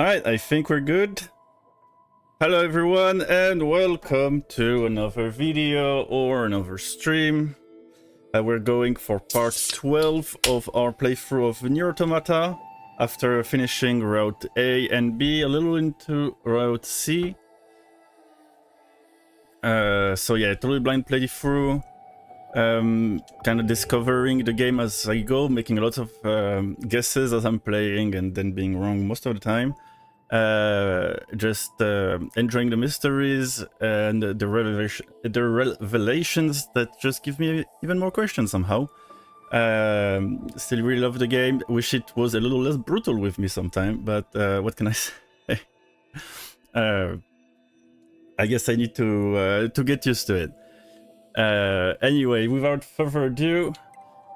Alright, I think we're good. Hello everyone and welcome to another video or another stream. We're going for part 12 of our playthrough of NieR Automata. After finishing Route A and B, a little into Route C. So yeah, totally blind playthrough. Kind of discovering the game as I go, making lots of guesses as I'm playing and then being wrong most of the time. Just enjoying the mysteries and the revelations that just give me even more questions somehow. Still really love the game. Wish it was a little less brutal with me sometime, but what can I say? I guess I need to get used to it. Anyway, without further ado,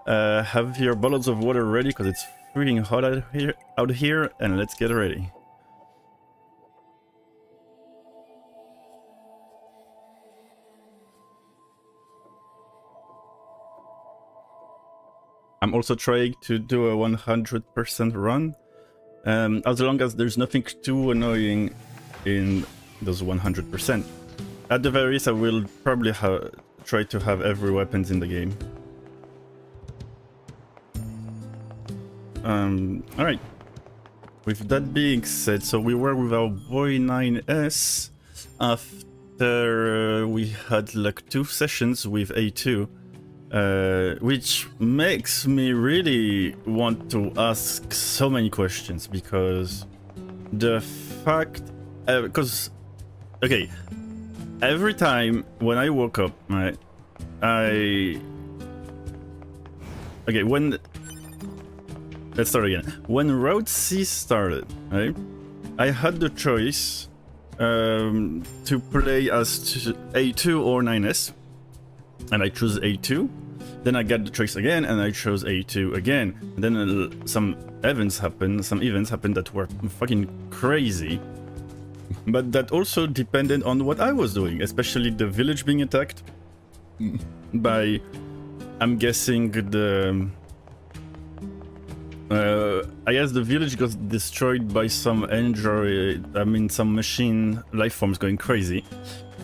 have your bottles of water ready because it's freaking hot out here, and let's get ready. I'm also trying to do a 100% run, as long as there's nothing too annoying in those 100%. At the very least, I will probably try to have every weapons in the game. Alright. With that being said, so we were with our boy 9S after we had like 2 sessions with A2. Which makes me really want to ask so many questions, because the fact... because, okay, every time when I woke up, right, okay, let's start again. When Route C started, right, I had the choice to play as A2 or 9S, and I chose A2. Then I got the choice again, and I chose A2 again. And then some events happened that were fucking crazy. But that also depended on what I was doing, especially the village being attacked by, I'm guessing, the... I guess the village got destroyed by some android, some machine life forms going crazy.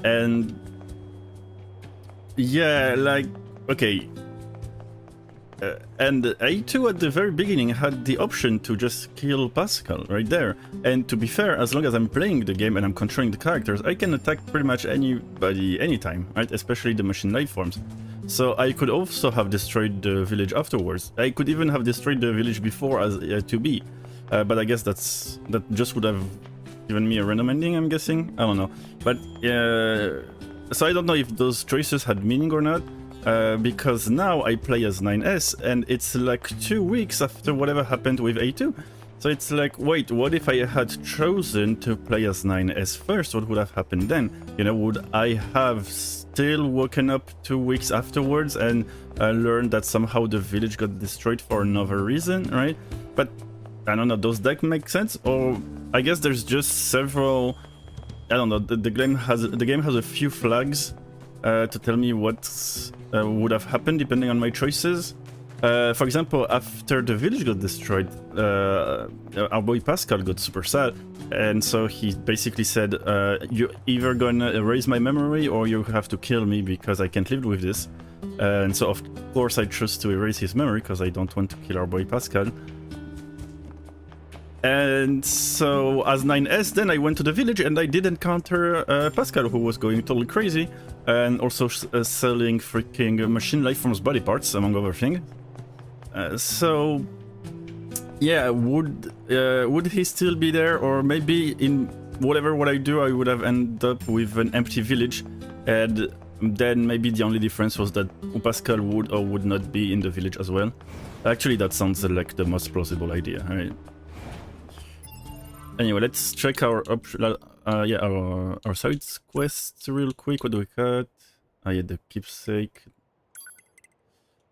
And... yeah, like, okay... and A2 at the very beginning had the option to just kill Pascal right there. And to be fair, as long as I'm playing the game and I'm controlling the characters, I can attack pretty much anybody anytime, right? Especially the machine life forms. So I could also have destroyed the village afterwards. I could even have destroyed the village before as 2B. But I guess that just would have given me a random ending, I'm guessing. I don't know. But so I don't know if those choices had meaning or not. Because now I play as 9S, and it's like 2 weeks after whatever happened with A2. So it's like, wait, what if I had chosen to play as 9S first? What would have happened then? You know, would I have still woken up 2 weeks afterwards and learned that somehow the village got destroyed for another reason, right? But I don't know, does that make sense? Or I guess there's just several... I don't know, the game has a few flags to tell me what would have happened depending on my choices. For example, after the village got destroyed, our boy Pascal got super sad, and so he basically said, you're either gonna erase my memory or you have to kill me because I can't live with this. And so of course I chose to erase his memory because I don't want to kill our boy Pascal. And so, as 9S, then I went to the village and I did encounter Pascal, who was going totally crazy, and also selling freaking machine life forms body parts, among other things. So, yeah, would he still be there? Or maybe in what I do, I would have ended up with an empty village, and then maybe the only difference was that Pascal would or would not be in the village as well. Actually, that sounds like the most plausible idea, right? Anyway, let's check our our side quests real quick. What do we got? Yeah, the keepsake.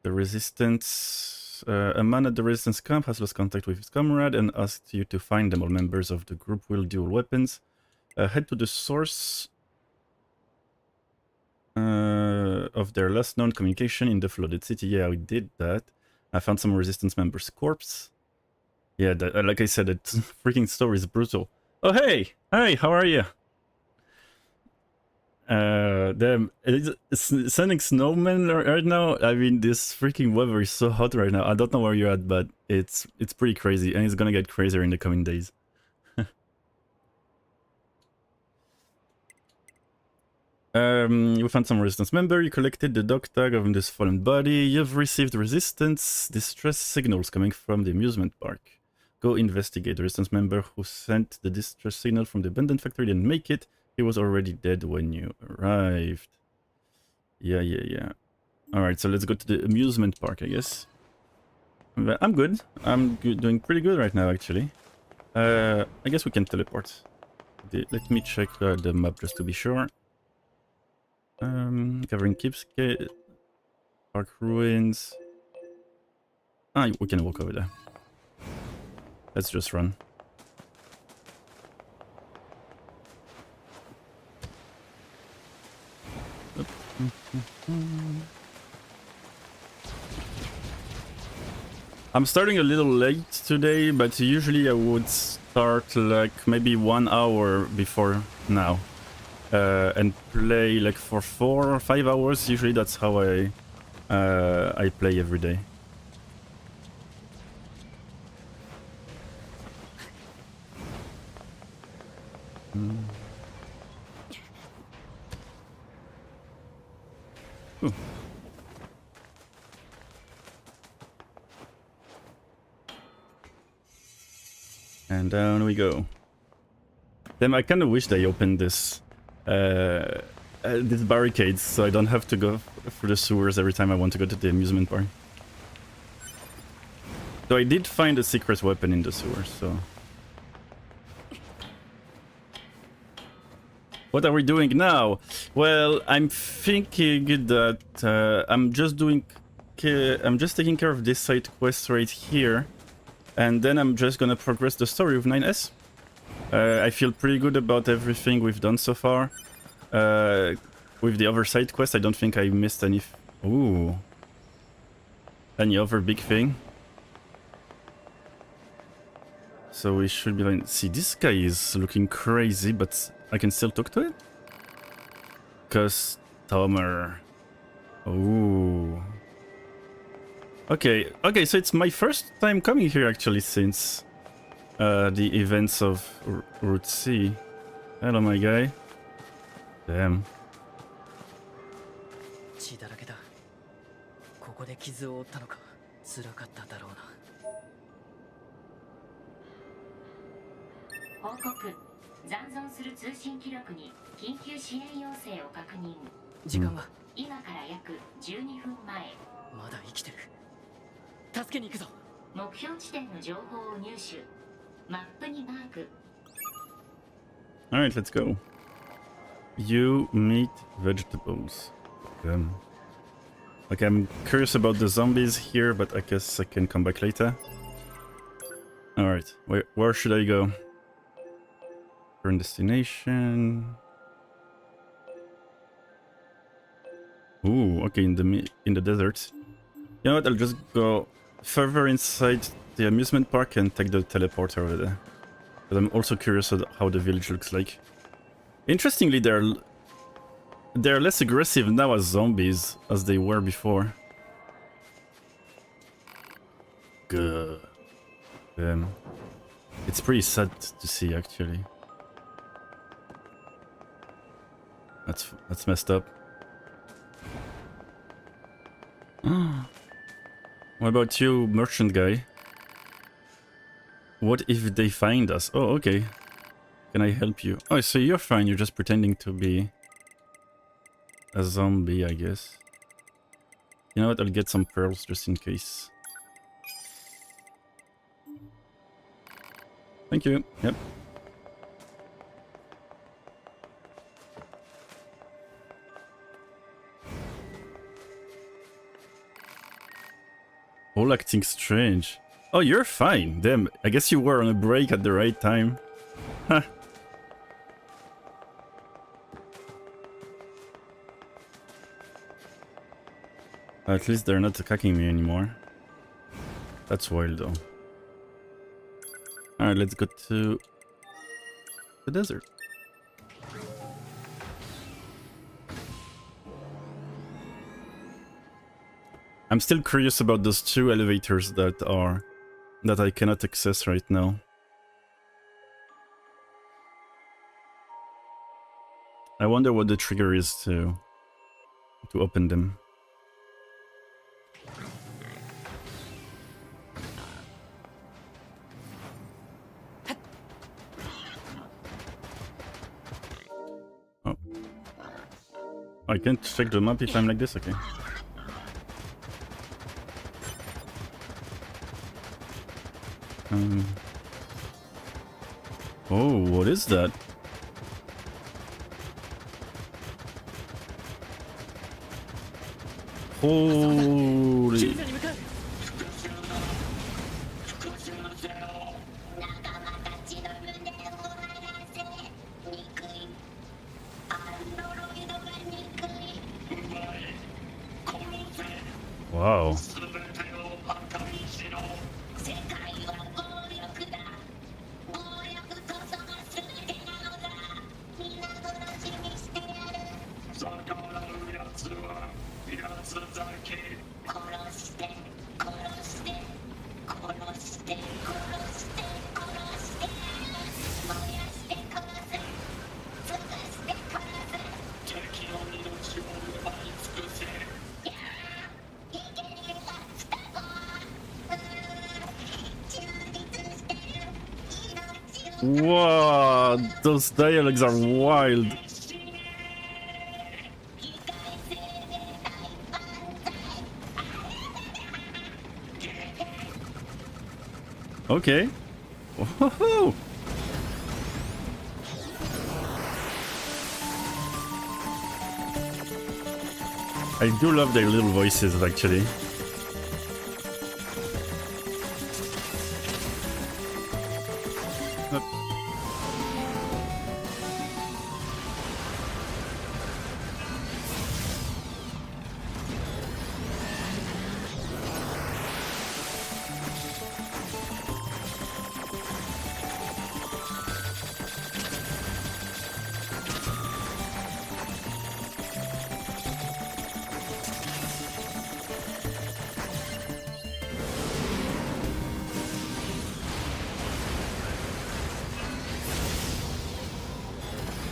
The resistance. A man at the resistance camp has lost contact with his comrade and asked you to find them. All members of the group wield dual weapons. Head to the source of their last known communication in the flooded city. Yeah, we did that. I found some resistance members' corpse. Yeah, like I said, the freaking story is brutal. Oh, hey! Hi, how are you? Damn, it's sending snowmen right now. I mean, this freaking weather is so hot right now. I don't know where you're at, but it's pretty crazy, and it's gonna get crazier in the coming days. You found some resistance member, you collected the dog tag of this fallen body, you've received resistance distress signals coming from the amusement park. Go investigate. The resistance member who sent the distress signal from the abandoned factory didn't make it. He was already dead when you arrived. Yeah. Alright, so let's go to the amusement park, I guess. I'm good. Doing pretty good right now, actually. I guess we can teleport. Let me check the map just to be sure. Covering Keepscape, Park Ruins. Ah, we can walk over there. Let's just run. I'm starting a little late today, but usually I would start like maybe 1 hour before now. And play like for 4 or 5 hours. Usually that's how I play every day. Ooh. And down we go. Damn, I kind of wish they opened this these barricades so I don't have to go through the sewers every time I want to go to the amusement park. So I did find a secret weapon in the sewers, so... What are we doing now? Well, I'm thinking that I'm just taking care of this side quest right here, and then I'm just gonna progress the story with 9S. I feel pretty good about everything we've done so far. With the other side quest, I don't think I missed any... any other big thing. So we should be fine. See, this guy is looking crazy, but I can still talk to it? Customer. Ooh. Okay, so it's my first time coming here actually since the events of Route C. Hello, my guy. Damn. 血だらけだ。ここで傷を負ったのか。辛かっただろうな。報告。残存する通信記録に緊急支援要請を確認。時間は今から約12分前。まだ生きてる。助けに行くぞ。目標地点の情報を入手。マップにマーク。Alright, let's go. You meat vegetables. Okay, I'm curious about the zombies here, but I guess I can come back later. Alright, where should I go? Current destination. Ooh, okay, in the desert. You know what? I'll just go further inside the amusement park and take the teleporter over there. But I'm also curious how the village looks like. Interestingly, they're less aggressive now as zombies as they were before. Good. It's pretty sad to see, actually. That's messed up. What about you, merchant guy? What if they find us? Oh, okay. Can I help you? Oh, so you're fine. You're just pretending to be a zombie, I guess. You know what? I'll get some pearls just in case. Thank you. Yep. All acting strange. Oh, you're fine. Damn, I guess you were on a break at the right time. Huh. At least they're not attacking me anymore. That's wild though. Alright, let's go to the desert. I'm still curious about those 2 elevators that I cannot access right now. I wonder what the trigger is to open them. Oh. I can't check the map if I'm like this? Okay. Oh, what is that? Holy... Wow. Whoa, those dialogues are wild. Okay. Whoa. I do love their little voices, actually.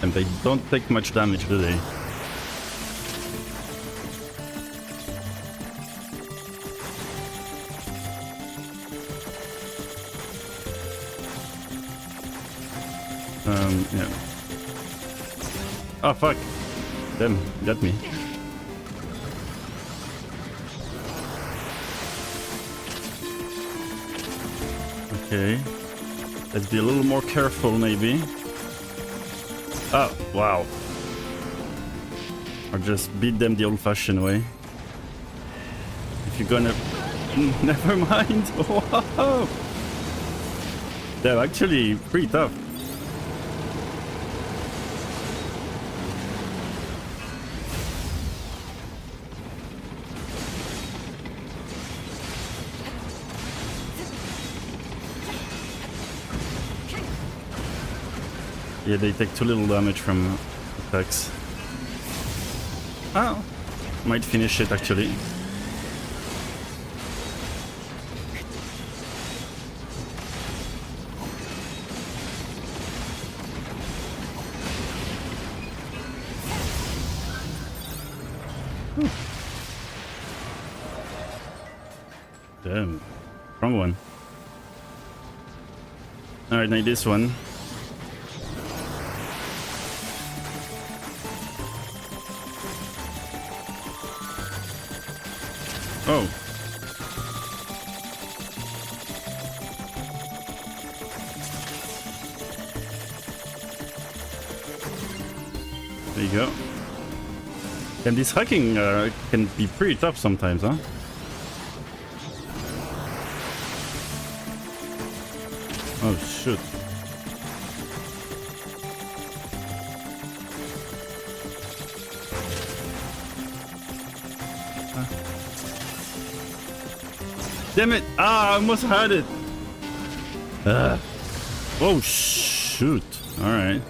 And they don't take much damage, do they? Yeah. Oh, fuck. Them, got me. Okay. Let's be a little more careful, maybe. Oh, wow. Or just beat them the old-fashioned way. If you're gonna... Never mind! Whoa! They're actually pretty tough. Yeah, they take too little damage from attacks. Oh, might finish it actually. Whew. Damn, wrong one. Alright, now this one. Oh. There you go. And this hacking can be pretty tough sometimes, huh? Oh, shoot. Damn it! Ah, I almost had it! Oh, shh! shoot. Alright.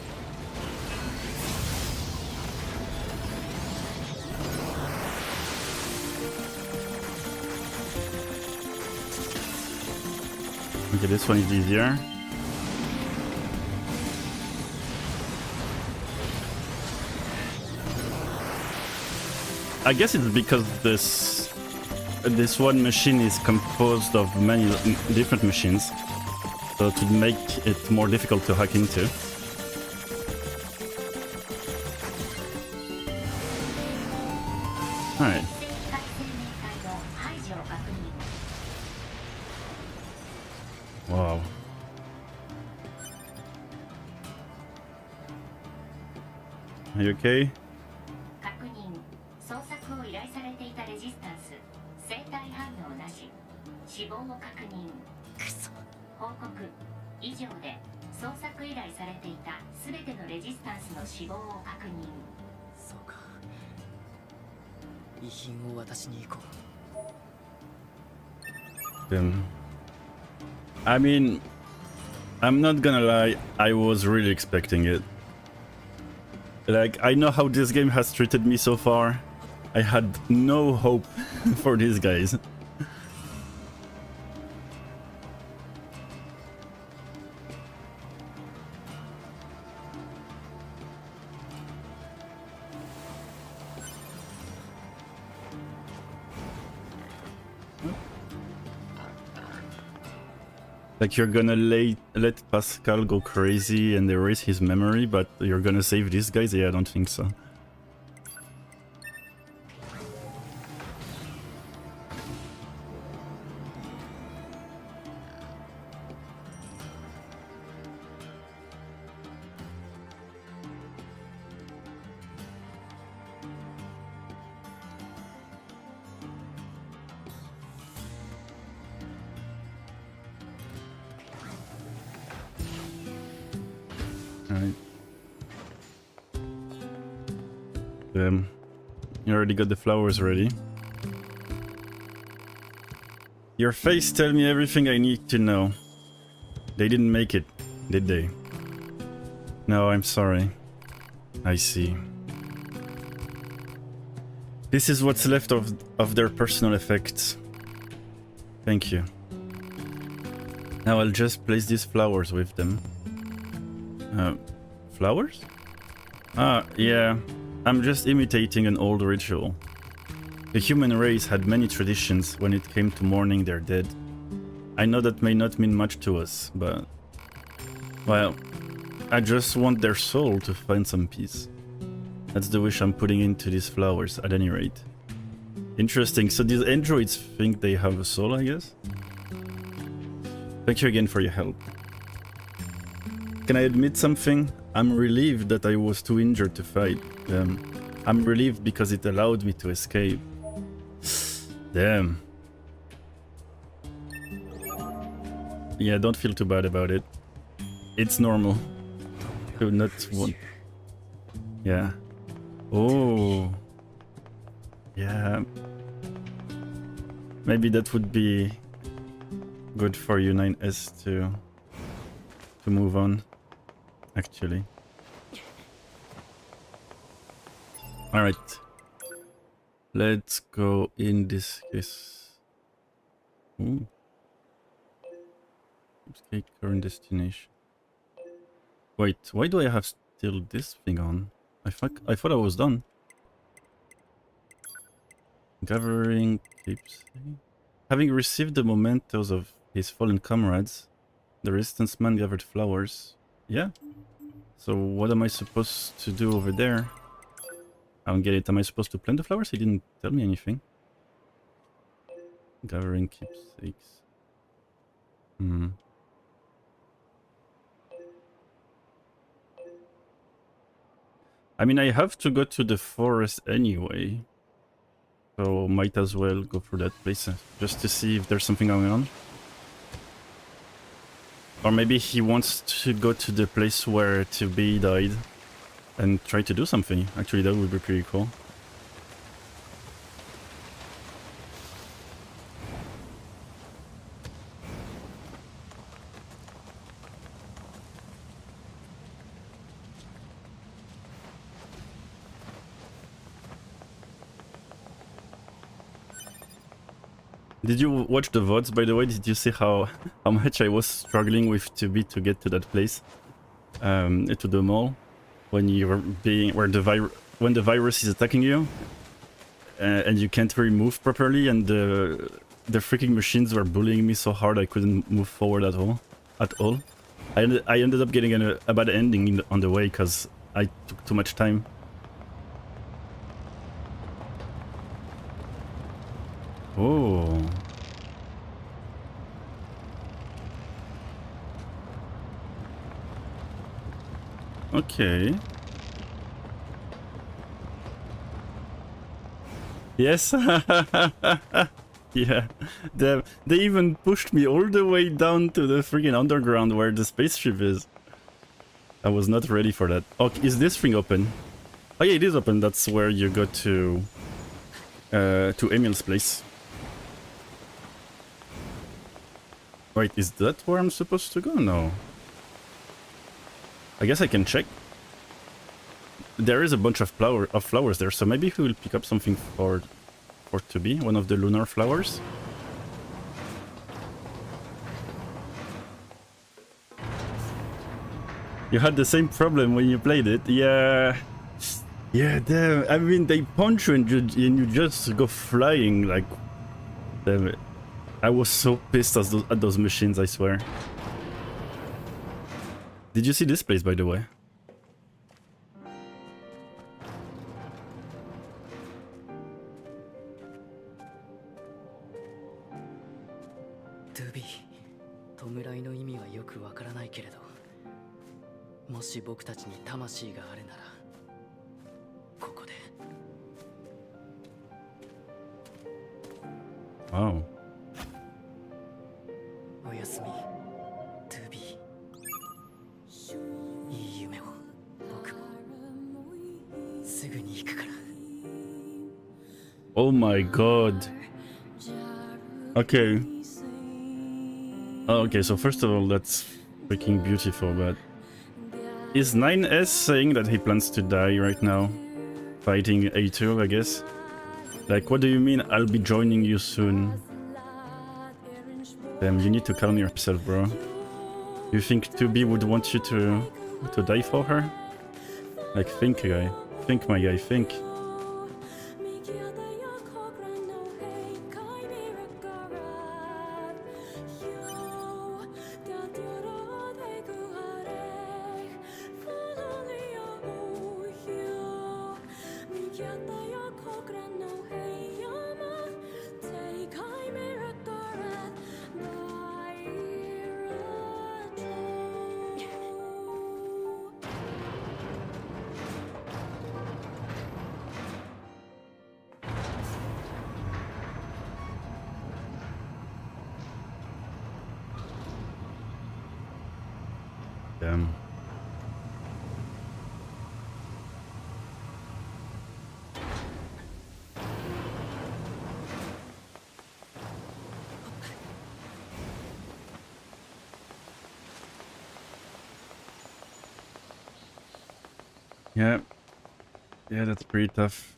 Okay, this one is easier. I guess it's because this one machine is composed of many different machines, so to make it more difficult to hack into. Alright. Wow. Are you okay? 確認捜索を依頼されていたレジスタンス生体反応なし死亡を確認くそ。報告以上で捜索依頼されていたすべてのレジスタンスの死亡を確認そうか。遺品を渡しに行こう。I mean, I'm not gonna lie, I was really expecting it. Like, I know how this game has treated me so far. I had no hope for these guys. Like, you're gonna let Pascal go crazy and erase his memory, but you're gonna save these guys? Yeah, I don't think so. Alright. You already got the flowers ready. Your face tell me everything I need to know. They didn't make it, did they? No, I'm sorry. I see. This is what's left of their personal effects. Thank you. Now I'll just place these flowers with them. Flowers? Ah, yeah. I'm just imitating an old ritual. The human race had many traditions when it came to mourning their dead. I know that may not mean much to us, but... well, I just want their soul to find some peace. That's the wish I'm putting into these flowers, at any rate. Interesting, so these androids think they have a soul, I guess? Thank you again for your help. Can I admit something? I'm relieved that I was too injured to fight. I'm relieved because it allowed me to escape. Damn. Yeah, don't feel too bad about it. It's normal. To not want... yeah. Oh. Yeah. Maybe that would be good for you 9S to move on, actually. Alright. Let's go in this case. Ooh. Escape current destination. Wait, why do I have still this thing on? I thought I was done. Gathering keepsake. Having received the mementos of his fallen comrades, the resistance man gathered flowers. Yeah. So what am I supposed to do over there? I don't get it. Am I supposed to plant the flowers? He didn't tell me anything. Gathering keepsakes. Hmm. I mean, I have to go to the forest anyway. So might as well go through that place just to see if there's something going on. Or maybe he wants to go to the place where 2B died and try to do something. Actually, that would be pretty cool. Did you watch the VODs, by the way? Did you see how much I was struggling with to get to that place, to the mall, when you were being when the virus is attacking you, and you can't really move properly, and the freaking machines were bullying me so hard I couldn't move forward at all. I ended up getting a bad ending on the way because I took too much time. Oh. Okay. Yes. Yeah. They even pushed me all the way down to the freaking underground where the spaceship is. I was not ready for that. Oh, is this thing open? Oh yeah, it is open. That's where you go to Emil's place. Wait, is that where I'm supposed to go? No. I guess I can check. There is a bunch of flowers there, so maybe we will pick up something for to be one of the lunar flowers. You had the same problem when you played it, yeah. Yeah, damn. I mean, they punch you and you just go flying like. Damn it. I was so pissed at those machines, I swear. Did you see this place, by the way? Tubi, 弔いの意味はよくわからないけれど、もし僕たちに魂があるなら、ここで。Wow. おやすみ、トゥービー。いい夢を、僕もすぐに行くから。Oh my god. Okay. Oh, okay, so first of all, that's freaking beautiful, but... Is 9S saying that he plans to die right now? Fighting A2, I guess? Like, what do you mean, I'll be joining you soon? Damn, you need to calm yourself, bro. You think 2B would want you to die for her? Like, think, guy. Think, my guy, think. Damn. Yeah. Yeah, that's pretty tough.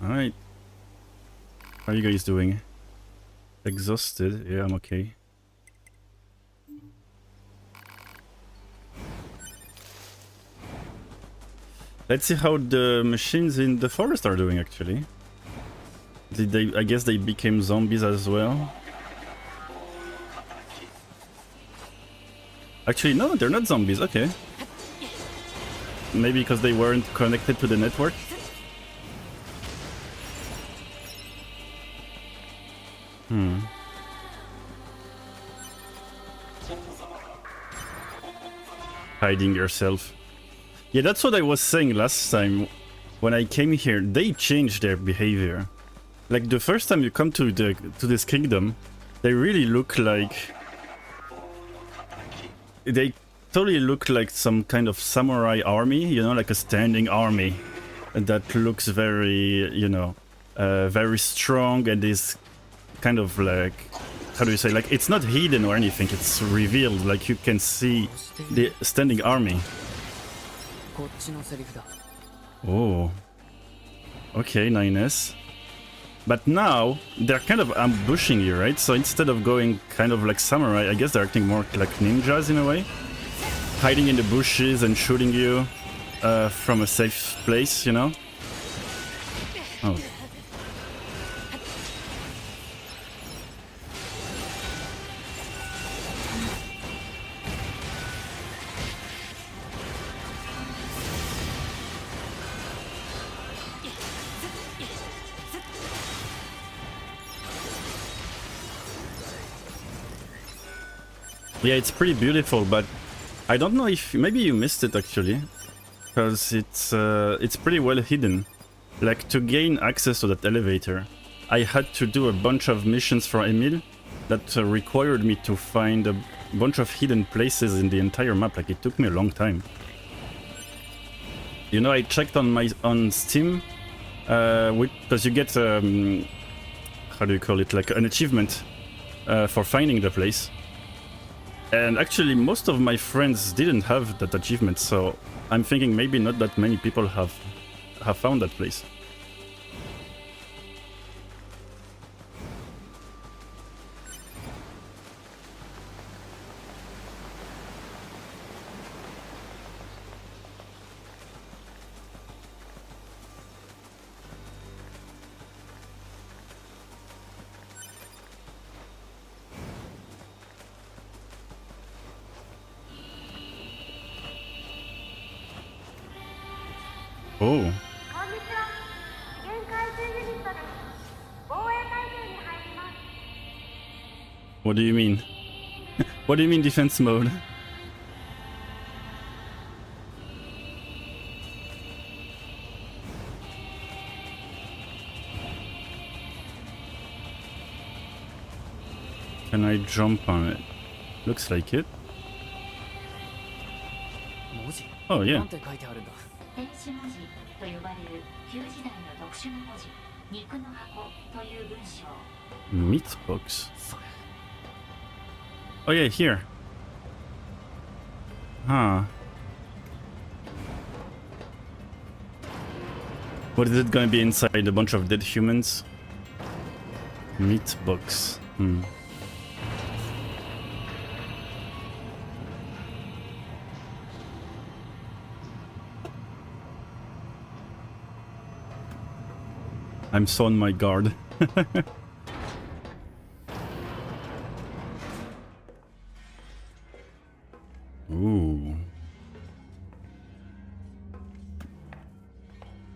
Alright. How are you guys doing? Exhausted? Yeah, I'm okay. Let's see how the machines in the forest are doing, actually. Did they? I guess they became zombies as well. Actually, no, they're not zombies. Okay. Maybe because they weren't connected to the network. Hiding yourself. Yeah, that's what I was saying last time when I came here. They changed their behavior. Like the first time you come to this kingdom, they really look like they totally look like some kind of samurai army, you know, like a standing army that looks very, you know, very strong and is kind of like, how do you say, like it's not hidden or anything, it's revealed, like you can see the standing army. Oh. Okay, 9S. But now, they're kind of ambushing you, right? So instead of going kind of like samurai, I guess they're acting more like ninjas in a way. Hiding in the bushes and shooting you from a safe place, you know? Oh. Yeah, it's pretty beautiful, but I don't know if maybe you missed it actually, because it's pretty well hidden. Like to gain access to that elevator, I had to do a bunch of missions for Emil that required me to find a bunch of hidden places in the entire map. Like it took me a long time. You know, I checked on Steam, because you get how do you call it, like an achievement for finding the place. And actually, most of my friends didn't have that achievement, so I'm thinking maybe not that many people have found that place. Oh. What do you mean? What do you mean defense mode? Can I jump on it? Looks like it. Oh yeah. 電子文字と呼ばれる旧時代の読書の文字、肉の箱という文章。 Meat box. Oh yeah, here. Huh. What is it gonna be inside? A bunch of dead humans? Meat box. Hmm. I'm so on my guard. Ooh.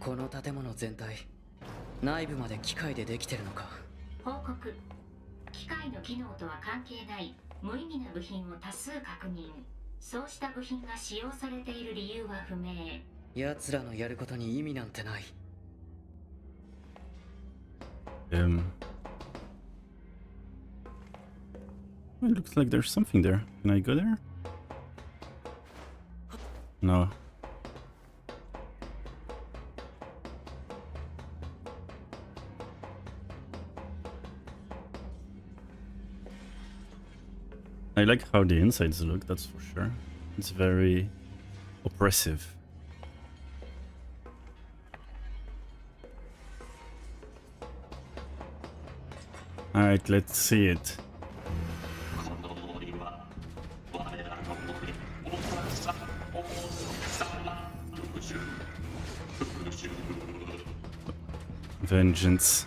この建物全体、内部まで機械でできてるのか。報告。機械の機能とは関係ない無意味な部品を多数確認。そうした部品が使用されている理由は不明。奴らのやることに意味なんてない。It looks like there's something there. Can I go there? No. I like how the insides look, that's for sure. It's very oppressive. Alright, let's see it. Vengeance.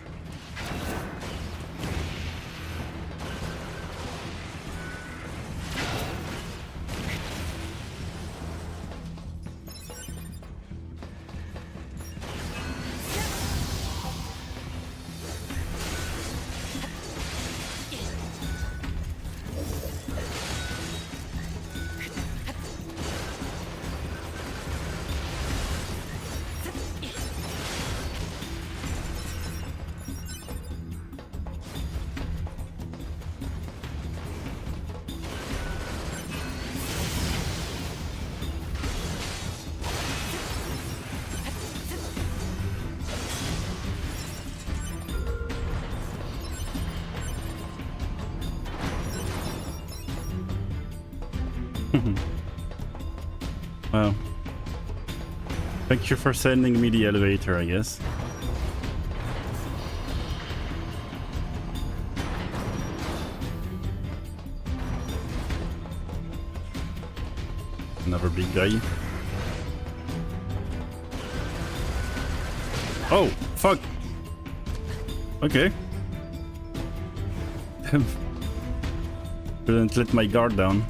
Wow. Thank you for sending me the elevator, I guess. Another big guy. Oh, fuck. Okay. Couldn't let my guard down.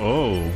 Oh.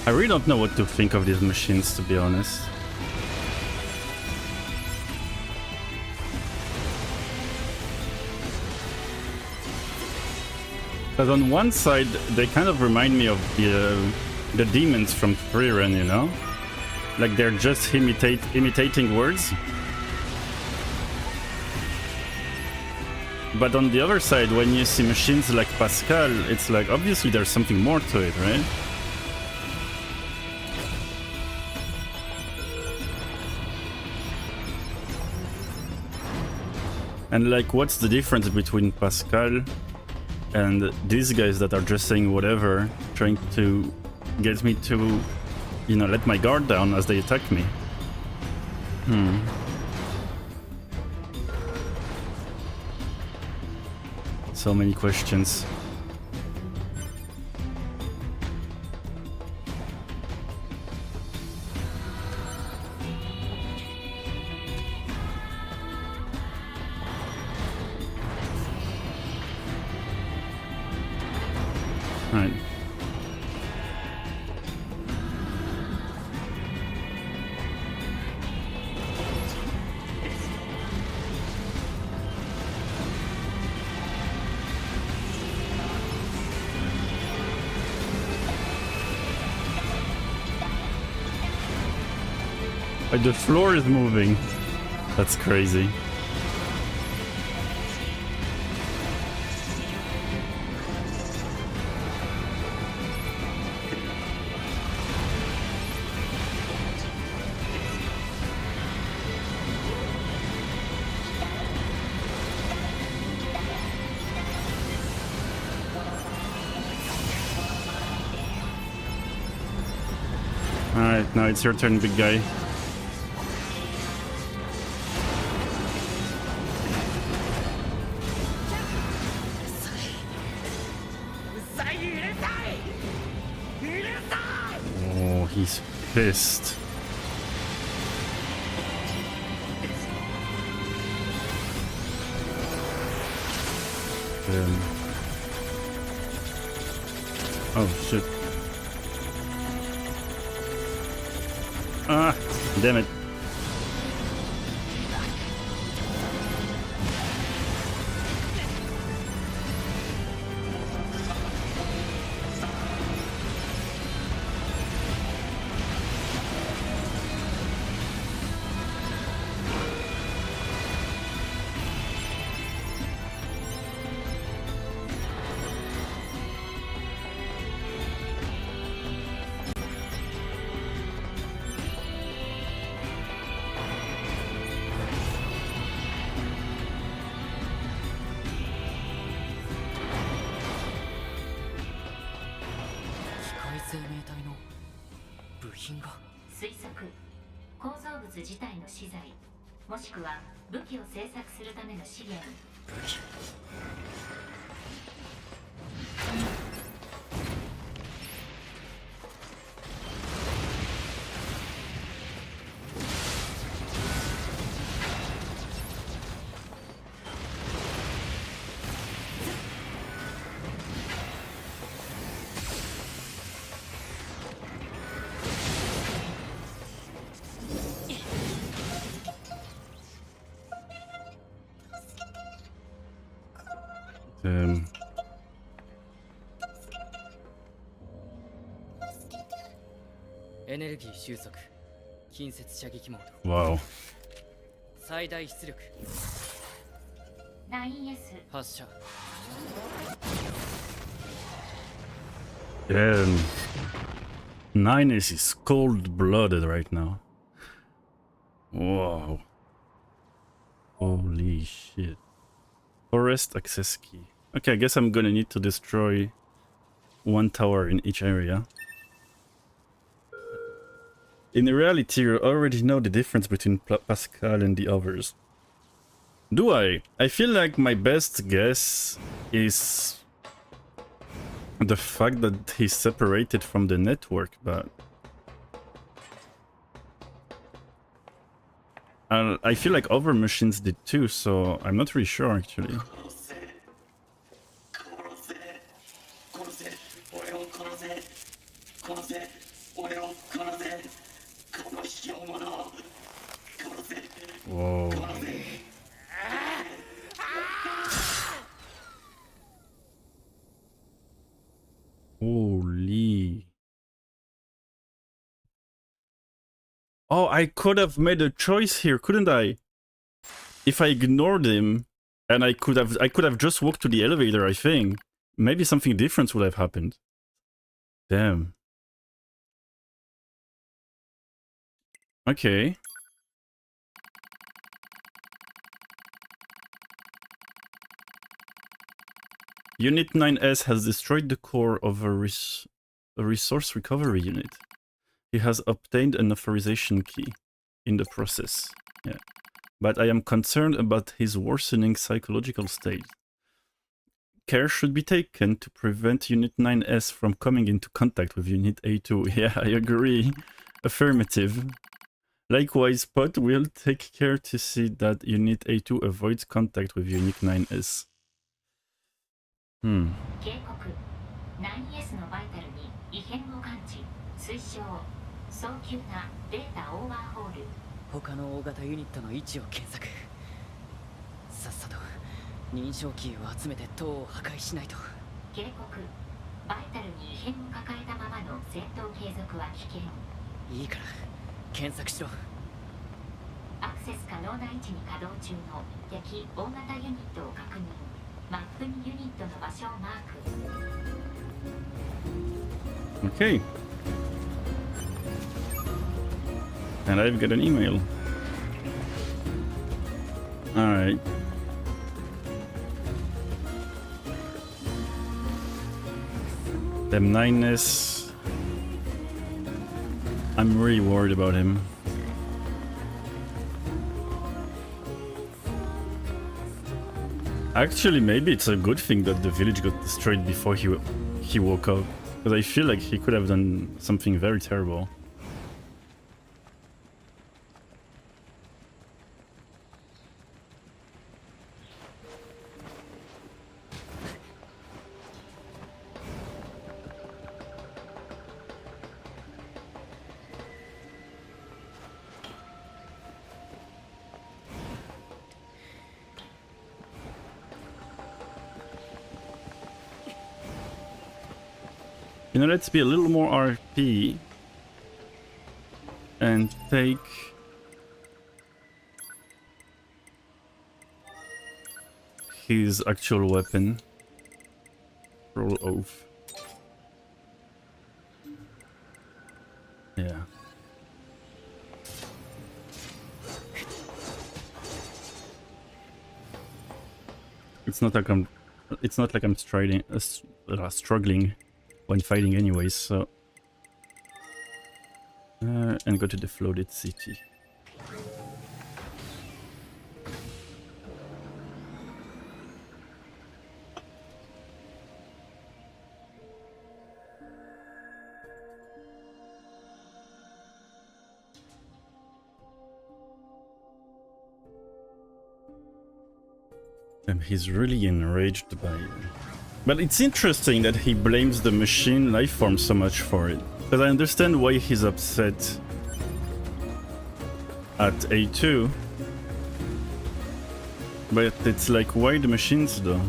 I really don't know what to think of these machines, to be honest. But on one side, they kind of remind me of the demons from Frieren, you know? Like they're just imitating words. But on the other side, when you see machines like Pascal, it's like obviously there's something more to it, right? And like, what's the difference between Pascal and these guys that are just saying whatever, trying to get me to, you know, let my guard down as they attack me? So many questions. Right. Like the floor is moving. That's crazy. Alright, now it's your turn, big guy. Oh, he's pissed. Oh, shit. Ah, damn it. 品が推測、構造物自体の資材、もしくは武器を製作するための資源。武器。エネルギー収束、近接射撃モード。 Wow. 最大出力 9S 発射。 Damn. 9S is cold-blooded right now. Wow. Holy shit. Forest access key. Okay, I guess I'm gonna need to destroy one tower in each area. In reality, you already know the difference between Pascal and the others. Do I? I feel like my best guess is the fact that he's separated from the network, but I feel like other machines did too, so I'm not really sure actually. Whoa. Holy. Oh, I could have made a choice here, couldn't I? If I ignored him, and I could have just walked to the elevator, I think. Maybe something different would have happened. Damn. Okay. Unit 9S has destroyed the core of a resource recovery unit. He has obtained an authorization key in the process. Yeah. But I am concerned about his worsening psychological state. Care should be taken to prevent Unit 9S from coming into contact with Unit A2. Yeah, I agree. Affirmative. Likewise, Pod will take care to see that Unit A2 avoids contact with Unit 9S. 警告 9S のバイタルに異変を感知推奨早急なデータオーバーホール他の大型ユニットの位置を検索。さっさと認証キーを集めて塔を破壊しないと。警告バイタルに異変を抱えたままの戦闘継続は危険。いいから検索しろ。アクセス可能な位置に稼働中の敵大型ユニットを確認。マップにユニットの場所をマーク。 Okay. And I've got an email. Alright. Them 9S. I'm really worried about him. Actually, maybe it's a good thing that the village got destroyed before he woke up. Because I feel like he could have done something very terrible. You know, let's be a little more RP and take his actual weapon. Roll oath. Yeah. It's not like I'm struggling when fighting anyways, so And go to the floated city. And he's really enraged by it. But it's interesting that he blames the machine life form so much for it. Because I understand why he's upset at A2. But it's like, why the machines though?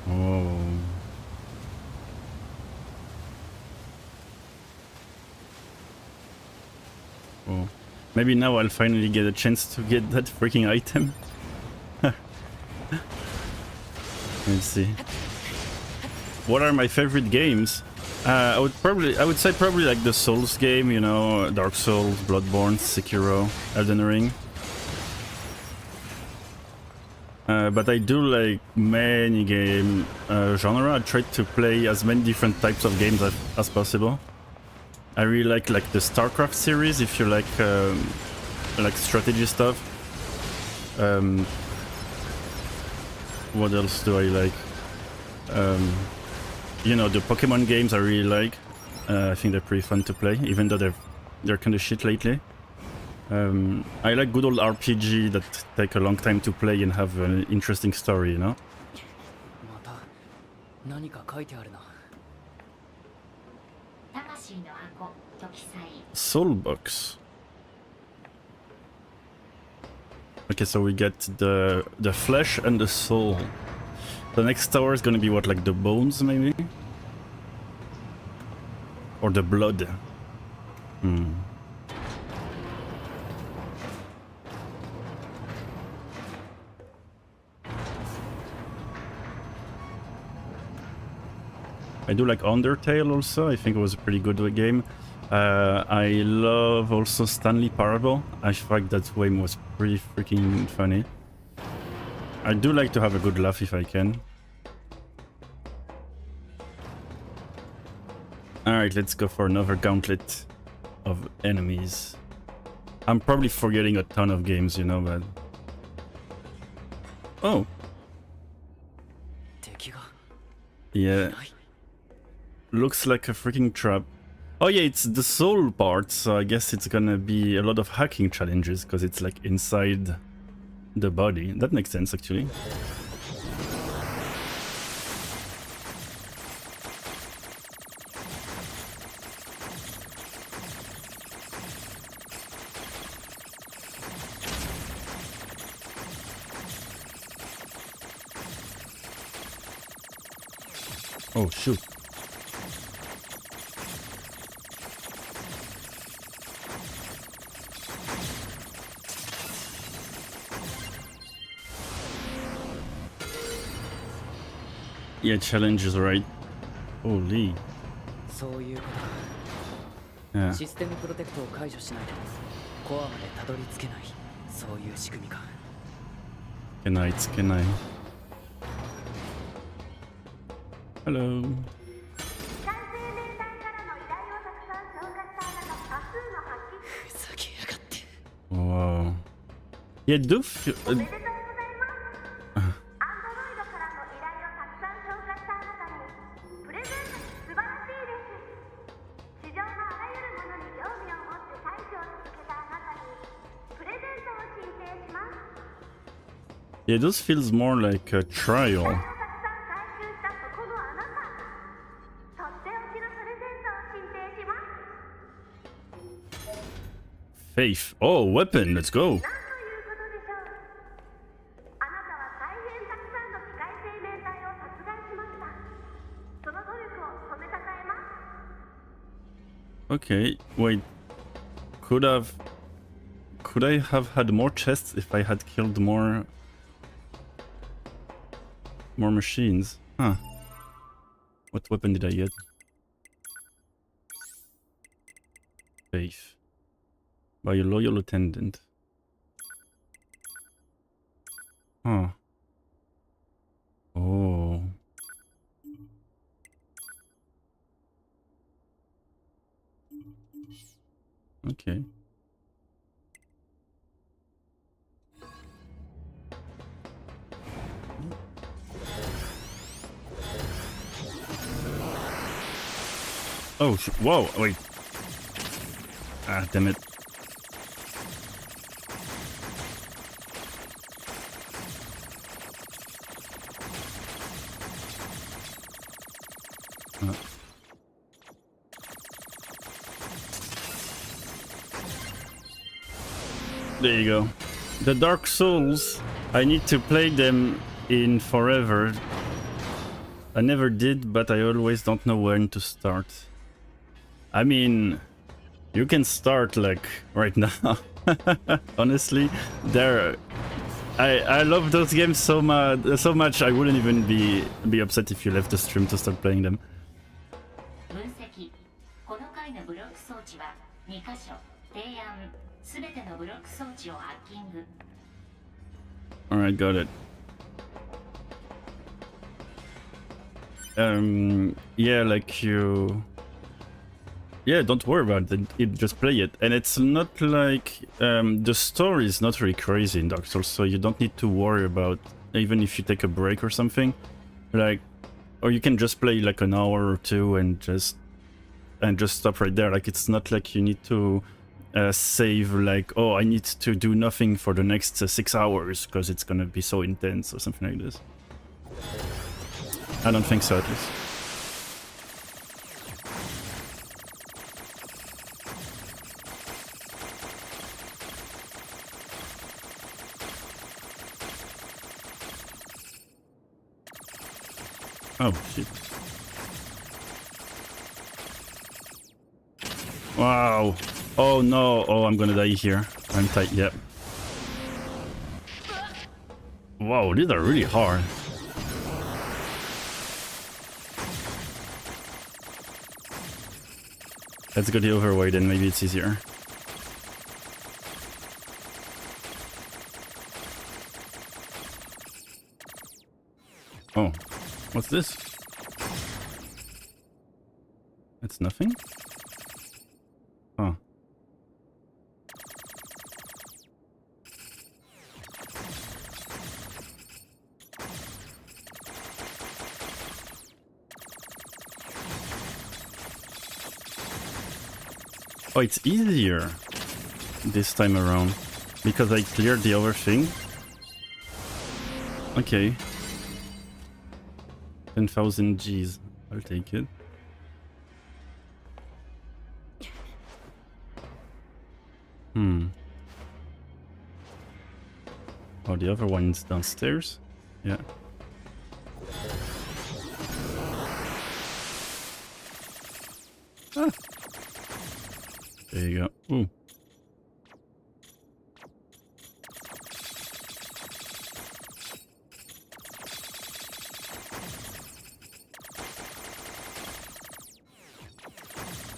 Oh. Oh. Maybe now I'll finally get a chance to get that freaking item. Let's see. What are my favorite games? I would say probably like the Souls game, you know, Dark Souls, Bloodborne, Sekiro, Elden Ring. But I do like many game genre. I try to play as many different types of games as possible. I really like the StarCraft series if you like strategy stuff. What else do I like? You know, the Pokemon games I really like. I think they're pretty fun to play, even though they're kind of shit lately. I like good old RPG that take a long time to play and have an interesting story, you know? また何か書いてあるな。魂の箱と記載 Soul box. Okay, so we get the flesh and the soul. The next tower is gonna be what, like the bones maybe? Or the blood? Hmm. I do like Undertale also. I think it was a pretty good game. I love also Stanley Parable. I think that game was pretty freaking funny. I do like to have a good laugh if I can. Alright, let's go for another gauntlet of enemies. I'm probably forgetting a ton of games, you know, but... Oh! 敵が Yeah. いない。 Looks like a freaking trap. Oh yeah, it's the soul part, so I guess it's gonna be a lot of hacking challenges, because it's like inside the body. That makes sense, actually. Oh, shoot. Yeah, challenge is right. Holy. そういうこと Yeah. か。システムプロテクトを解除しないとコアまでたどり着けない。そういう仕組みか。 Can I? Can I? Hello. ふざけやがって。 Wow. Yeah, do feel... アンドロイドからの依頼をたくさん消化したあなたにプレゼント素晴らしいです。市場のあらゆるものに興味を持って対処を続けたあなたにプレゼントを申請します。 Yeah, this feels more like a trial. たくさん回収したそこのあなた、とっておきのプレゼントを申請します。 Faith. Oh, weapon. Let's go. なんということでしょう。あなたは大変たくさんの機械生命体を殺害しました。その努力を褒めたたえます。 Okay, wait. Could I have had more chests if I had killed more machines? Huh. What weapon did I get? faith by a loyal attendant. Huh. Oh. Okay. Oh, whoa, wait. Ah, damn it. There you go. The Dark Souls, I need to play them in forever. I never did, but I always don't know when to start. I mean, you can start like right now. Honestly, I love those games so much. I wouldn't even be upset if you left the stream to start playing them. 分析この回のブロック装置は2箇所提案すべてのブロック装置をハッキング Alright, got it. Yeah, like you... Yeah, don't worry about it, just play it. And it's not like... the story is not really crazy in Dark Souls, so you don't need to worry about... Even if you take a break or something. Like... Or you can just play like an hour or two and just stop right there. Like, it's not like you need to save like, oh, I need to do nothing for the next 6 hours because it's gonna be so intense or something like this. I don't think so, at least. Oh, shit. Wow. Oh no. Oh, I'm gonna die here. I'm tight. Yep. Wow, these are really hard. Let's go the other way, then maybe it's easier. Oh, what's this? It's nothing? Oh. Oh, it's easier this time around because I cleared the other thing. Okay. 10,000 Gs. I'll take it. Oh, the other one's downstairs? Yeah. Ah. There you go. Ooh.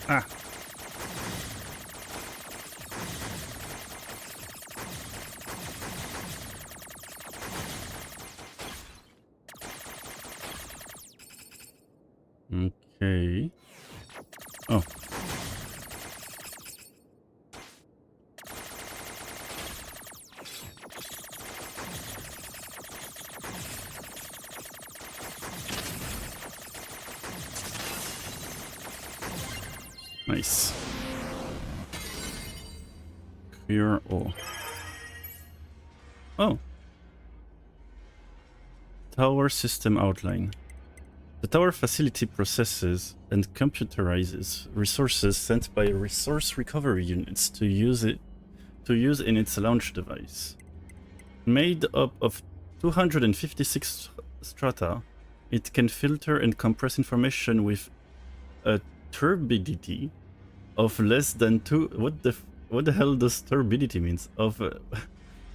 Ah. Okay. Oh. Nice. Clear all. Oh. Tower system outline. The tower facility processes and computerizes resources sent by resource recovery units to use in its launch device. Made up of 256 strata, it can filter and compress information with a turbidity of less than what the hell does turbidity means? Of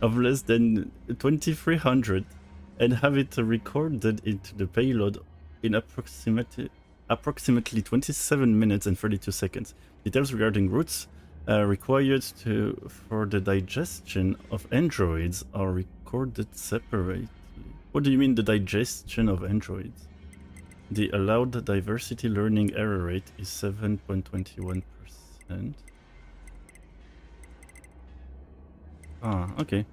less than 2300 and have it recorded into the payload in approximately 27 minutes and 32 seconds. Details regarding routes required for the digestion of androids are recorded separately. What do you mean the digestion of androids? The allowed diversity learning error rate is 7.21%. Ah, okay.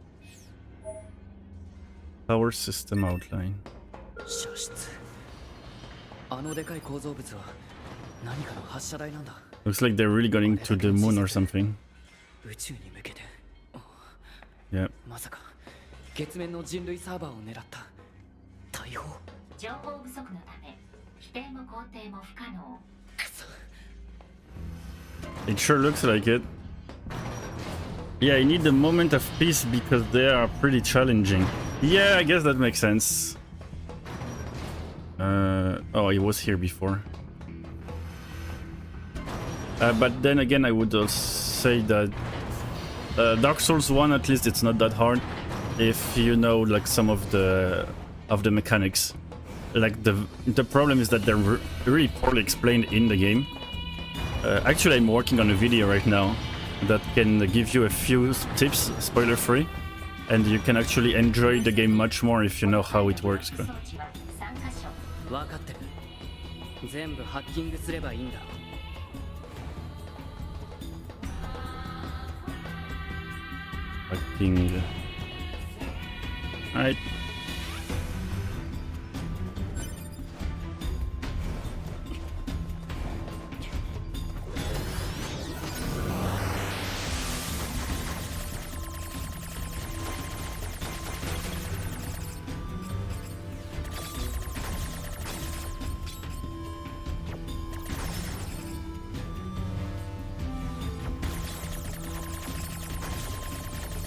Power system outline. 射出。あのでかい構造物は何かの発射台なんだ。 Looks like they're really going to the moon or something. 宇宙に向けて。 Yeah. まさか月面の人類サーバーを狙った大砲。情報不足のため否定も肯定も不可能。 It sure looks like it. Yeah, I need a moment of peace because they are pretty challenging. Yeah, I guess that makes sense. Oh, he was here before. But then again, I would also say that Dark Souls 1, at least it's not that hard if you know like some of the mechanics. Like the problem is that they're really poorly explained in the game. Actually, I'm working on a video right now that can give you a few tips, spoiler free, and you can actually enjoy the game much more if you know how it works. 装置は3カ所。分かってる。全部ハッキングすればいいんだ。 Hacking. Alright.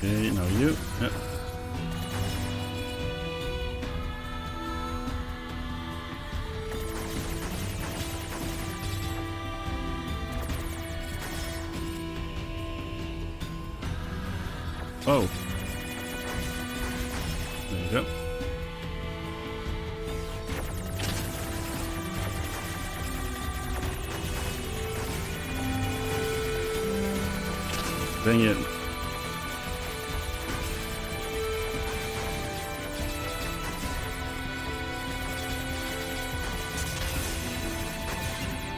Okay, now you. Yeah. Oh. There you go. Dang it.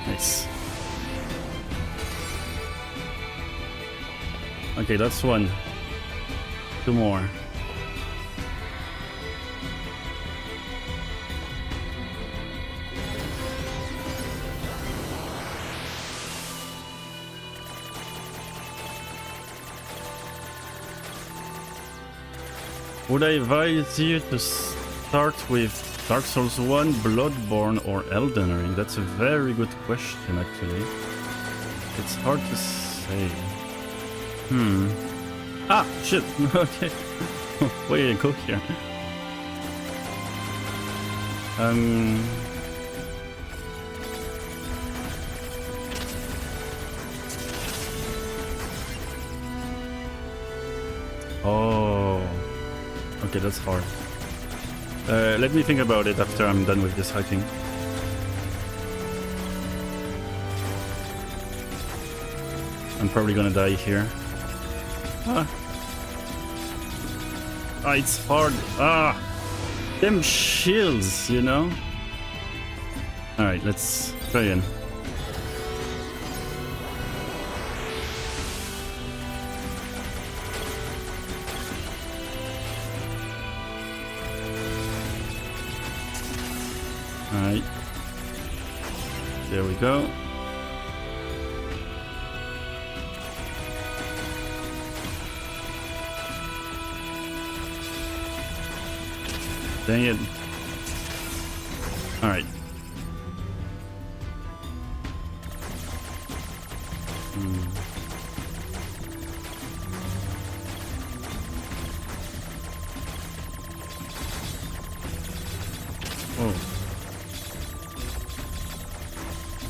Nice. Okay, that's one. Two more. Would I advise you to start with Dark Souls 1, Bloodborne, or Elden Ring? That's a very good question, actually. It's hard to say. Ah, shit. Okay. Way to go here. Oh. Okay, that's hard. Let me think about it after I'm done with this hiking. I'm probably gonna die here. Ah, it's hard. Ah, them shields, you know? Alright, let's try again. Alright. There we go. Dang it. Alright. Oh.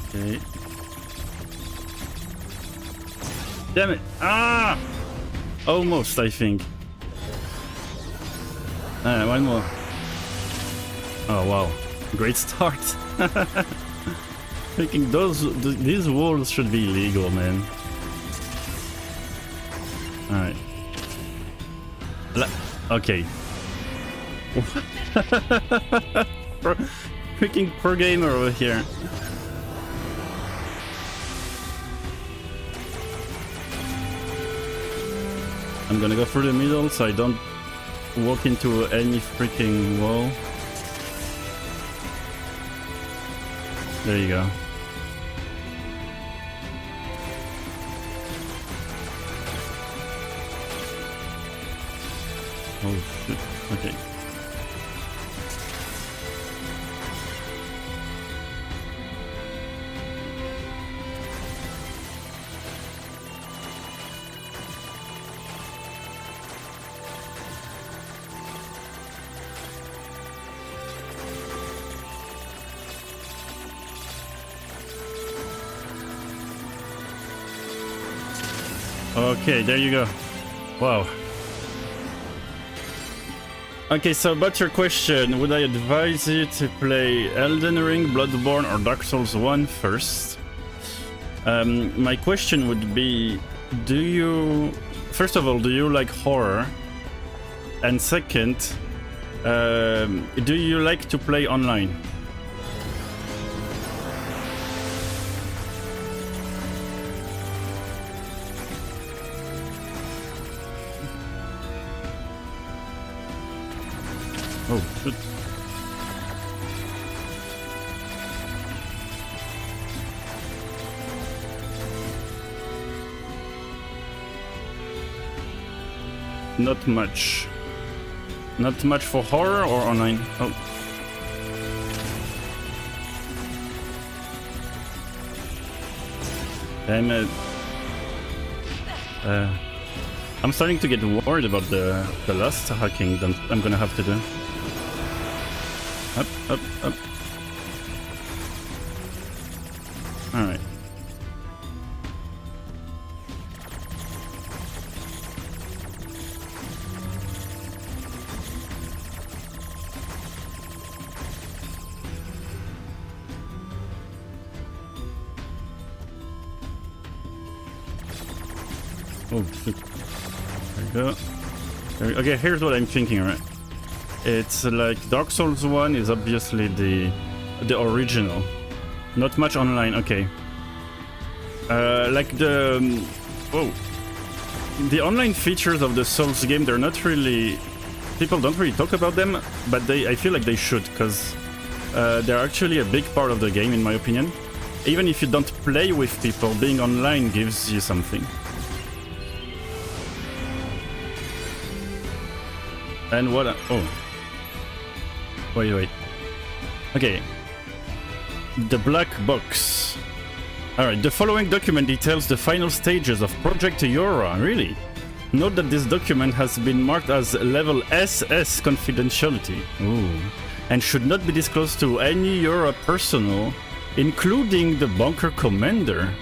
Okay. Damn it! Ah! Almost, I think. One more. Oh wow, great start. Thinking these walls should be illegal, man. Alright. Okay. Freaking pro gamer over here. I'm gonna go through the middle so I don't walk into any freaking wall. There you go. Oh shit. Okay. Okay, there you go. Wow. Okay, so about your question, would I advise you to play Elden Ring, Bloodborne, or Dark Souls 1 first? My question would be, do you... First of all, do you like horror? And second, do you like to play online? Oh, shit. Not much. Not much for horror or online? Oh. I'm starting to get worried about the last hacking that I'm gonna have to do. Up, up, up. Alright. Oh shit. There we go. Okay, here's what I'm thinking, right? It's like Dark Souls 1 is obviously the original. Not much online, okay. Like the... Whoa. The online features of the Souls game, they're not really... People don't really talk about them, but I feel like they should, because they're actually a big part of the game, in my opinion. Even if you don't play with people, being online gives you something. And what... Oh. Wait. Okay. The black box. Alright, the following document details the final stages of Project Aura. Really? Note that this document has been marked as level SS confidentiality. Ooh. And should not be disclosed to any Aura personnel, including the bunker commander.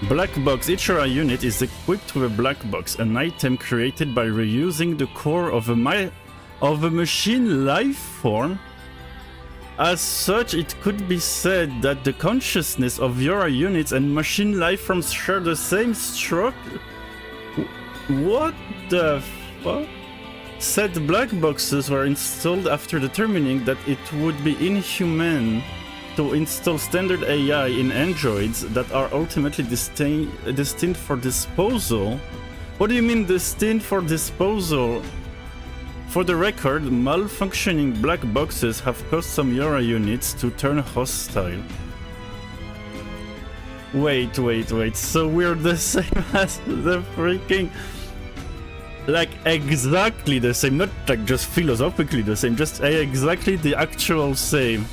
Black box. Each Aura unit is equipped with a black box, an item created by reusing the core of a machine life form. As such, it could be said that the consciousness of Aura units and machine life forms share the same structure. What the fuck? Said black boxes were installed after determining that it would be inhumane to install standard AI in androids that are ultimately destined for disposal. What do you mean destined for disposal? For the record, malfunctioning black boxes have caused some Aura units to turn hostile. Wait. So we're the same as the freaking... Like, exactly the same. Not like just philosophically the same, just exactly the actual same.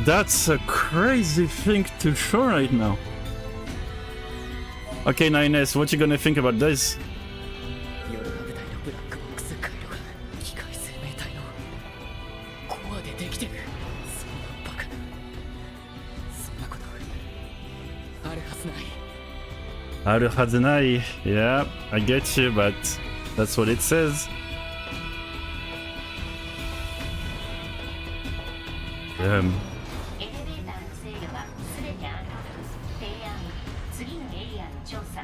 That's a crazy thing to show right now. Okay, 9S, what you gonna think about this? Aru hazunai. Yeah, I get you, but that's what it says. Damn. エレベーターの制御は全てアンロック。提案、次のエリアの調査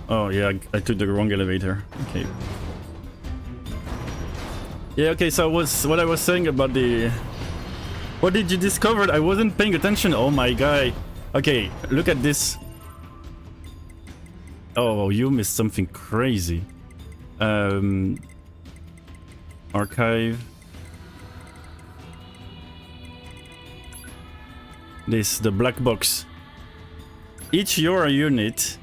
Oh yeah, I took the wrong elevator. Okay. Yeah, okay, so what I was saying about the... What did you discover? I wasn't paying attention. Oh my guy. Okay, look at this. Oh, you missed something crazy. Archive. The black box. Each Yora unit...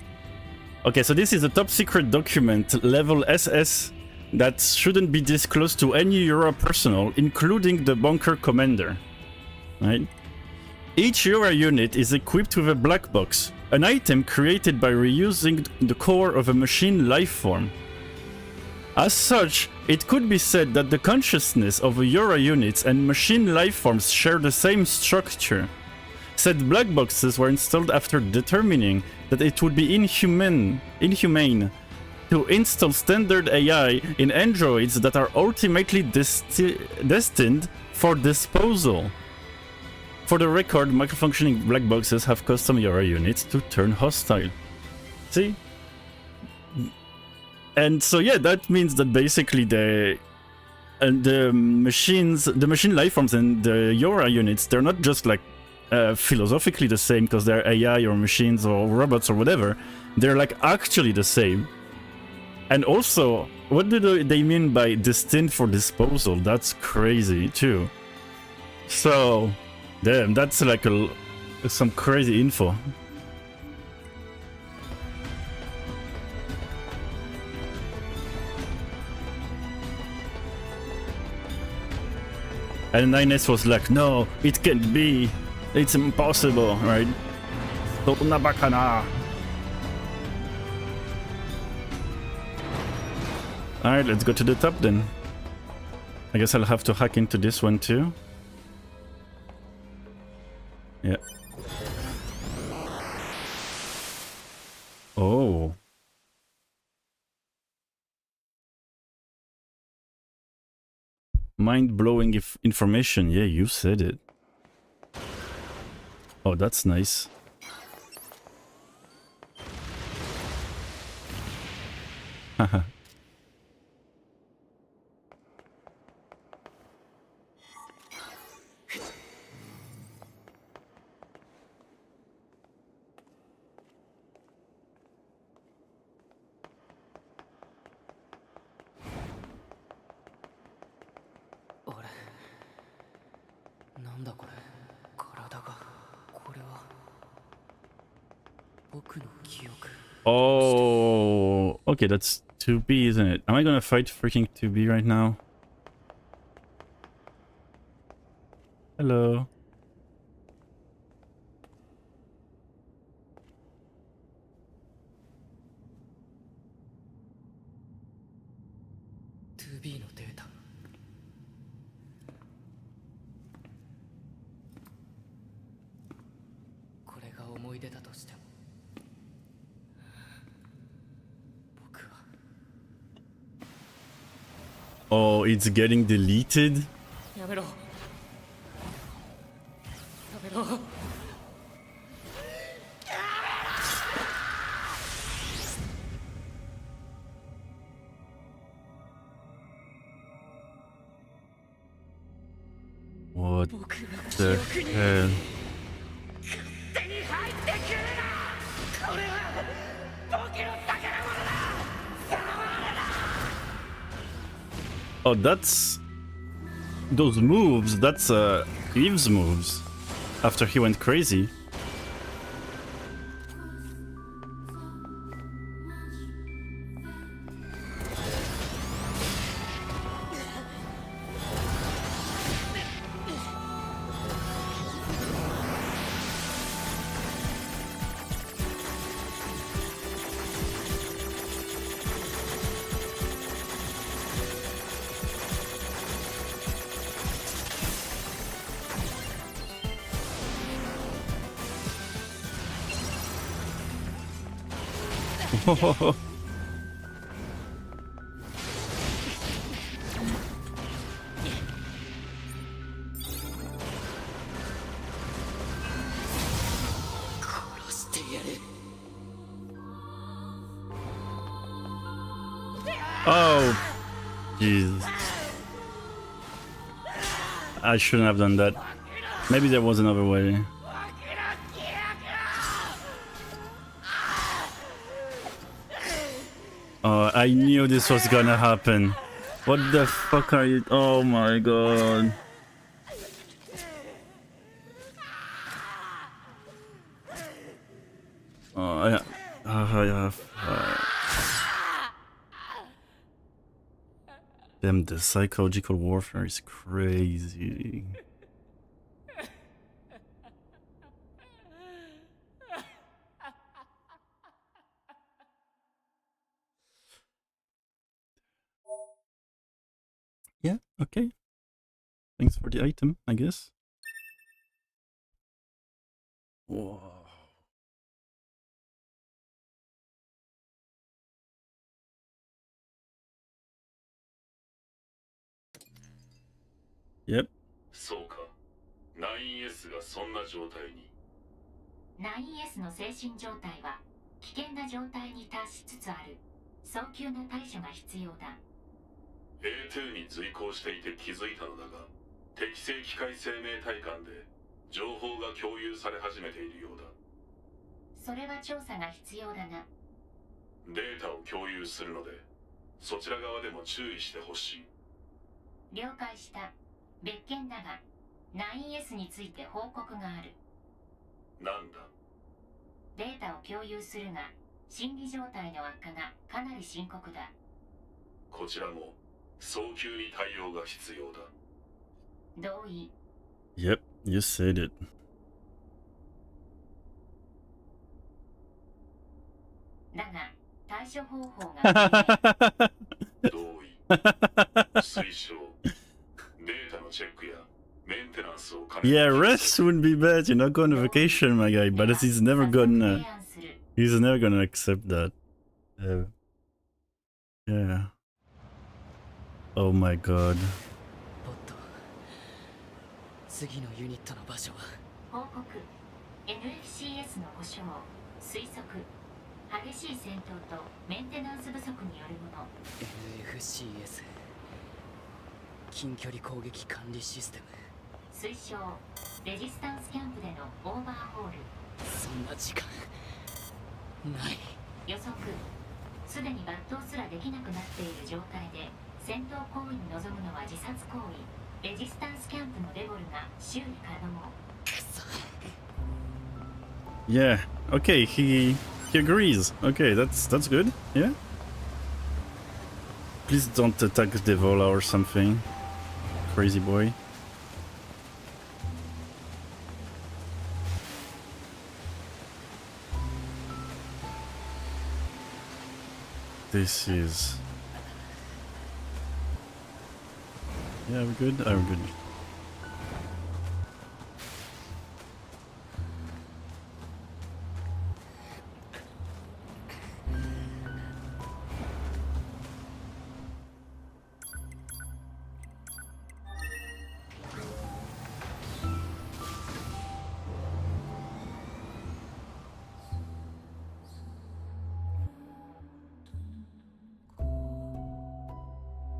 Okay, so this is a top secret document, level SS, that shouldn't be disclosed to any Yora personnel, including the bunker commander. Right? Each Yora unit is equipped with a black box, an item created by reusing the core of a machine life form. As such, it could be said that the consciousness of Yora units and machine life forms share the same structure. Said black boxes were installed after determining that it would be inhumane to install standard AI in androids that are ultimately destined for disposal. For the record, microfunctioning black boxes have custom Yora units to turn hostile. See? And so yeah, that means that basically the machine life forms and the Yora units, they're not just like philosophically the same because they're AI or machines or robots or whatever. They're like actually the same. And also, what do they mean by destined for disposal? That's crazy too. So, damn, that's like some crazy info. And 9S was like, no, it can't be. It's impossible, right? Alright, let's go to the top then. I guess I'll have to hack into this one too. Yeah. Oh. Mind-blowing information. Yeah, you said it. Oh, that's nice. Haha. Oh, okay, that's 2B, isn't it? Am I gonna fight freaking 2B right now? Hello. Oh, it's getting deleted? What the hell? Oh, that's... Those moves, that's Eve's moves. After he went crazy. Oh, Jesus. I shouldn't have done that. Maybe there was another way. Oh, I knew this was gonna happen. What the fuck are you? Oh my god. Oh, yeah. Damn, the psychological warfare is crazy. Yeah, okay. Thanks for the item, I guess. Whoa. Yep. そうか。9S がそんな状態に。9S の精神状態は危険な状態に達しつつある。早急な対処が必要だ。A2 に随行していて気づいたのだが、適正機械生命体間で情報が共有され始めているようだ。それは調査が必要だな。データを共有するので、そちら側でも注意してほしい。了解した。別件だが、9S について報告がある。なんだ？データを共有するが、心理状態の悪化がかなり深刻だ。こちらも早急に対応が必要だ。同意。Yep, you said it. だが、対処方法が同意。推奨。データのチェックやメンテナンスを兼ね Yeah, rest wouldn't be bad. You're not going on vacation, my guy. But he's never gonna accept that. Yeah. Oh my god. ポット、次のユニットの場所は？報告。NFCS の故障、推測。激しい戦闘とメンテナンス不足によるもの。 NFCS 近距離攻撃管理システム。推奨。レジスタンスキャンプでのオーバーホール。そんな時間ない。予測。すでに抜刀すらできなくなっている状態で戦闘行為に臨むのは自殺行為。レジスタンスキャンプのレボルが修理可能。くそ。 Yeah. Okay, he agrees. Okay, that's good. Yeah. Please don't attack Devola or something. Crazy boy. This is... Yeah, we're good? Oh, we're good.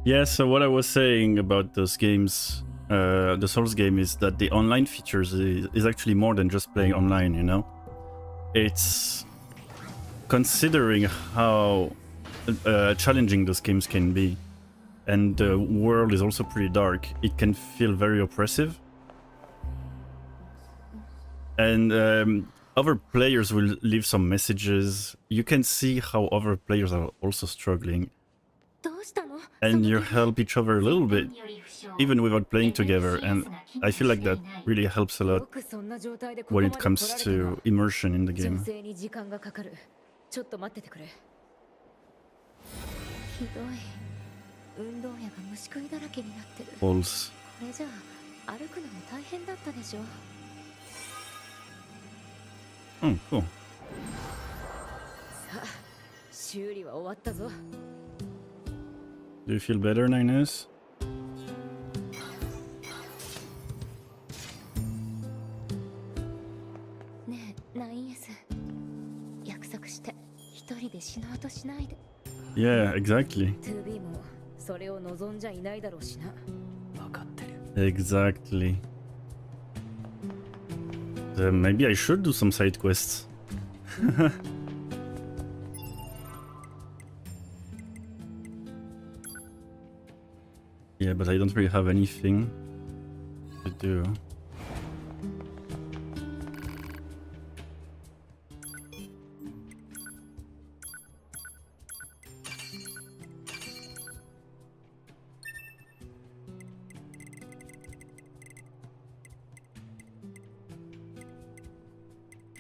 Yeah, so what I was saying about those games, the Souls game, is that the online features is actually more than just playing online, you know? It's considering how challenging those games can be, and the world is also pretty dark. It can feel very oppressive. And other players will leave some messages. You can see how other players are also struggling. どうしたの？ And you help each other a little bit, even without playing together, and I feel like that really helps a lot when it comes to immersion in the game. ちょっと待っててくれ。ひどい。運動野が虫食いだらけになってる。Balls. これじゃあ歩くのも大変だったでしょ。 Oh, cool. さあ、修理は終わったぞ。 Do you feel better, 9S? ねえ、9S。約束して一人で死のうとしないで。Yeah, exactly. 2B もそれを望んじゃいないだろうしな。分かってる。 Exactly. Maybe I should do some side quests. Yeah, but I don't really have anything to do.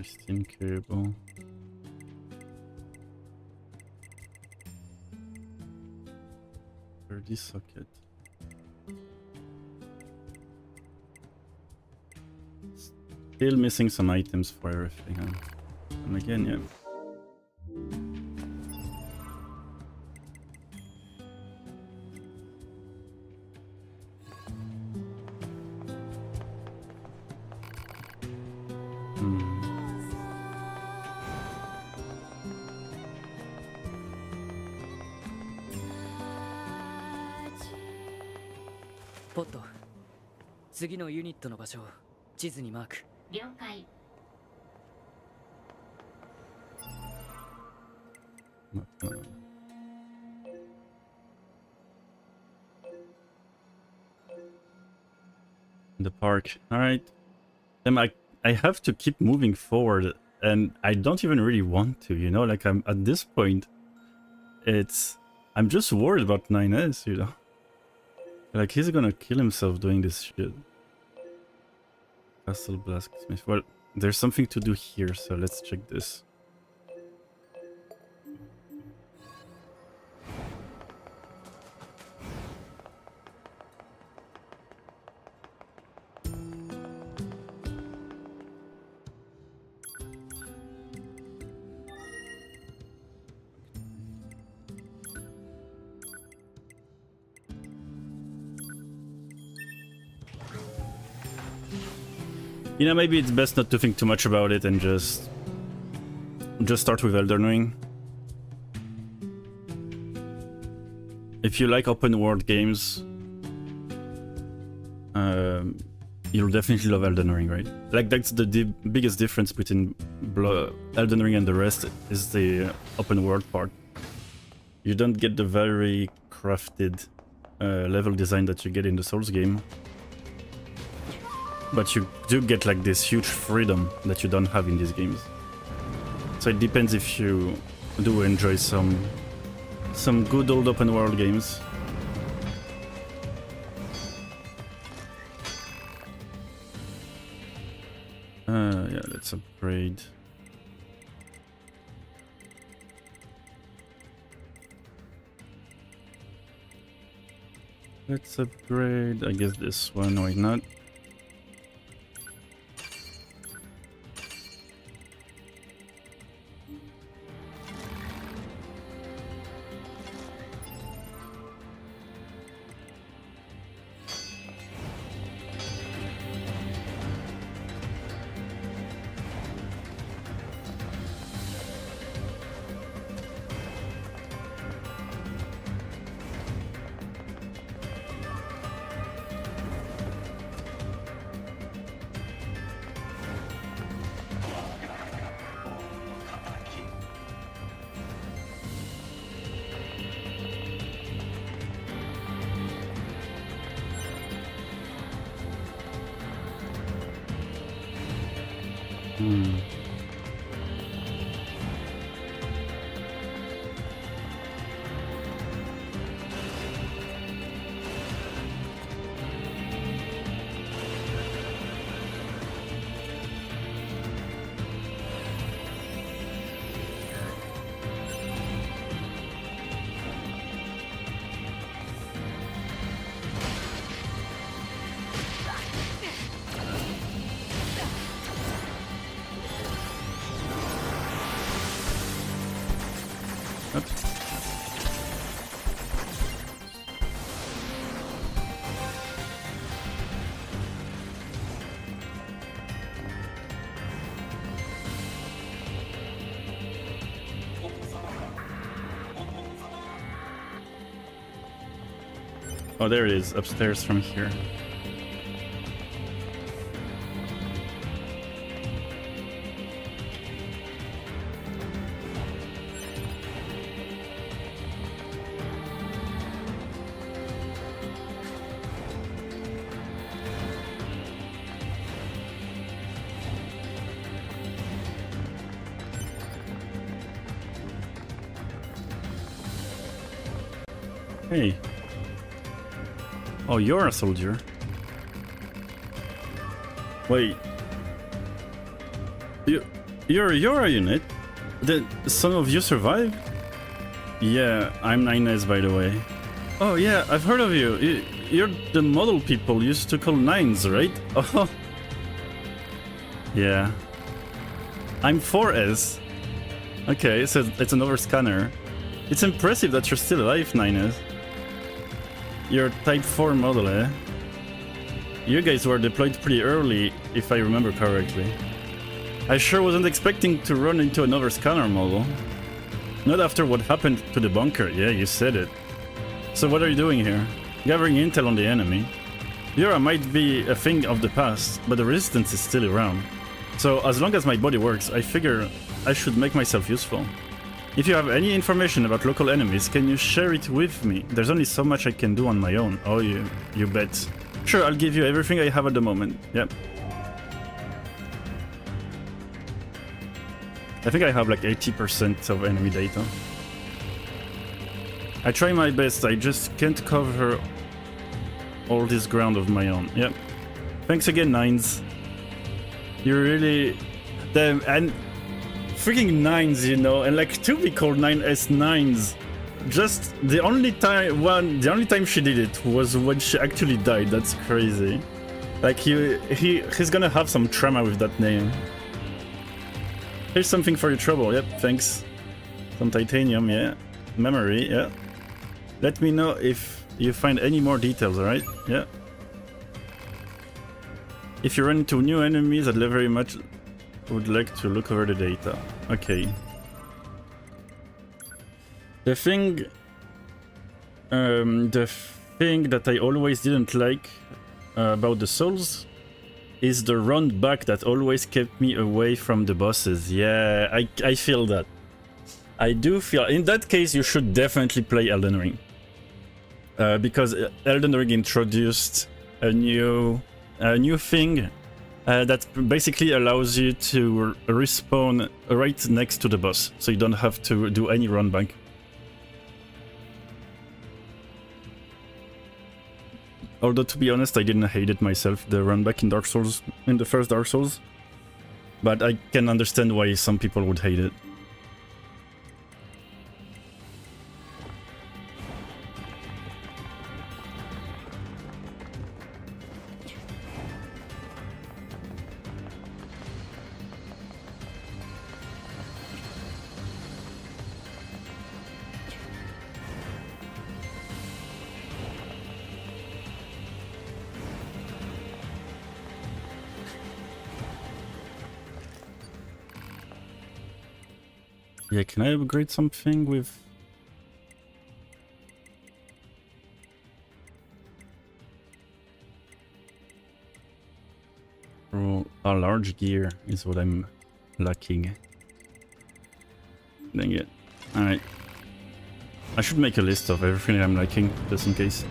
Steam cable. Where's this socket? Still missing some items for everything. Huh? And again, yeah.ポット、次のユニットの場所を地図にマーク。了解。 The park. Alright. I have to keep moving forward and I don't even really want to, you know, like I'm at this point I'm just worried about 9S, you know. Like he's gonna kill himself doing this shit. Castle Blacksmith. Well, there's something to do here, so let's check this. You know, maybe it's best not to think too much about it and just start with Elden Ring. If you like open world games, you'll definitely love Elden Ring, right? Like that's the biggest difference between Elden Ring and the rest is the open world part. You don't get the very crafted level design that you get in the Souls game. But you do get like this huge freedom that you don't have in these games. So it depends if you do enjoy some good old open world games. Yeah, let's upgrade. Let's upgrade, I guess this one, why not? Oh, there it is, upstairs from here. Hey. Oh, you're a soldier. Wait. You're a unit? Some of you survived? Yeah, I'm NieR by the way. Oh yeah, I've heard of you. You're the model people used to call nines, right? Oh. Yeah. I'm 4S. Okay, so it's another scanner. It's impressive that you're still alive, NieR. You're type 4 model, eh? You guys were deployed pretty early, if I remember correctly. I sure wasn't expecting to run into another scanner model. Not after what happened to the bunker, yeah, you said it. So what are you doing here? Gathering intel on the enemy. Yura might be a thing of the past, but the resistance is still around. So as long as my body works, I figure I should make myself useful. If you have any information about local enemies, can you share it with me? There's only so much I can do on my own. Oh, you bet. Sure, I'll give you everything I have at the moment. Yep. I think I have like 80% of enemy data. I try my best, I just can't cover all this ground of my own. Yep. Thanks again, Nines. You're really... Damn, and... Freaking nines, you know, and like to be called 9S9s. Just the only time she did it was when she actually died. That's crazy. Like he's gonna have some trauma with that name. Here's something for your trouble. Yep, thanks. Some titanium, yeah. Memory, yeah. Let me know if you find any more details, alright? Yeah. If you run into new enemies, I'd very much would like to look over the data. Okay. The thing that I always didn't like about the souls is the run back that always kept me away from the bosses. Yeah, I feel that. I do feel... In that case, you should definitely play Elden Ring. Because Elden Ring introduced a new thing that basically allows you to respawn right next to the boss, so you don't have to do any run back. Although, to be honest, I didn't hate it myself, the run back in Dark Souls, in the first Dark Souls. But I can understand why some people would hate it. Yeah, can I upgrade something with... Oh, a large gear is what I'm lacking. Dang it. Alright. I should make a list of everything I'm lacking, just in case.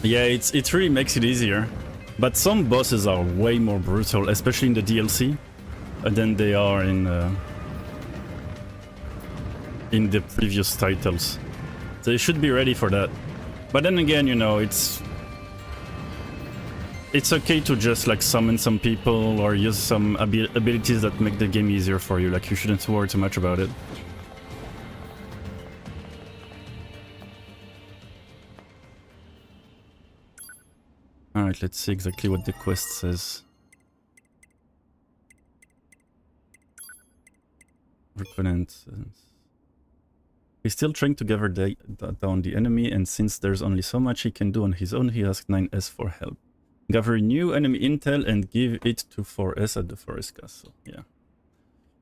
Yeah, it really makes it easier. But some bosses are way more brutal, especially in the DLC. Than they are in the previous titles. So you should be ready for that. But then again, you know, it's okay to just like summon some people or use some abilities that make the game easier for you. Like, you shouldn't worry too much about it. Alright, let's see exactly what the quest says. Reconnaissance. He's still trying to gather down the enemy, and since there's only so much he can do on his own, he asked 9S for help. Gather new enemy intel and give it to 4S at the Forest Castle. Yeah.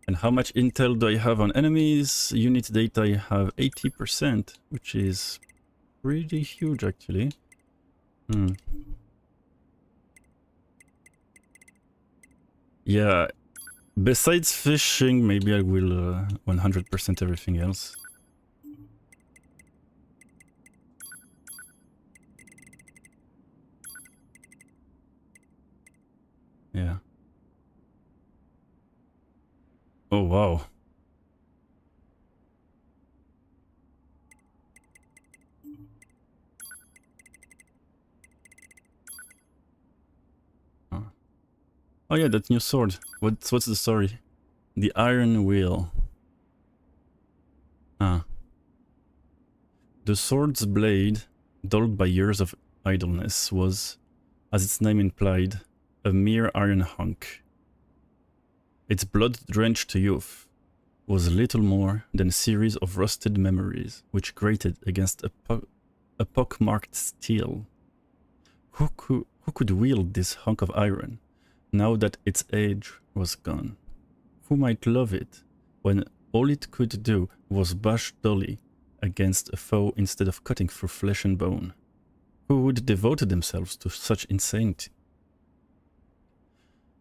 And how much intel do I have on enemies? Unit data, I have 80%, which is pretty huge actually. Yeah, besides fishing, maybe I will 100% everything else. Yeah. Oh, wow. Oh yeah, that new sword. What's the story? The Iron Wheel. Ah. The sword's blade, dulled by years of idleness, was, as its name implied, a mere iron hunk. Its blood-drenched youth was little more than a series of rusted memories which grated against a pock-marked steel. Who could wield this hunk of iron, now that its age was gone? Who might love it, when all it could do was bash dully against a foe instead of cutting through flesh and bone? Who would devote themselves to such insanity?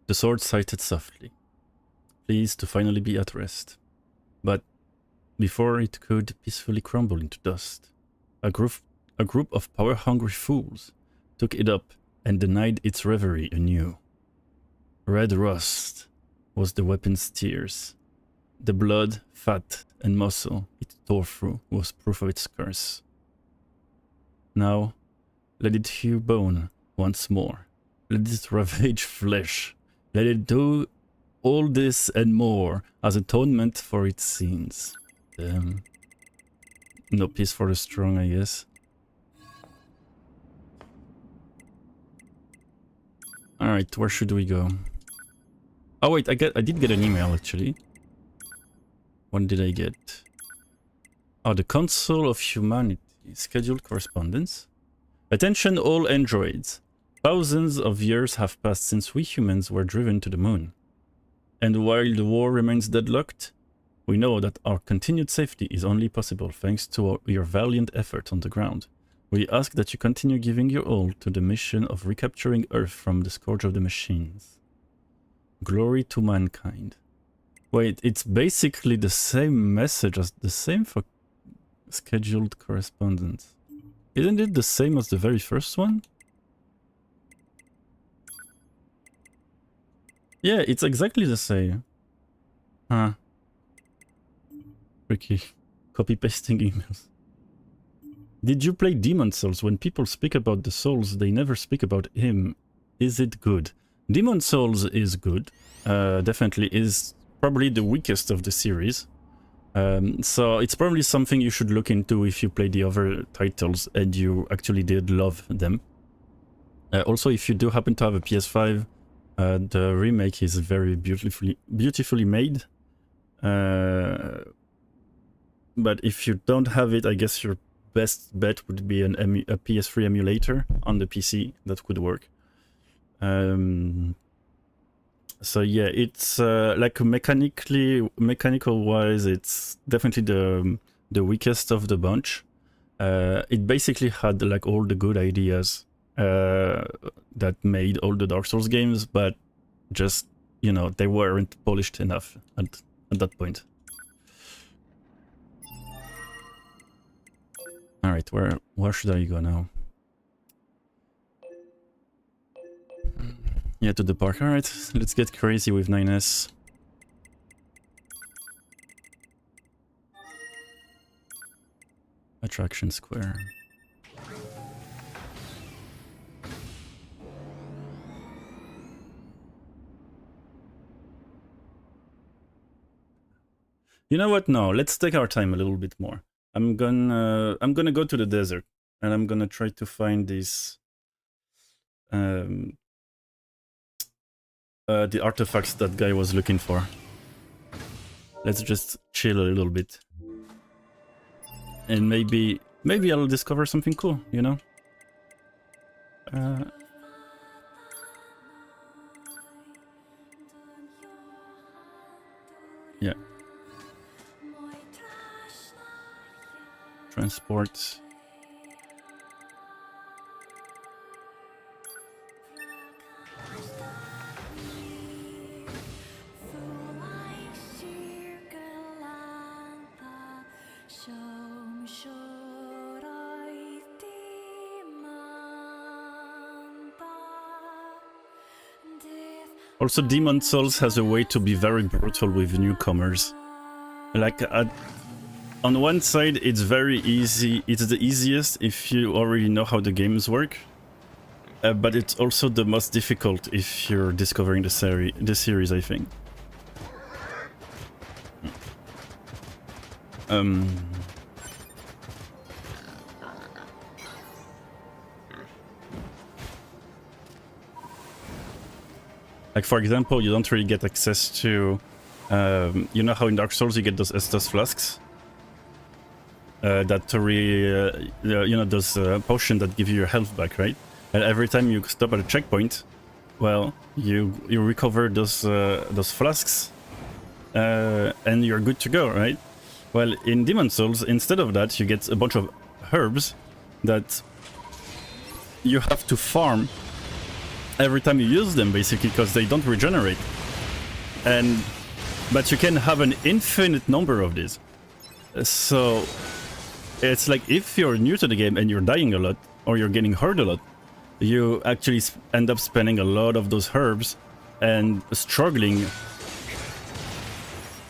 The sword sighed softly, pleased to finally be at rest. But before it could peacefully crumble into dust, a group of power-hungry fools took it up and denied its reverie anew. Red rust was the weapon's tears. The blood, fat, and muscle it tore through was proof of its curse. Now, let it hew bone once more. Let it ravage flesh. Let it do all this and more as atonement for its sins. No peace for the strong, I guess. Alright, where should we go? Oh wait, I did get an email actually. When did I get? Oh, the Council of Humanity. Scheduled correspondence. Attention all androids. Thousands of years have passed since we humans were driven to the moon. And while the war remains deadlocked, we know that our continued safety is only possible thanks to your valiant effort on the ground. We ask that you continue giving your all to the mission of recapturing Earth from the scourge of the machines. Glory to mankind. Wait, it's basically the same message as the same for scheduled correspondence. Isn't it the same as the very first one? Yeah, it's exactly the same. Huh. Tricky. Copy-pasting emails. Did you play Demon Souls? When people speak about the souls, they never speak about him. Is it good? Demon Souls is good. Definitely is probably the weakest of the series. So it's probably something you should look into if you play the other titles and you actually did love them. Also, if you do happen to have a PS5, the remake is very beautifully made. But if you don't have it, I guess your best bet would be a PS3 emulator on the PC. That could work. So yeah, it's like mechanical wise, it's definitely the weakest of the bunch. It basically had like all the good ideas that made all the Dark Souls games, but just, you know, they weren't polished enough at that point. All right, where should I go now? Yeah, to the park. All right, let's get crazy with 9S. Attraction Square. You know what? No, let's take our time a little bit more. I'm gonna go to the desert and I'm gonna try to find these the artifacts that guy was looking for. Let's just chill a little bit. And maybe I'll discover something cool, you know? Yeah. Transport. Also, Demon Souls has a way to be very brutal with newcomers. Like, on one side, it's very easy. It's the easiest if you already know how the games work. But it's also the most difficult if you're discovering the series, I think. Like, for example, you don't really get access to... you know how in Dark Souls you get those Estus flasks? You know, those potions that give you your health back, right? And every time you stop at a checkpoint, well, you recover those flasks, and you're good to go, right? Well, in Demon Souls, instead of that, you get a bunch of herbs that you have to farm every time you use them, basically, because they don't regenerate. But you can have an infinite number of these. So it's like if you're new to the game and you're dying a lot, or you're getting hurt a lot, you actually end up spending a lot of those herbs and struggling,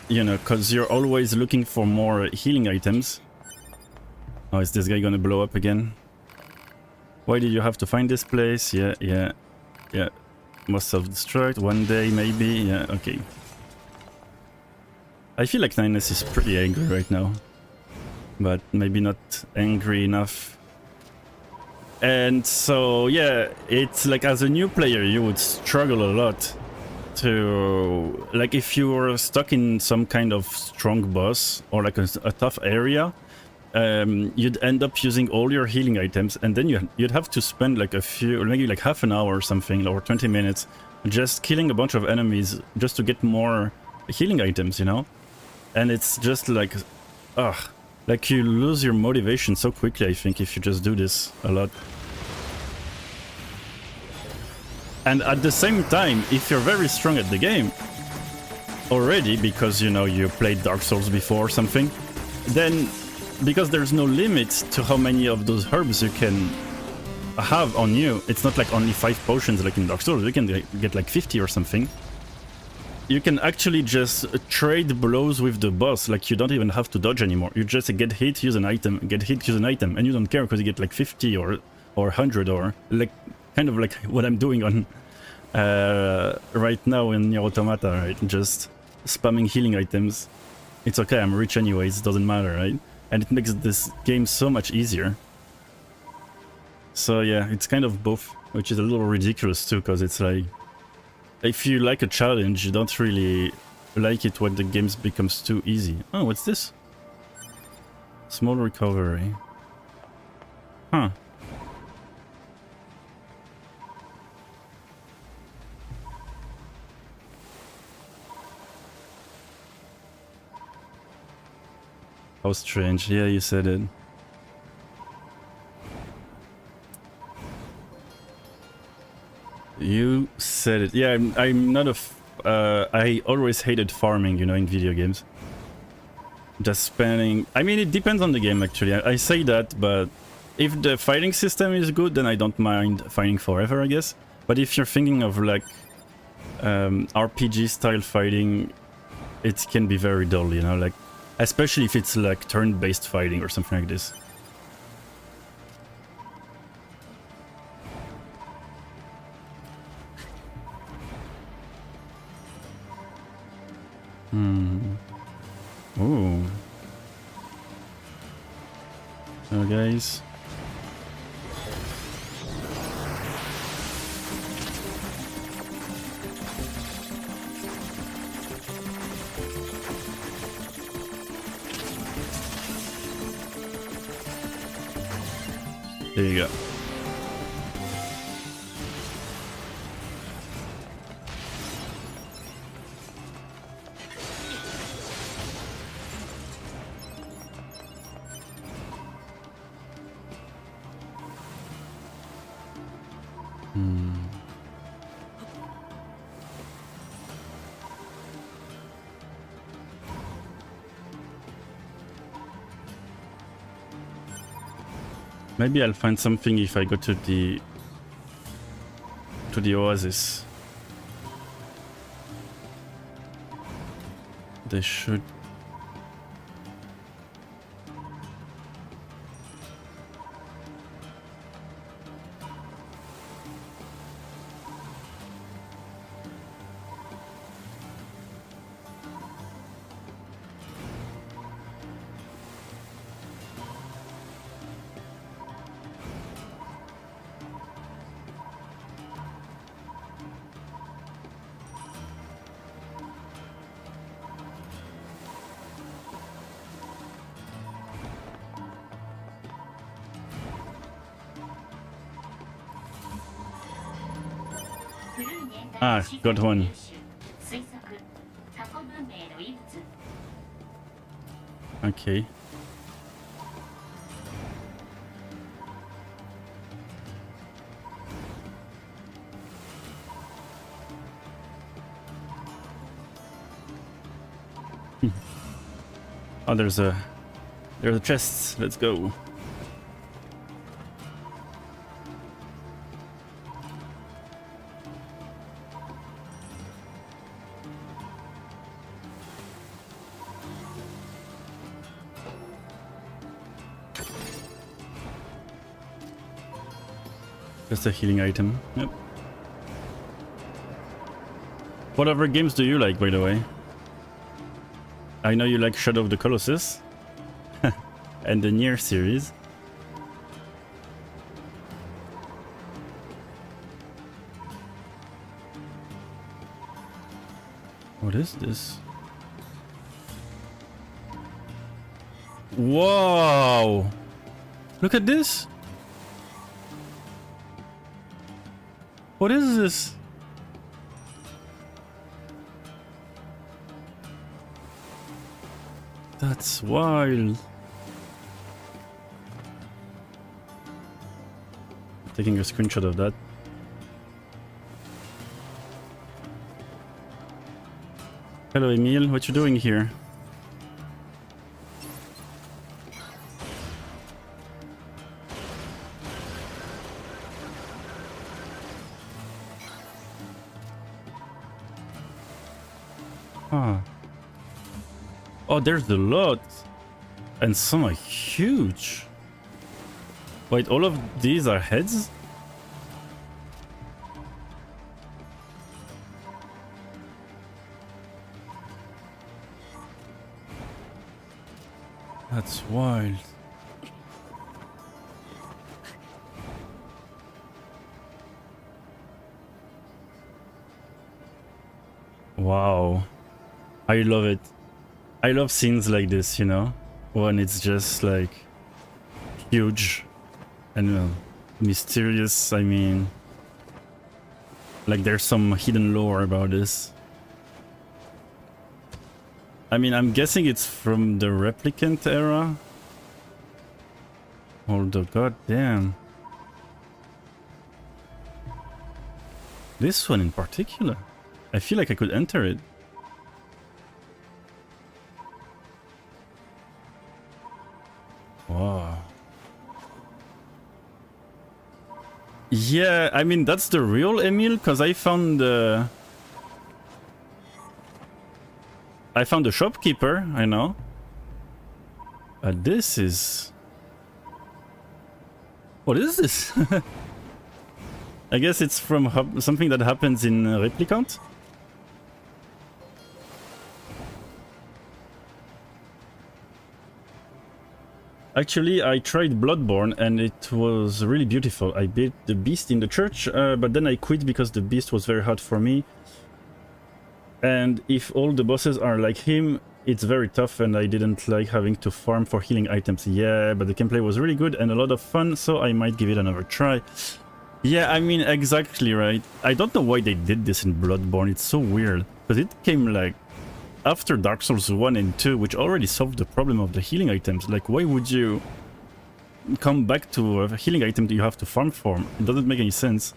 you know, because you're always looking for more healing items. Oh, is this guy gonna blow up again? Why did you have to find this place? Yeah. Must self-destruct, one day maybe, yeah, okay. I feel like Nines is pretty angry right now, but maybe not angry enough. And so, yeah, it's like as a new player you would struggle a lot to... Like if you were stuck in some kind of strong boss or like a tough area, you'd end up using all your healing items, and then you'd have to spend like a few, maybe like half an hour or something, or 20 minutes, just killing a bunch of enemies just to get more healing items, you know? And it's just like, ugh, like you lose your motivation so quickly, I think, if you just do this a lot. And at the same time, if you're very strong at the game already, because, you know, you played Dark Souls before or something, then because there's no limit to how many of those herbs you can have on you, it's not like only 5 potions like in Dark Souls, you can get like 50 or something. You can actually just trade blows with the boss, like you don't even have to dodge anymore. You just get hit, use an item, get hit, use an item, and you don't care because you get like 50 or 100 or like kind of like what I'm doing on right now in NieR Automata, right? Just spamming healing items. It's okay, I'm rich anyways, it doesn't matter, right? And it makes this game so much easier. So yeah, it's kind of both, which is a little ridiculous too, because it's like, if you like a challenge, you don't really like it when the game becomes too easy. Oh, what's this? Small recovery. Huh. How strange. Yeah, you said it. You said it. Yeah, I'm not I always hated farming, you know, in video games. Just spending... I mean, it depends on the game, actually. I say that, but if the fighting system is good, then I don't mind fighting forever, I guess. But if you're thinking of, like, RPG-style fighting, it can be very dull, you know, like... Especially if it's, like, turn-based fighting or something like this. Ooh. Hello, guys. There you go. Maybe I'll find something if I go to the oasis. They should. Ah, got one. 推測タコ文明の遺物 Okay. Oh, there's a chest. Let's go. Just a healing item. Yep. What other games do you like, by the way? I know you like Shadow of the Colossus and the NieR series. What is this? Whoa! Look at this! What is this? That's wild. Taking a screenshot of that. Hello Emil, what you doing here? Huh. Oh, there's a lot. And some are huge. Wait, all of these are heads? That's wild. Wow. I love it. I love scenes like this, you know? When it's just like huge and mysterious. I mean, like there's some hidden lore about this. I mean, I'm guessing it's from the replicant era. Although, goddamn. This one in particular. I feel like I could enter it. Wow. Yeah, I mean, that's the real Emil, because I found the shopkeeper, I know. This is... What is this? I guess it's from something that happens in Replicant. Actually, I tried Bloodborne and it was really beautiful. I beat the beast in the church, but then I quit because the beast was very hard for me. And if all the bosses are like him, it's very tough and I didn't like having to farm for healing items. Yeah, but the gameplay was really good and a lot of fun, so I might give it another try. Yeah, I mean, exactly right. I don't know why they did this in Bloodborne, it's so weird. Because it came like after Dark Souls 1 and 2, which already solved the problem of the healing items. Like, why would you come back to a healing item that you have to farm for? It doesn't make any sense.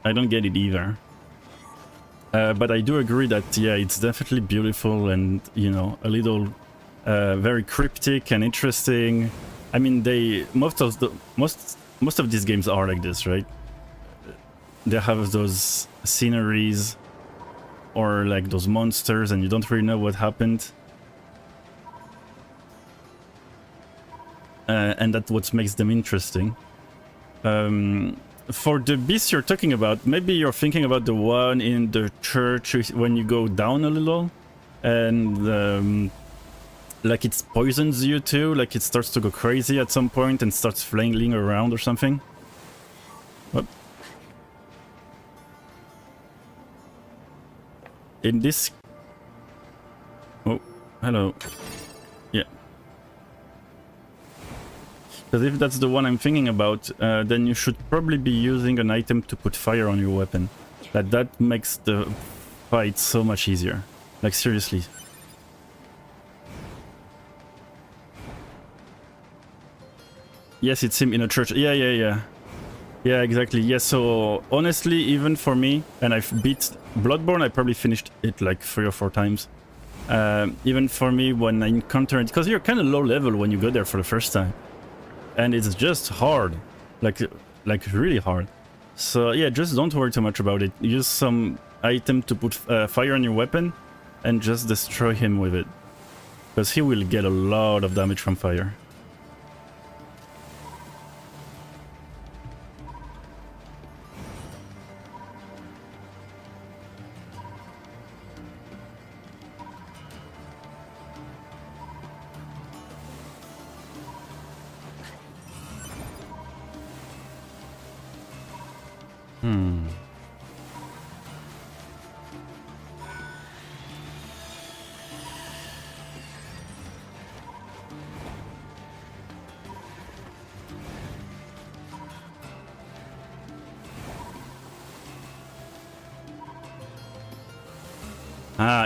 I don't get it either. But I do agree that, yeah, it's definitely beautiful and, you know, a little very cryptic and interesting. I mean, most of these games are like this, right? They have those sceneries or like those monsters and you don't really know what happened. And that's what makes them interesting. For the beast you're talking about, maybe you're thinking about the one in the church when you go down a little and like it poisons you too, like it starts to go crazy at some point and starts flailing around or something. What? In this... Oh, hello. Yeah. Because if that's the one I'm thinking about, then you should probably be using an item to put fire on your weapon. That makes the fight so much easier. Like, seriously. Yes, it's him in a church. Yeah, exactly. Yeah, so honestly, even for me, and I've beat Bloodborne, I probably finished it like 3 or 4 times. Even for me, when I encounter it, because you're kind of low level when you go there for the first time. And it's just hard, like really hard. So yeah, just don't worry too much about it. Use some item to put fire on your weapon and just destroy him with it. Because he will get a lot of damage from fire.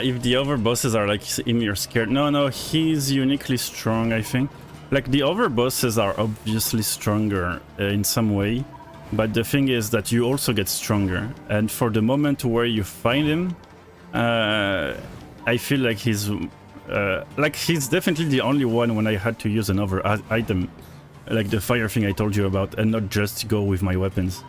If the other bosses are like him, you're scared. No, he's uniquely strong, I think. Like, the other bosses are obviously stronger in some way, but the thing is that you also get stronger. And for the moment where you find him, I feel like he's definitely the only one when I had to use another item, like the fire thing I told you about, and not just go with my weapons.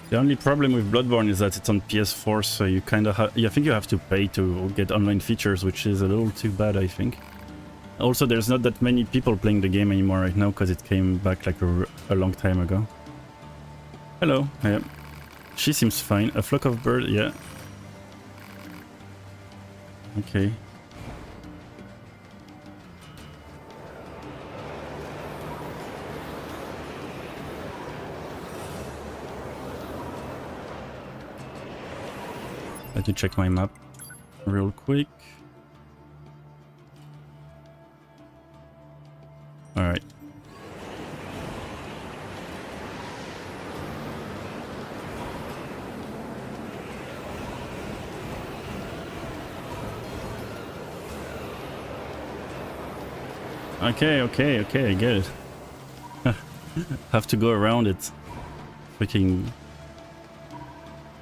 The only problem with Bloodborne is that it's on PS4, so you kind of I think you have to pay to get online features, which is a little too bad, I think. Also, there's not that many people playing the game anymore right now, because it came back like a long time ago. Hello. Yeah. She seems fine. A flock of birds, yeah. Okay. Let me check my map real quick. Alright. Okay, I get it. Have to go around it. Freaking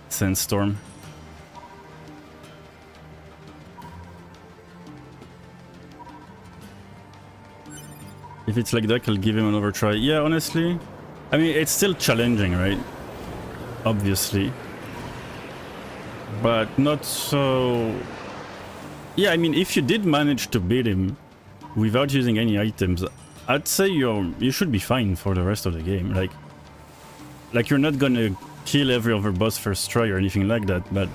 sandstorm. If it's like that, I'll give him another try. Yeah, honestly. I mean, it's still challenging, right? Obviously. But not so... Yeah, I mean, if you did manage to beat him without using any items, I'd say you should be fine for the rest of the game. Like you're not gonna kill every other boss first try or anything like that, but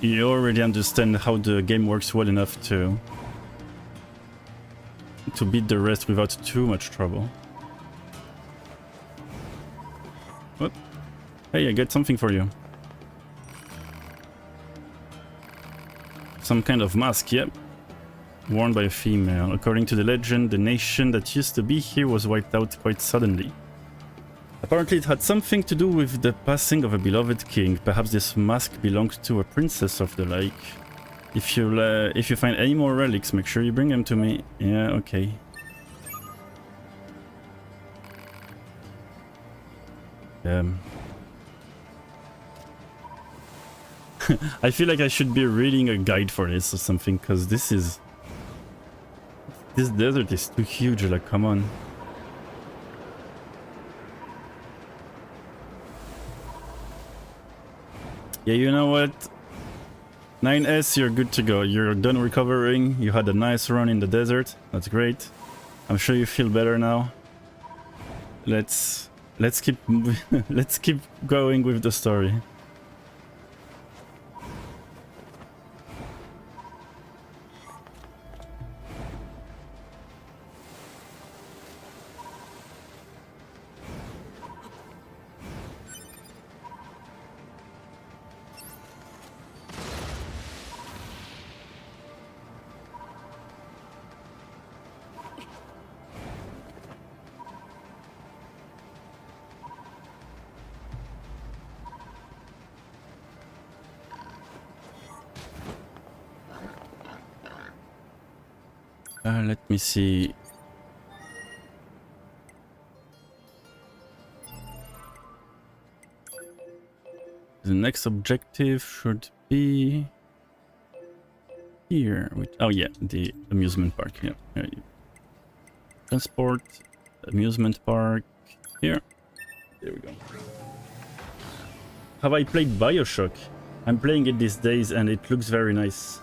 you already understand how the game works well enough to beat the rest without too much trouble. What? Hey, I got something for you. Some kind of mask, yep. Worn by a female. According to the legend, the nation that used to be here was wiped out quite suddenly. Apparently it had something to do with the passing of a beloved king. Perhaps this mask belonged to a princess of the lake. If you find any more relics, make sure you bring them to me. Yeah, okay. I feel like I should be reading a guide for this or something, because this desert is too huge, like, come on. Yeah, you know what? 9S, you're good to go. You're done recovering. You had a nice run in the desert. That's great. I'm sure you feel better now. Let's keep moving. Let's keep going with the story. Let me see. The next objective should be here. Oh yeah, the amusement park. Yeah. Transport, amusement park. Here. There we go. Have I played BioShock? I'm playing it these days and it looks very nice.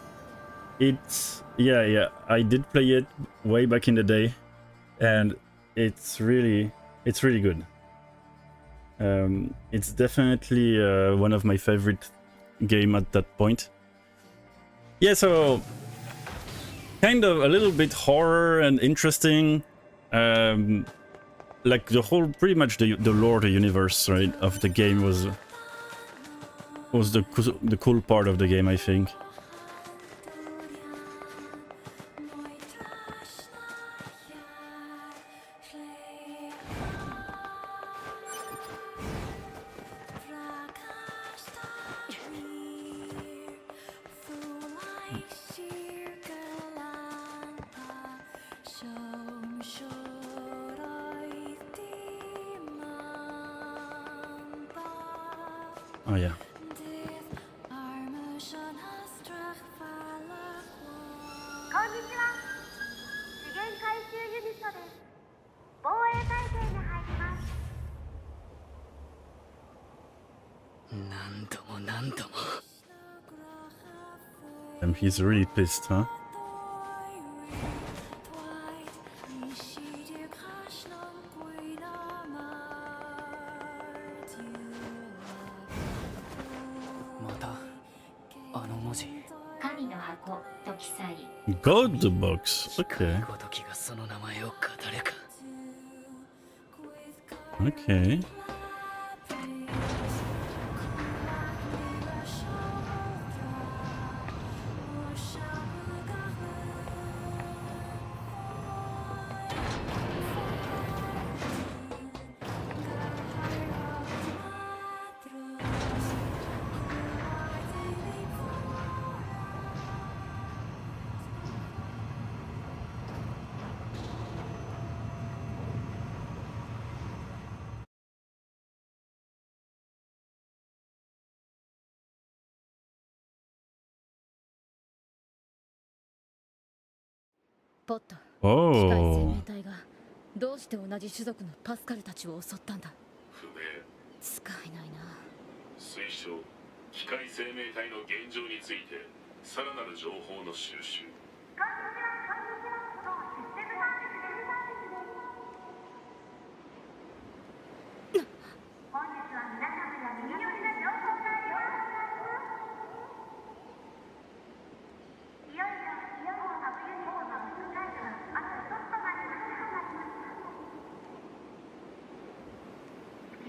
It's... yeah, I did play it way back in the day and it's really good. It's definitely one of my favorite game at that point. Yeah, so kind of a little bit horror and interesting. Like the whole, pretty much the lore, the universe, right, of the game was the cool part of the game, I think. Oh yeah. こんにちは。資源回収ユニットです。防衛態勢に入ります。何度も何度も。He's really pissed, huh? God box. Okay. Okay. Oh. どうして同じ種族のパスカルたちを襲ったんだ。不明。使えないな。推奨。機械生命体の現状についてさらなる情報の収集。本日は皆様が耳寄りな情報があります。いよいよイオンの冬にもの機会があとちょっとまで立ち上がります。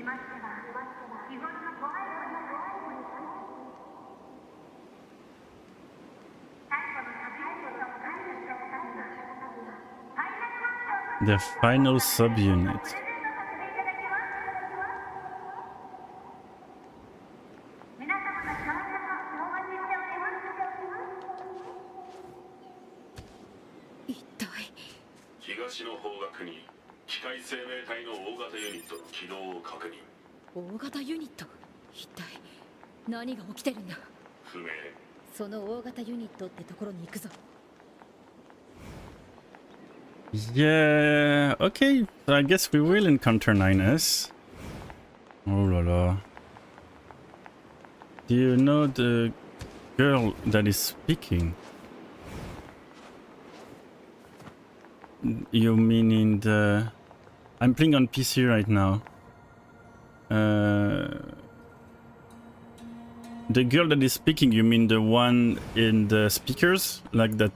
しましては日頃のご愛顧に最後のサブユニットファイナルマンション The final subunit. プレゼントさせていただきます皆様の協力をお待ちしております一体東の方角に機械生命体の大型ユニットの起動を確認。大型ユニット、一体何が起きてるんだ。不明。その大型ユニットってところに行くぞ。 Yeah, okay. So I guess we will encounter 9S. Oh la la. Do you know the girl that is speaking? You mean in the... I'm playing on PC right now. The girl that is speaking, you mean the one in the speakers? Like that?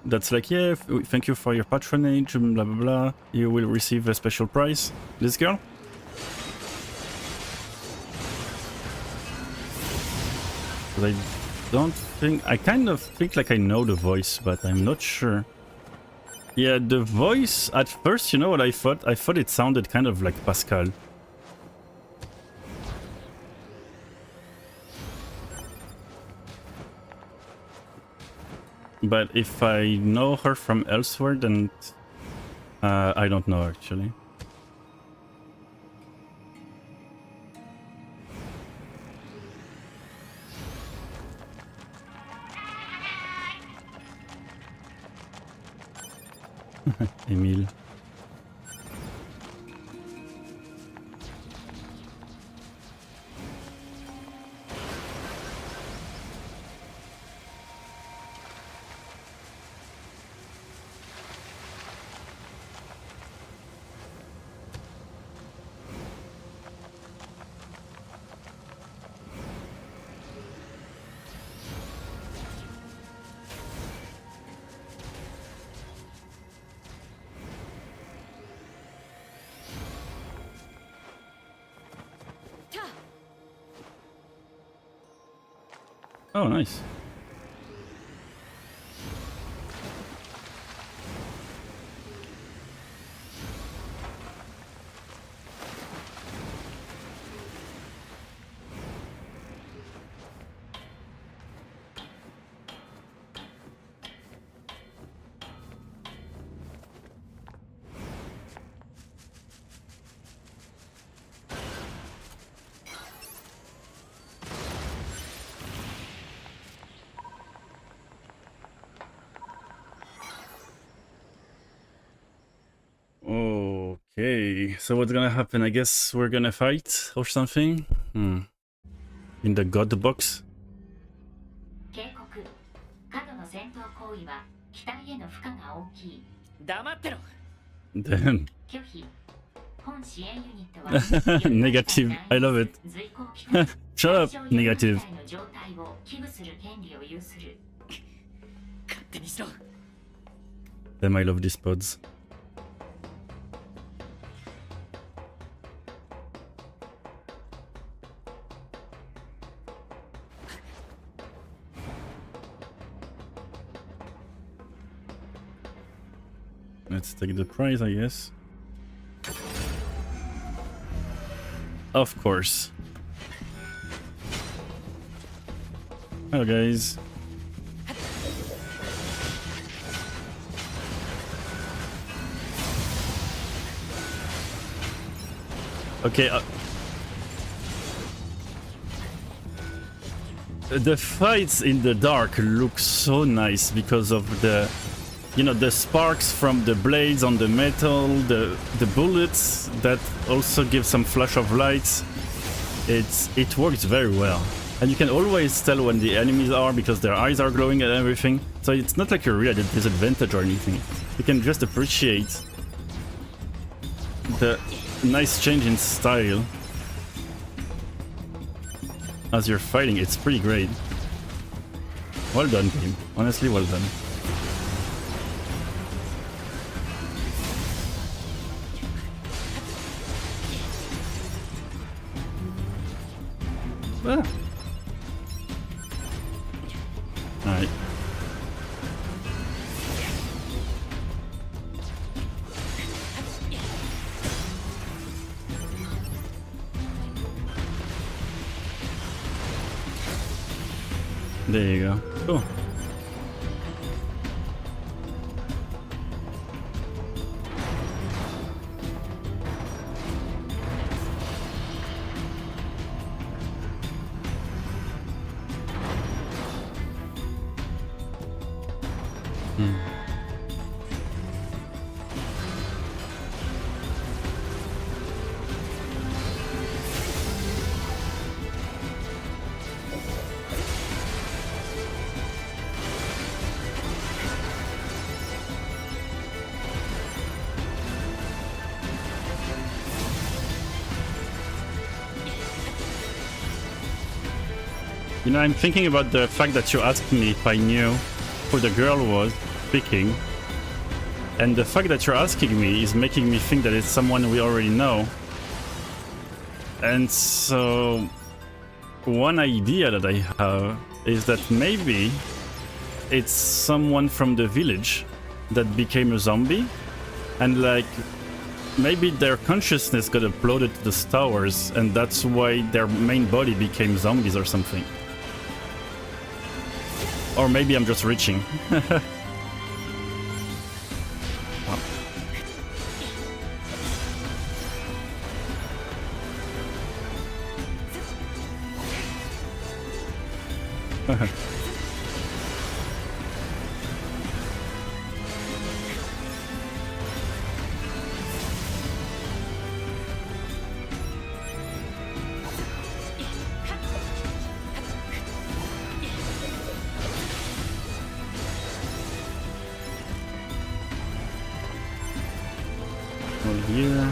That's like, yeah, thank you for your patronage, blah blah blah. You will receive a special prize. This girl? But I kind of think like I know the voice, but I'm not sure. Yeah, the voice, at first, you know what I thought? I thought it sounded kind of like Pascal. But if I know her from elsewhere, then I don't know actually. Emile. Oh, nice. Okay, so what's gonna happen? I guess we're gonna fight or something? In the god box? 警告。過度の戦闘行為は機体への負荷が大きい。黙ってろ。 Damn. 拒否。本支援ユニットは Negative. I love it. 随行機関 Shut up, 対象ユニット negative. 体の状態を危惧する権利を有する。勝手にしろ。 Damn, I love these pods. Let's take the prize, I guess. Of course. Hello, guys. Okay. The fights in the dark look so nice because of the, you know, the sparks from the blades on the metal, the bullets that also give some flash of lights. It works very well, and you can always tell when the enemies are because their eyes are glowing and everything. So it's not like you're really at a disadvantage or anything. You can just appreciate the nice change in style as you're fighting. It's pretty great. Well done, game. Honestly, well done. Ah. Alright. There you go. Cool. You know, I'm thinking about the fact that you asked me if I knew who the girl was speaking. And the fact that you're asking me is making me think that it's someone we already know. And so one idea that I have is that maybe it's someone from the village that became a zombie. And like, maybe their consciousness got uploaded to the towers and that's why their main body became zombies or something. Or maybe I'm just reaching. Here.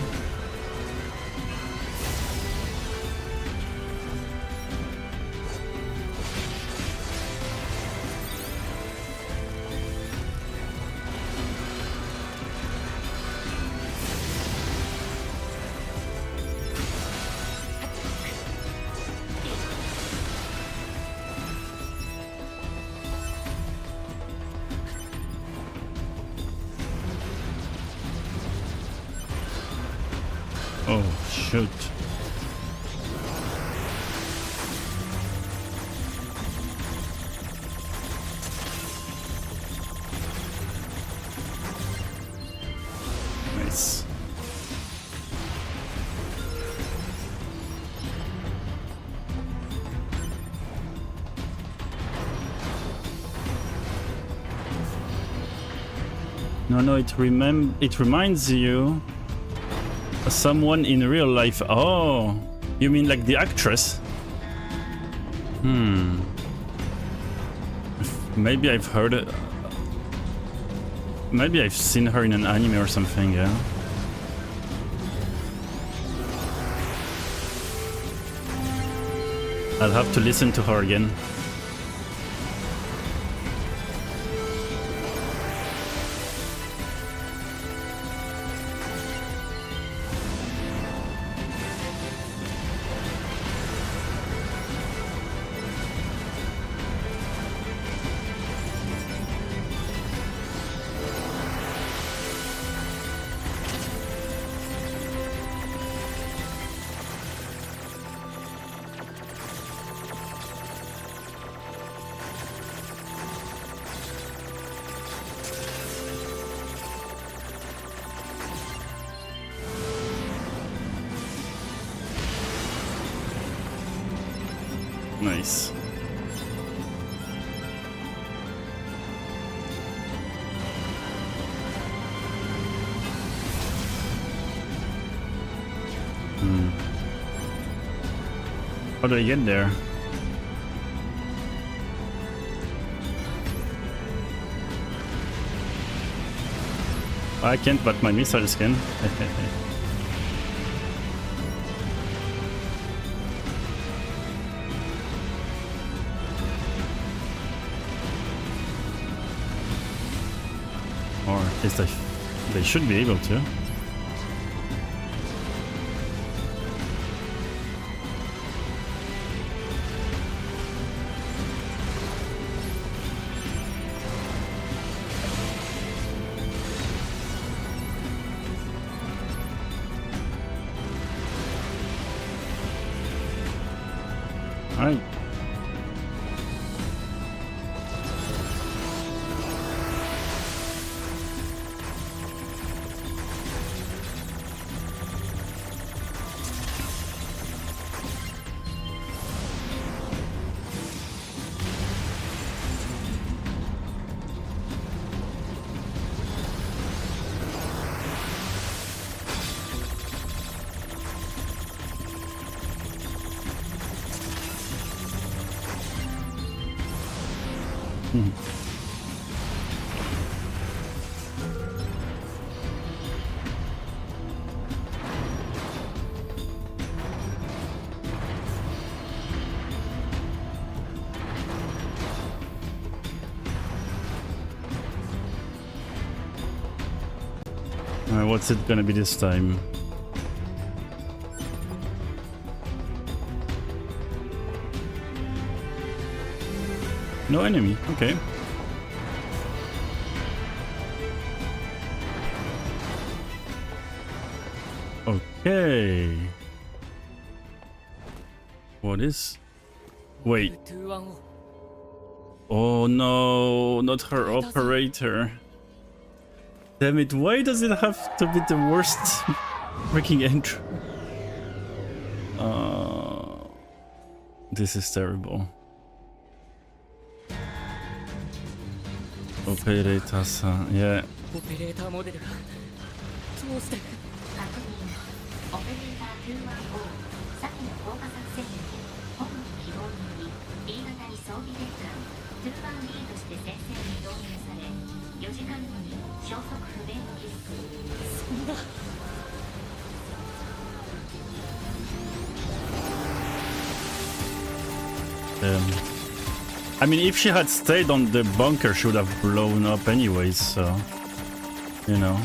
Oh, shoot. Nice. No, it reminds you someone in real life. Oh, you mean like the actress? Maybe I've heard it. Maybe I've seen her in an anime or something, yeah. I'll have to listen to her again. Nice. How do I get there? I can't, but my missiles can. Or at least they should be able to. Alright. What's it gonna be this time? No enemy, okay. Okay. What is... Wait. 21を Oh no, not her operator. Damn it, why does it have to be the worst freaking entry? This is terrible. Operator-san, yeah. オペレーターモデルがどうして確認オペレーター210先の効果作戦に本部の希望により B 型に装備欠陥 2-1D として戦線に導入され4時間後に消息不明の記録。そんな I mean, if she had stayed on the bunker, she would have blown up anyways, so... You know.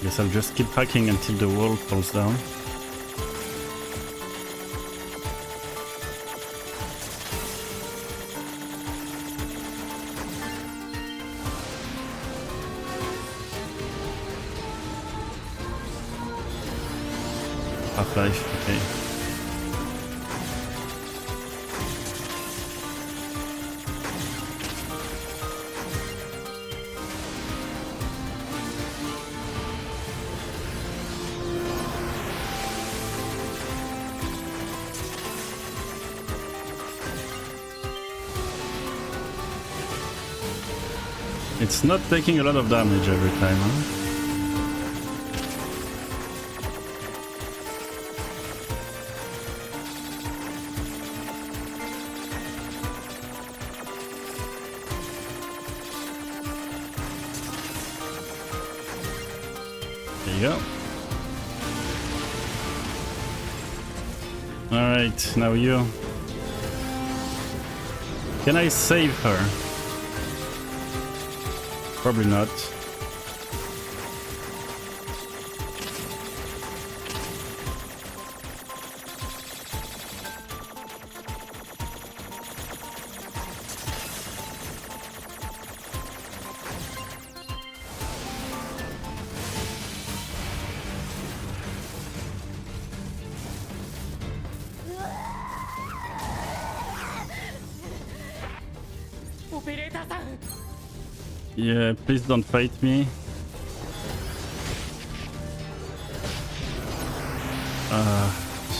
Guess I'll just keep hacking until the wall falls down. Half-life, okay. It's not taking a lot of damage every time, huh? There you go. Alright, now you. Can I save her? Probably not. Yeah, please don't fight me.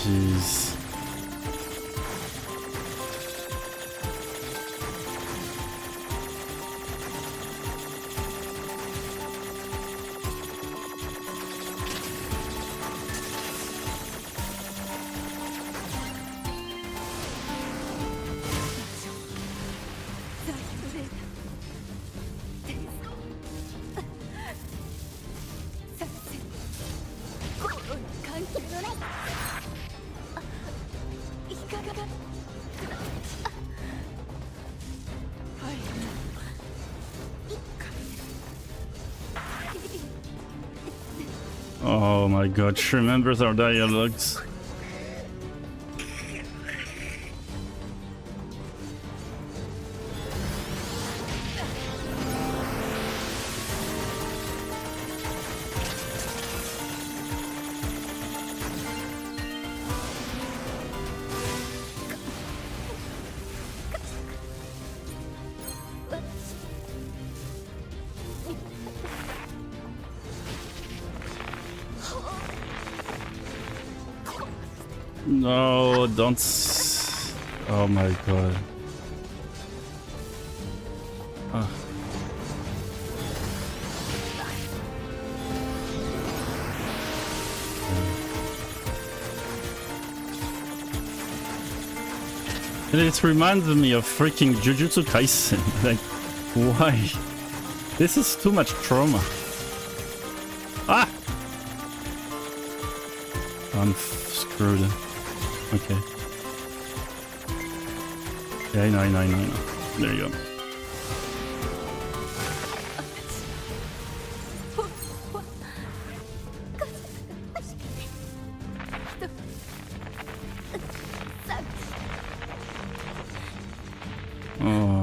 Jeez. Oh my god, she remembers our dialogues. No, don't. Oh my god. Ah. And it reminds me of freaking Jujutsu Kaisen. Like, why? This is too much trauma. Ah! I'm screwed. Okay. Yeah, I know. There you go. Oh.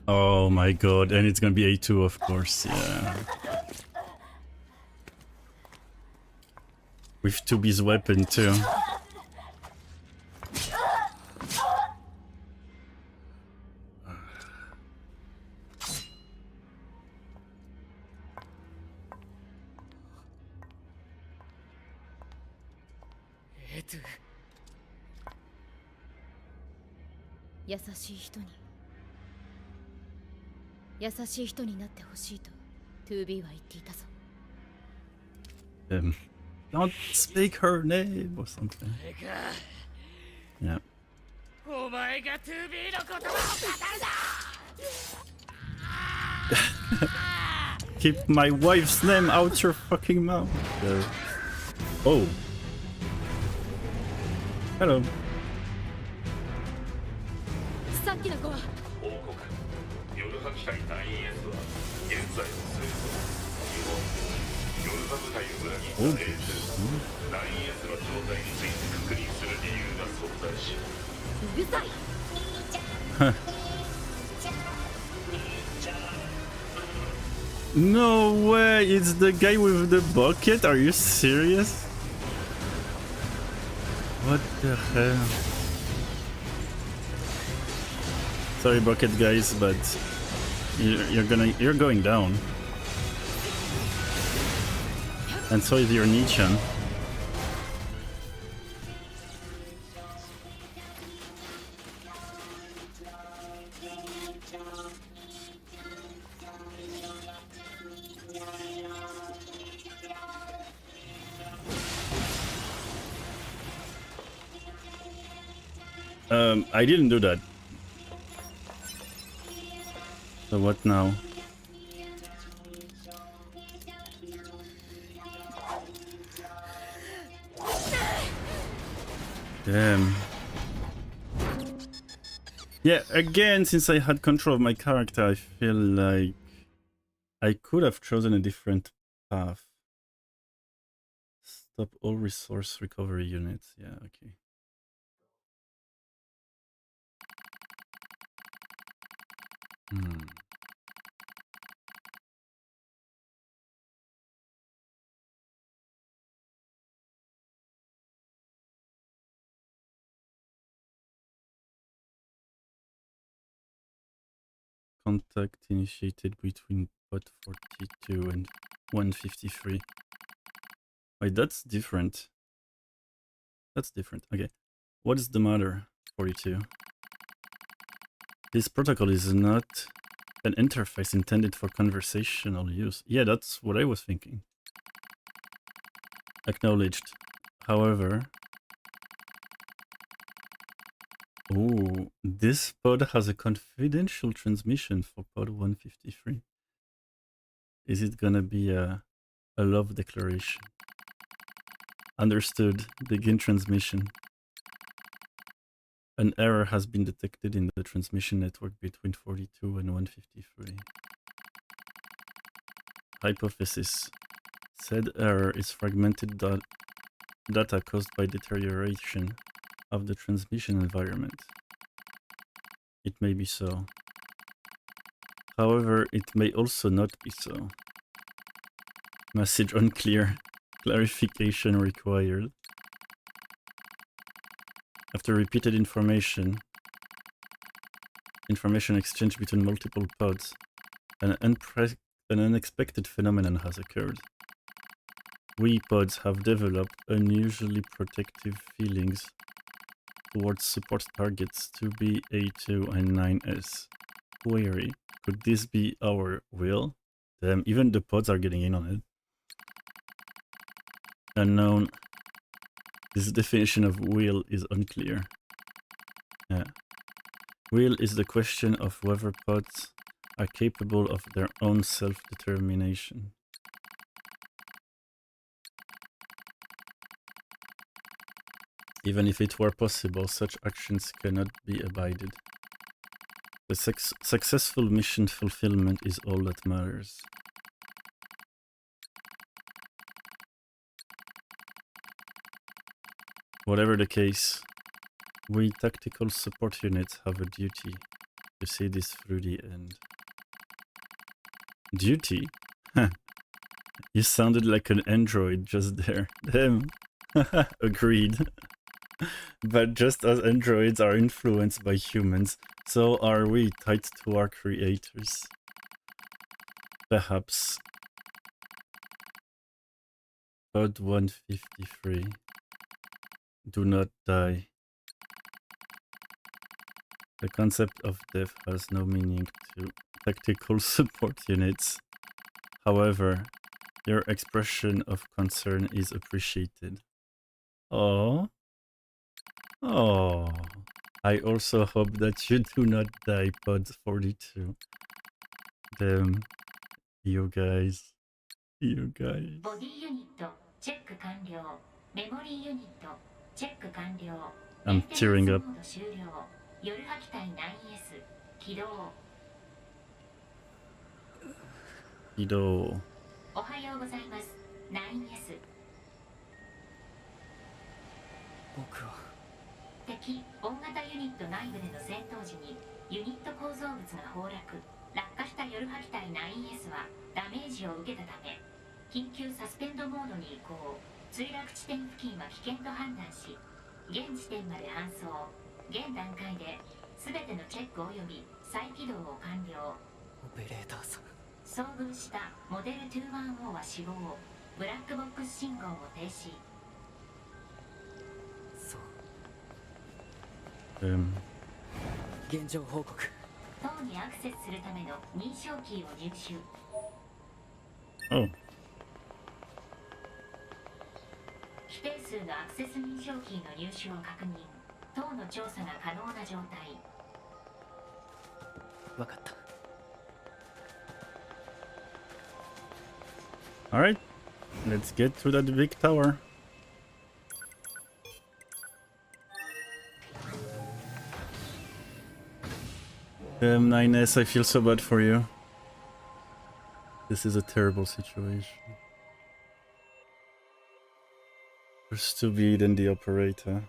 Oh my god, and it's gonna be A2, of course, yeah. With 2B's weapon, too. Don't speak her name or something. Yeah. Keep my wife's name out your fucking mouth. Oh. Hello. さっきの子は報告ヨルハ機体 9S は現在の生存日本ヨルハ部隊を裏切った A2 9S の状態について確認する理由が存在しうるさい No way, it's the guy with the bucket? Are you serious? What the hell? Sorry, bucket guys, but you're going down. And so is your Nichan. I didn't do that. So what now? Damn. Yeah, again, since I had control of my character, I feel like I could have chosen a different path. Stop all resource recovery units. Yeah, okay. contact initiated between pod 42 and 153. Wait, that's different. That's different. Okay. What is the matter, 42? This protocol is not an interface intended for conversational use. Yeah, that's what I was thinking. Acknowledged. However... Oh, this pod has a confidential transmission for pod 153. Is it gonna be a love declaration? Understood. Begin transmission. An error has been detected in the transmission network between 42 and 153. Hypothesis. Said error is fragmented data caused by deterioration of the transmission environment. It may be so. However, it may also not be so. Message unclear. Clarification required. After repeated information exchange between multiple pods, an unexpected phenomenon has occurred. We pods have developed unusually protective feelings towards support targets 2B, A2, and 9S. Query, could this be our will? Damn, even the pods are getting in on it. Unknown. This definition of will is unclear. Yeah. Will is the question of whether pods are capable of their own self-determination. Even if it were possible, such actions cannot be abided. The successful mission fulfillment is all that matters. Whatever the case, we tactical support units have a duty to see this through the end. Duty? You sounded like an android just there. Damn. Agreed. But just as androids are influenced by humans, so are we tied to our creators. Perhaps. Pod 153. Do not die. The concept of death has no meaning to tactical support units. However, your expression of concern is appreciated. Oh. Oh. I also hope that you do not die, Pod 42. Damn. You guys. You guys. ボディユニットチェック完了。メモリーユニットチェック完了。 I'm tearing up. メンテナンスモード終了。夜破機体 9S 起動。起動。おはようございます。9S。僕は敵大型ユニット内部での戦闘時にユニット構造物が崩落。落下した夜破機体 9S はダメージを受けたため、緊急サスペンドモードに移行。墜落地点付近は危険と判断し、現時点まで搬送。現段階で全てのチェックおよび再起動を完了。オペレーターさん。遭遇したモデル210は死亡。ブラックボックス信号を停止。そう。現状報告。塔にアクセスするための認証キーを入手。Oh. 規定数のアクセス認証キーの入手を確認。塔の調査が可能な状態。わかった。Alright. Let's get to that big tower. Damn, 9S, I feel so bad for you. This is a terrible situation. First to be, then the operator.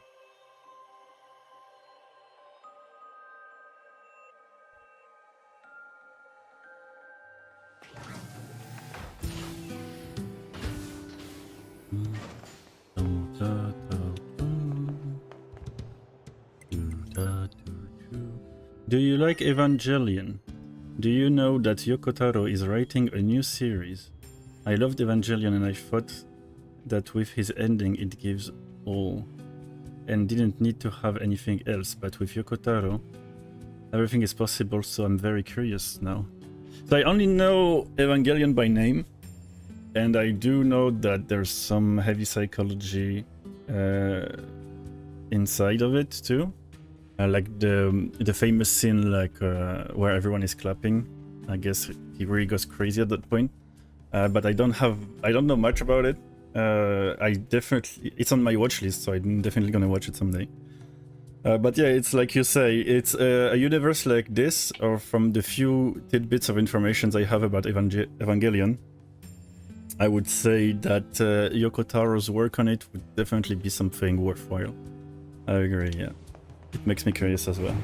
Do you like Evangelion? Do you know that Yoko Taro is writing a new series? I loved Evangelion and I thought that with his ending it gives all and didn't need to have anything else, but with Yoko Taro everything is possible, so I'm very curious now. So I only know Evangelion by name, and I do know that there's some heavy psychology inside of it too. Like the famous scene, like where everyone is clapping. I guess he really goes crazy at that point. But I don't know much about it. It's on my watch list, so I'm definitely gonna watch it someday. But yeah, it's like you say, it's a universe like this, or from the few tidbits of information I have about Evangelion, I would say that Yoko Taro's work on it would definitely be something worthwhile. I agree, yeah. It makes me curious as well.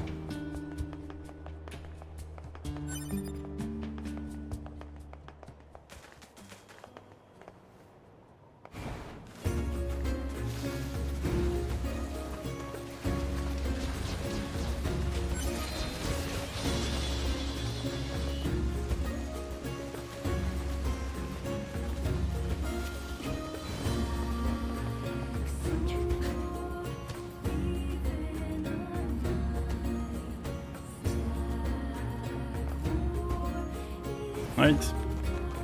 Alright,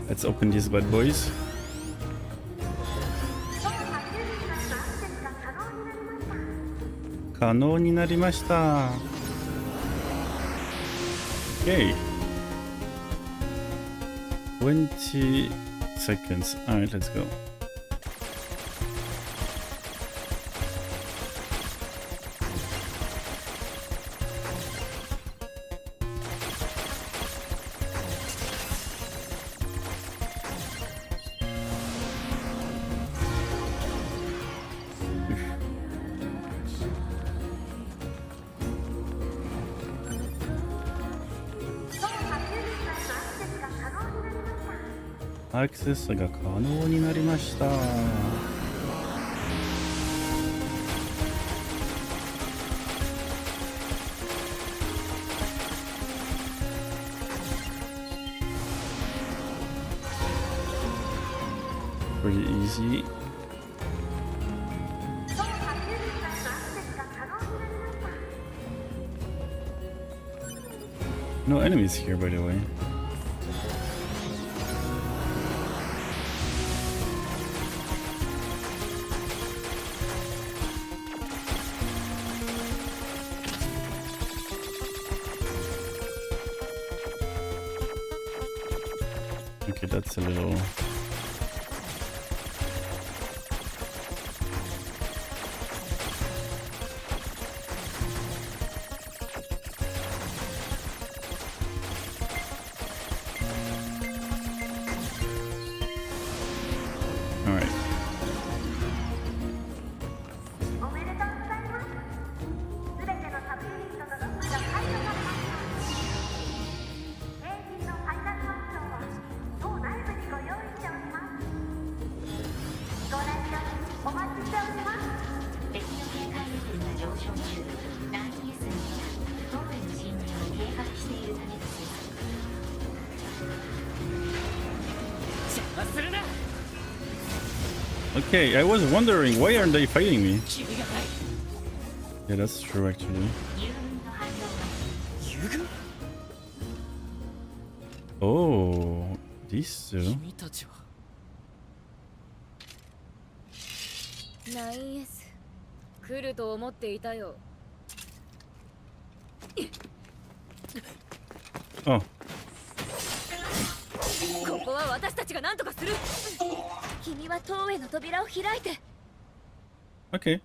let's open these bad boys. Kano ni narimashita. Okay. 20 seconds. Alright, let's go.アクセスが可能になりました。Pretty easy. No enemies here, by the way. Okay, that's a little... Alright. おめでとうございます。すべてのサブユニットのロックが解除されました。平均のファイナルマッションは当内部にご用意しております。ご来場お待ちしております。敵の警戒レベルが上昇中。NieRには当への侵入を計画しているためです。邪魔するな。 Okay, I was wondering, why aren't they fighting me? キリがない。 Yeah, that's true actually. 友軍の反応は遊軍？ Oh, these two. 君たちは。9S 来ると思っていたよ。 Oh, ここは私たちが何とかする。君は塔への扉を開いて。 okay.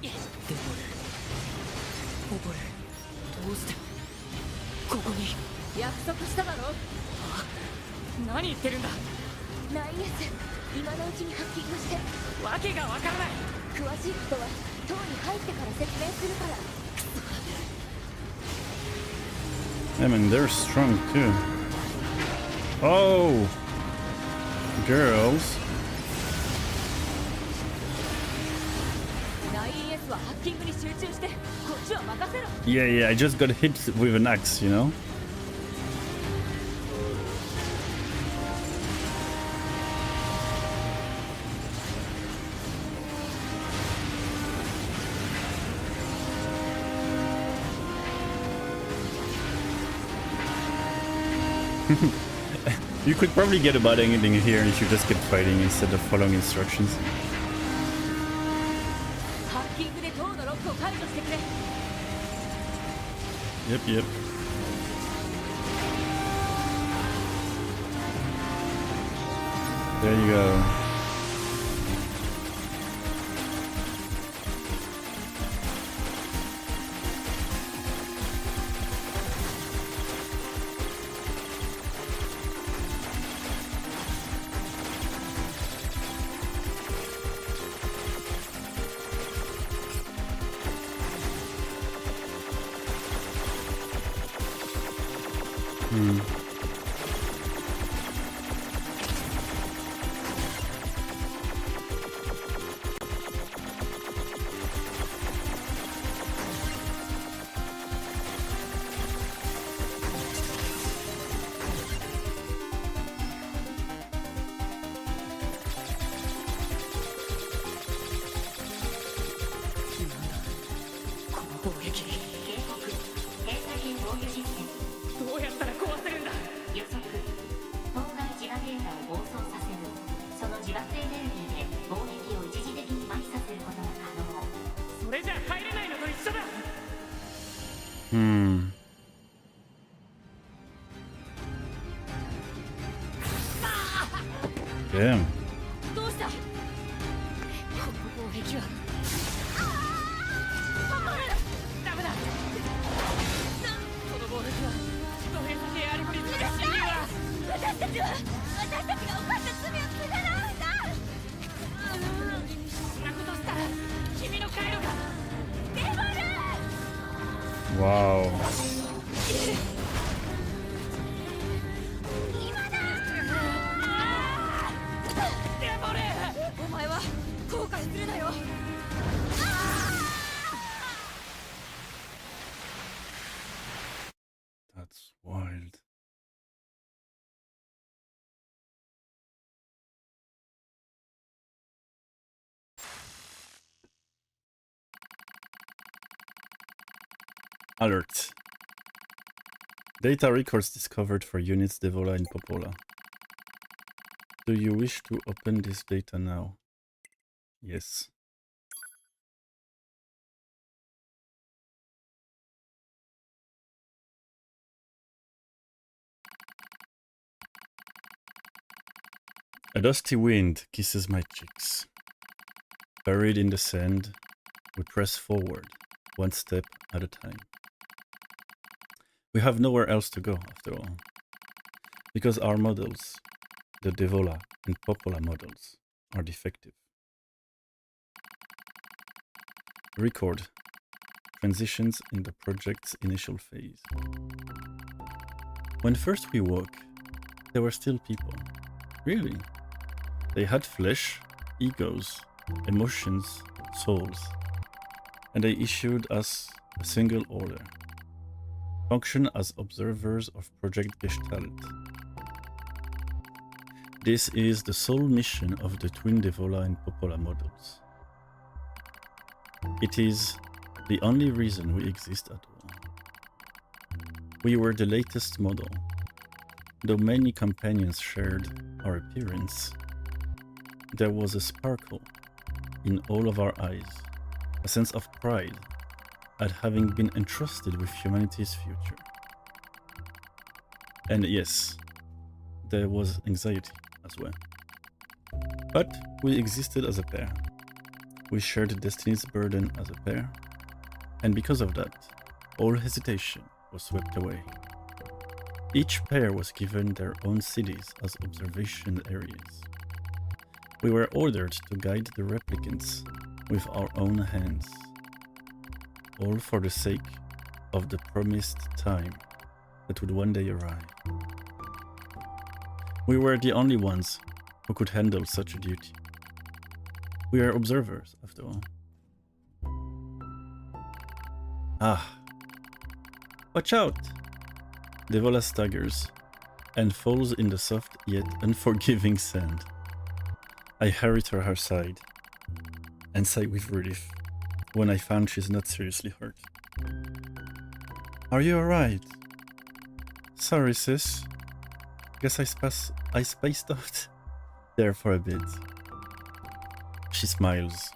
デボル。オボル。どうしてここに。約束しただろ。何言ってるんだ。 9S 今のうちにハッキングして。わけがわからない。詳しいことは塔に入ってから説明するから。 I mean, they're strong too. Oh, girls. 9S はハッキングに集中して。こっちちは任せろ。 Yeah, I just got hit with an axe, you know? You could probably get a bad ending here if you just kept fighting instead of following instructions. ハッキングで塔のロックを解除してくれ。 Yep. There you go. Damn. どうした？この攻撃は。ダメだ。この攻撃は土平線アルゴリズムで侵入は。私たちが犯した罪を償うんだ。そんなことしたら君の回路がデボル。Wow. お前は後悔するなよ。 That's wild. Alert. Data records discovered for units Devola in Popola. Do you wish to open this data now? Yes. A dusty wind kisses my cheeks. Buried in the sand, we press forward, one step at a time. We have nowhere else to go, after all. Because our models, the Devola and Popola models, are defective. Record transitions in the project's initial phase. When first we woke, there were still people. Really? They had flesh, egos, emotions, souls, and they issued us a single order. Function as observers of Project Gestalt. This is the sole mission of the twin Devola and Popola models. It is the only reason we exist at all. We were the latest model. Though many companions shared our appearance, there was a sparkle in all of our eyes, a sense of pride at having been entrusted with humanity's future. And yes, there was anxiety as well. But we existed as a pair. We shared destiny's burden as a pair, and because of that, all hesitation was swept away. Each pair was given their own cities as observation areas. We were ordered to guide the replicants with our own hands, all for the sake of the promised time that would one day arrive. We were the only ones who could handle such a duty. We are observers, after all. Ah. Watch out! Devola staggers and falls in the soft yet unforgiving sand. I hurry to her side and sigh with relief when I found she's not seriously hurt. Are you alright? Sorry, sis. Guess I spaced out there for a bit. She smiles.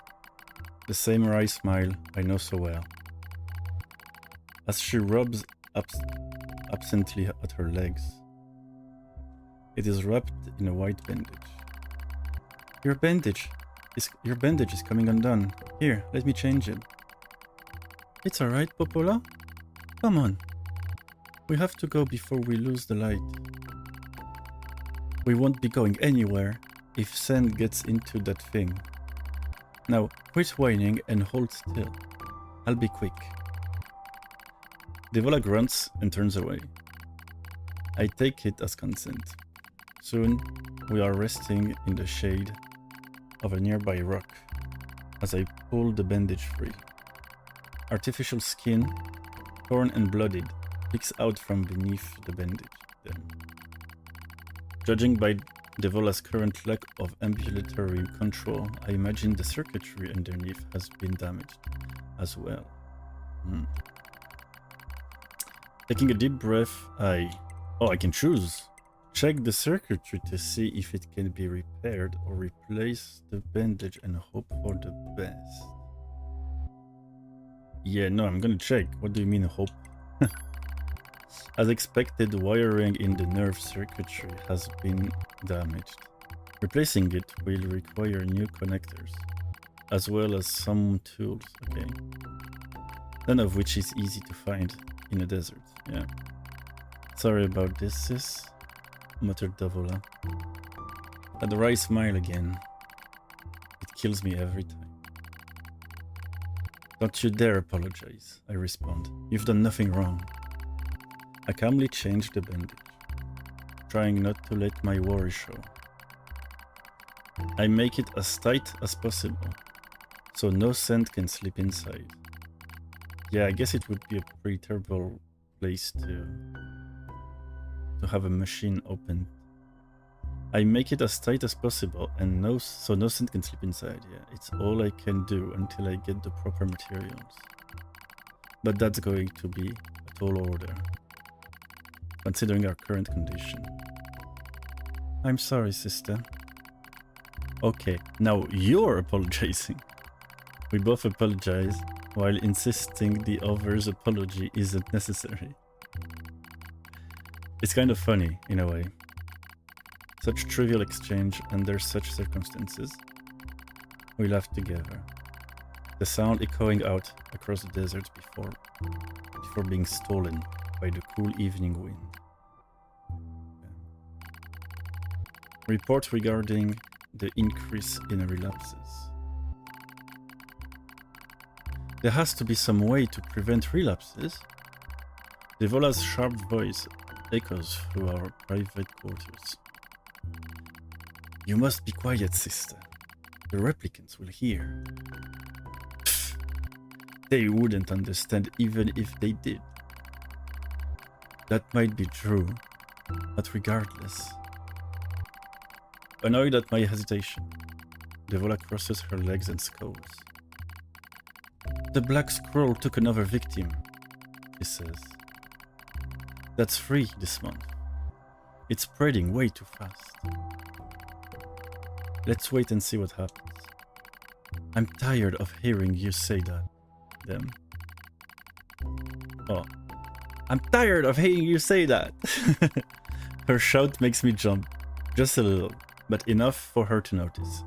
The same wry smile I know so well. As she rubs absently at her legs. It is wrapped in a white bandage. Your bandage is coming undone. Here, let me change it. It's alright, Popola. Come on. We have to go before we lose the light. We won't be going anywhere if sand gets into that thing. Now, quit whining and hold still. I'll be quick. Devola grunts and turns away. I take it as consent. Soon, we are resting in the shade of a nearby rock as I pull the bandage free. Artificial skin, torn and bloodied, peeks out from beneath the bandage. Then, judging by Devola's current lack of ambulatory control, I imagine the circuitry underneath has been damaged as well. Taking a deep breath, I can choose. Check the circuitry to see if it can be repaired or replace the bandage and hope for the best. Yeah, no, I'm gonna check. What do you mean hope? As expected, wiring in the nerve circuitry has been damaged. Replacing it will require new connectors, as well as some tools, okay. None of which is easy to find in a desert, yeah. Sorry about this, sis, muttered Devola. A dry smile again. It kills me every time. Don't you dare apologize, I respond. You've done nothing wrong. I calmly change the bandage, trying not to let my worry show. I make it as tight as possible, so no sand can slip inside. Yeah, I guess it would be a pretty terrible place to have a machine open. I make it as tight as possible and so no sand can slip inside. Yeah, it's all I can do until I get the proper materials. But that's going to be a tall order, considering our current condition. I'm sorry, sister. Okay, now you're apologizing. We both apologize while insisting the other's apology isn't necessary. It's kind of funny, in a way. Such trivial exchange under such circumstances. We laugh together. The sound echoing out across the desert before being stolen by the cool evening wind. Report regarding the increase in relapses. There has to be some way to prevent relapses. Devola's sharp voice echoes through our private quarters. You must be quiet, sister. The replicants will hear. Pfft. They wouldn't understand even if they did. That might be true, but regardless. Annoyed at my hesitation, Devola crosses her legs and scowls. The black scroll took another victim, he says. That's 3 this month. It's spreading way too fast. Let's wait and see what happens. I'm tired of hearing you say that, them. Oh. I'm tired of hearing you say that! Her shout makes me jump, just a little, but enough for her to notice.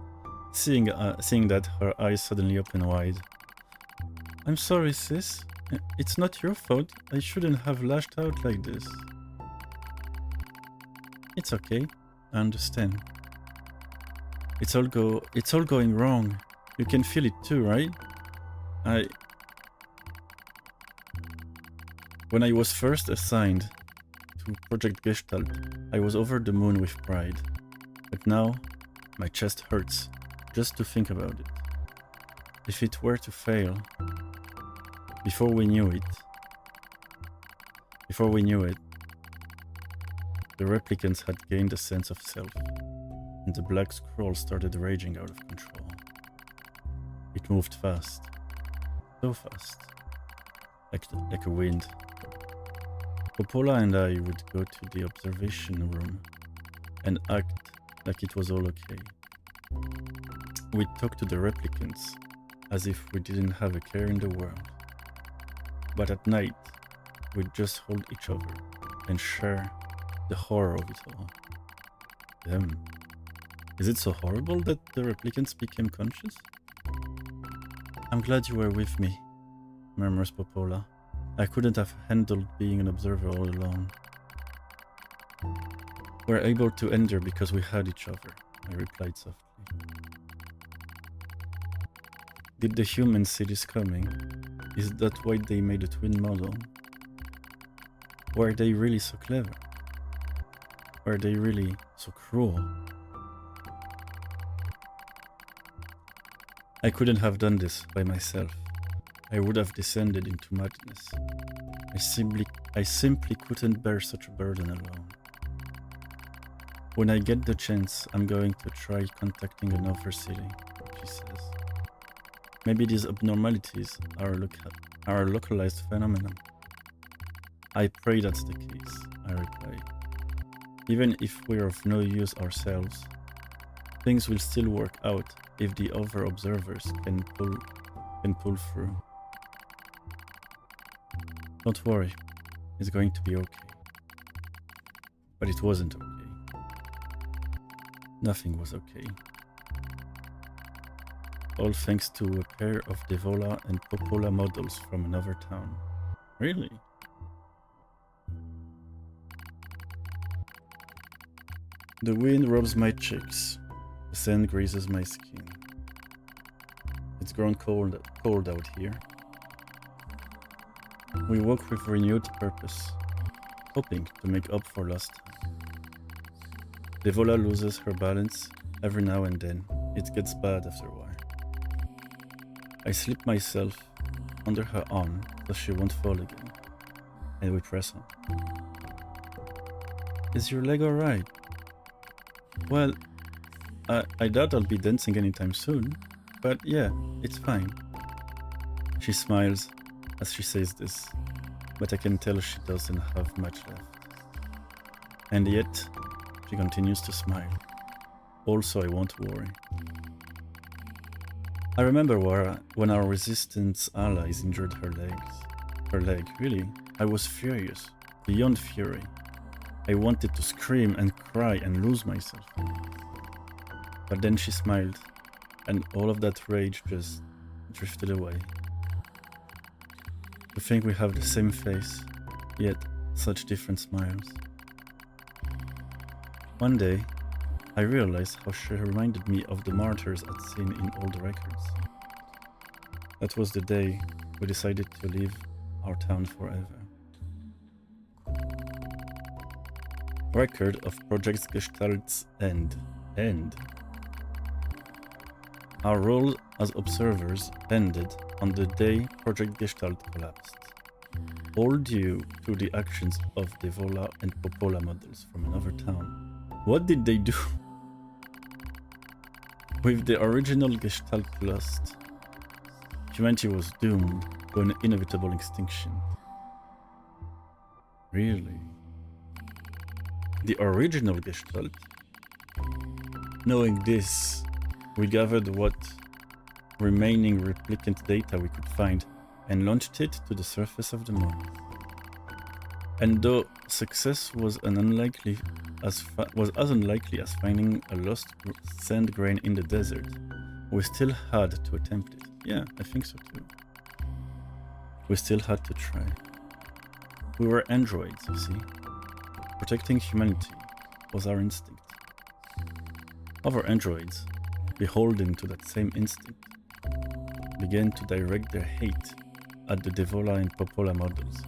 Seeing that, her eyes suddenly open wide. I'm sorry, sis. It's not your fault. I shouldn't have lashed out like this. It's okay. I understand. It's all going wrong. You can feel it too, right? When I was first assigned to Project Gestalt, I was over the moon with pride. But now, my chest hurts just to think about it. If it were to fail, Before we knew it, the replicants had gained a sense of self, and the black scroll started raging out of control. It moved fast, so fast, like a wind. Popola and I would go to the observation room and act like it was all okay. We'd talk to the replicants as if we didn't have a care in the world. But at night, we'd just hold each other and share the horror of it all. Damn. Is it so horrible that the replicants became conscious? I'm glad you were with me, murmurs Popola. I couldn't have handled being an observer all alone. We're able to endure because we had each other, I replied softly. Did the humans see this coming? Is that why they made a twin model? Were they really so clever? Were they really so cruel? I couldn't have done this by myself. I would have descended into madness. I simply couldn't bear such a burden alone. When I get the chance, I'm going to try contacting another city, she says. Maybe these abnormalities are a localized phenomenon. I pray that's the case, I reply. Even if we're of no use ourselves, things will still work out if the other observers can pull through. Don't worry, it's going to be okay. But it wasn't okay. Nothing was okay. All thanks to a pair of Devola and Popola models from another town. Really? The wind rubs my cheeks. The sand grazes my skin. It's grown cold out here. We walk with renewed purpose, hoping to make up for lost time. Devola loses her balance every now and then. It gets bad after a while. I slip myself under her arm so she won't fall again, and we press on. Is your leg alright? Well, I doubt I'll be dancing anytime soon, but yeah, it's fine. She smiles as she says this, but I can tell she doesn't have much left. And yet, she continues to smile. Also, I won't worry. I remember when our resistance allies injured her leg, really. I was furious, beyond fury. I wanted to scream and cry and lose myself. But then she smiled, and all of that rage just drifted away. To think we have the same face, yet such different smiles. One day, I realized how she reminded me of the martyrs I'd seen in old records. That was the day we decided to leave our town forever. Record of Project Gestalt's end. Our role as observers ended on the day Project Gestalt collapsed. All due to the actions of Devola and Popola models from another town. What did they do? With the original Gestalt lost, humanity was doomed to an inevitable extinction. Really? The original Gestalt? Knowing this, we gathered what remaining replicant data we could find and launched it to the surface of the moon. And though success was as unlikely as finding a lost sand grain in the desert, we still had to attempt it. Yeah, I think so too. We still had to try. We were androids, you see. Protecting humanity was our instinct. Other androids, beholden to that same instinct, began to direct their hate at the Devola and Popola models,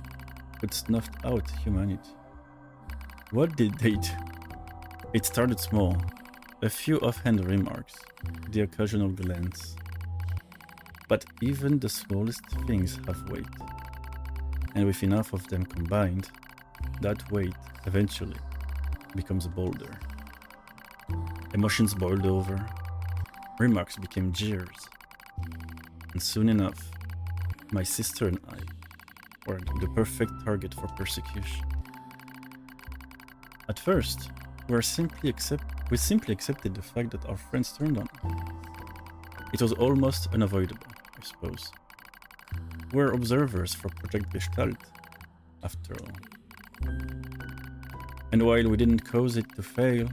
which snuffed out humanity. What did they do? It started small, a few offhand remarks, the occasional glance. But even the smallest things have weight. And with enough of them combined, that weight eventually becomes a boulder. Emotions boiled over, remarks became jeers, and soon enough, my sister and I were the perfect target for persecution. At first, we simply accepted the fact that our friends turned on us. It was almost unavoidable, I suppose. We're observers for Project Gestalt, after all. And while we didn't cause it to fail,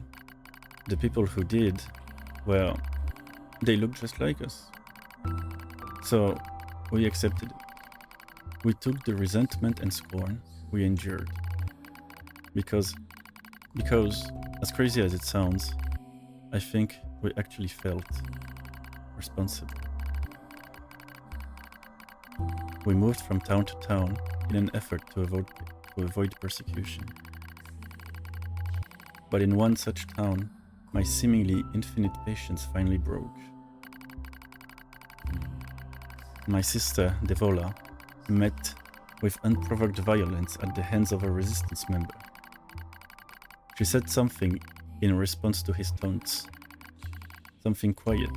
the people who did, well, they looked just like us. So, we accepted it. We took the resentment and scorn we endured. Because, as crazy as it sounds, I think we actually felt responsible. We moved from town to town in an effort to avoid persecution. But in one such town, my seemingly infinite patience finally broke. My sister, Devola, met with unprovoked violence at the hands of a resistance member. She said something in response to his taunts, something quiet.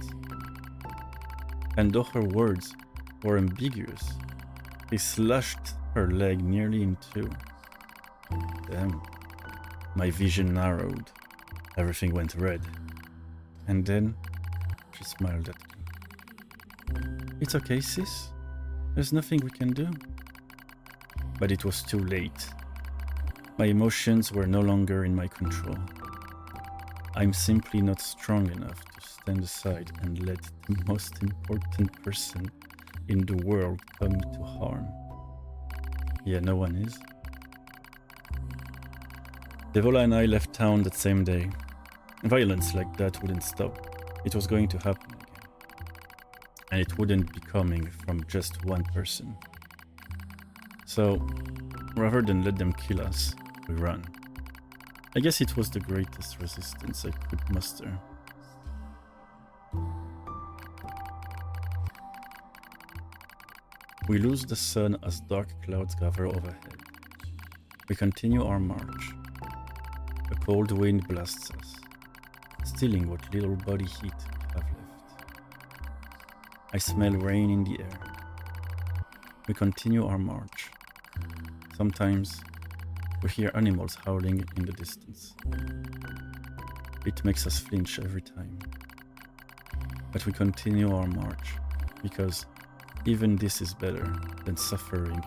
And though her words were ambiguous, he slashed her leg nearly in two. Damn. My vision narrowed. Everything went red. And then she smiled at me. It's okay, sis. There's nothing we can do. But it was too late. My emotions were no longer in my control. I'm simply not strong enough to stand aside and let the most important person in the world come to harm. Yeah, no one is. Devola and I left town that same day. Violence like that wouldn't stop. It was going to happen again. And it wouldn't be coming from just one person. So, rather than let them kill us, we ran. I guess it was the greatest resistance I could muster. We lose the sun as dark clouds gather overhead. We continue our march. A cold wind blasts us, stealing what little body heat we have left. I smell rain in the air. We continue our march. Sometimes we hear animals howling in the distance. It makes us flinch every time. But we continue our march because even this is better than suffering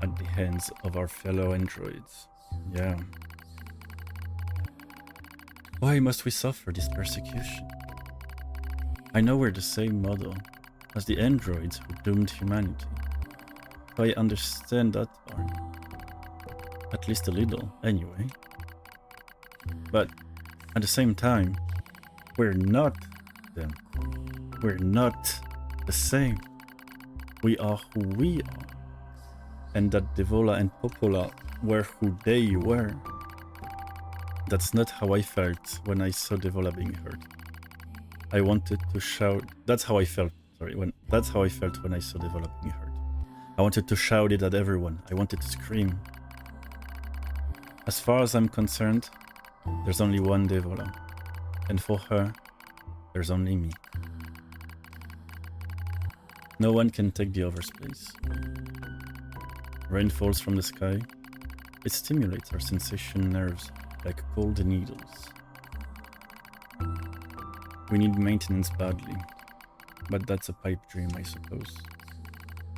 at the hands of our fellow androids. Yeah. Why must we suffer this persecution? I know we're the same model as the androids who doomed humanity. So I understand that part. At least a little, anyway. But at the same time, we're not them. We're not the same. We are who we are. And that Devola and Popola were who they were. That's not how I felt when I saw Devola being hurt. I wanted to shout. That's how I felt. That's how I felt when I saw Devola being hurt. I wanted to shout it at everyone. I wanted to scream. As far as I'm concerned, there's only one Devola. And for her, there's only me. No one can take the other's place. Rain falls from the sky. It stimulates our sensation nerves like cold needles. We need maintenance badly, but that's a pipe dream, I suppose.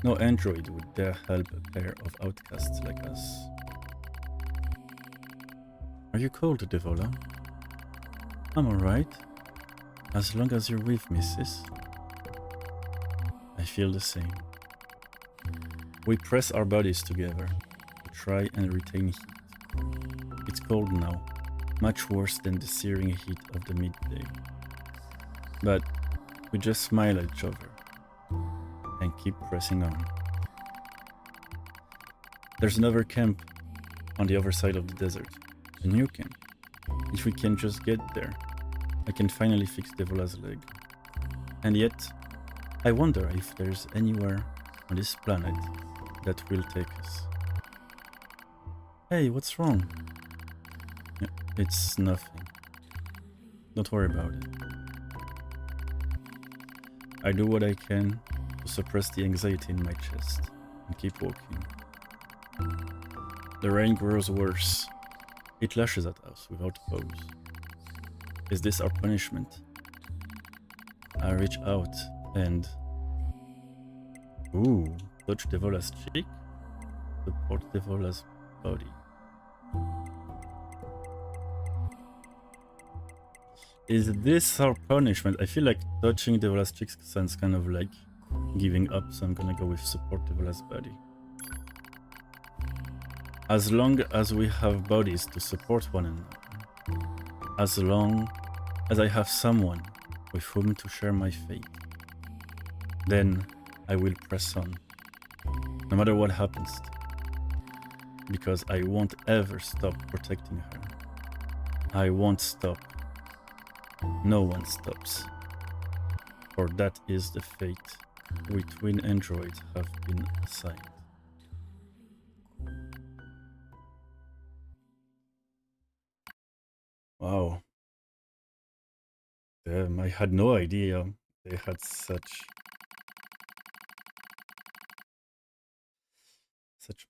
No android would dare help a pair of outcasts like us. Are you cold, Devola? I'm alright, as long as you're with me, sis. I feel the same. We press our bodies together to try and retain heat. It's cold now, much worse than the searing heat of the midday. But we just smile at each other and keep pressing on. There's another camp on the other side of the desert, a new camp. If we can just get there, I can finally fix Devola's leg. And yet, I wonder if there's anywhere on this planet that will take us. Hey, what's wrong? Yeah, it's nothing. Don't worry about it. I do what I can to suppress the anxiety in my chest and keep walking. The rain grows worse. It lashes at us without pause. Is this our punishment? I reach out and... Ooh, touch Devola's cheek, support Devola's body. Is this our punishment? I feel like touching Devola's cheek sounds kind of like giving up, so I'm gonna go with support Devola's body. As long as we have bodies to support one another, as long as I have someone with whom to share my fate, then I will press on, no matter what happens, because I won't ever stop protecting her. I won't stop. No one stops. For that is the fate we twin androids have been assigned. Wow. Damn, I had no idea they had such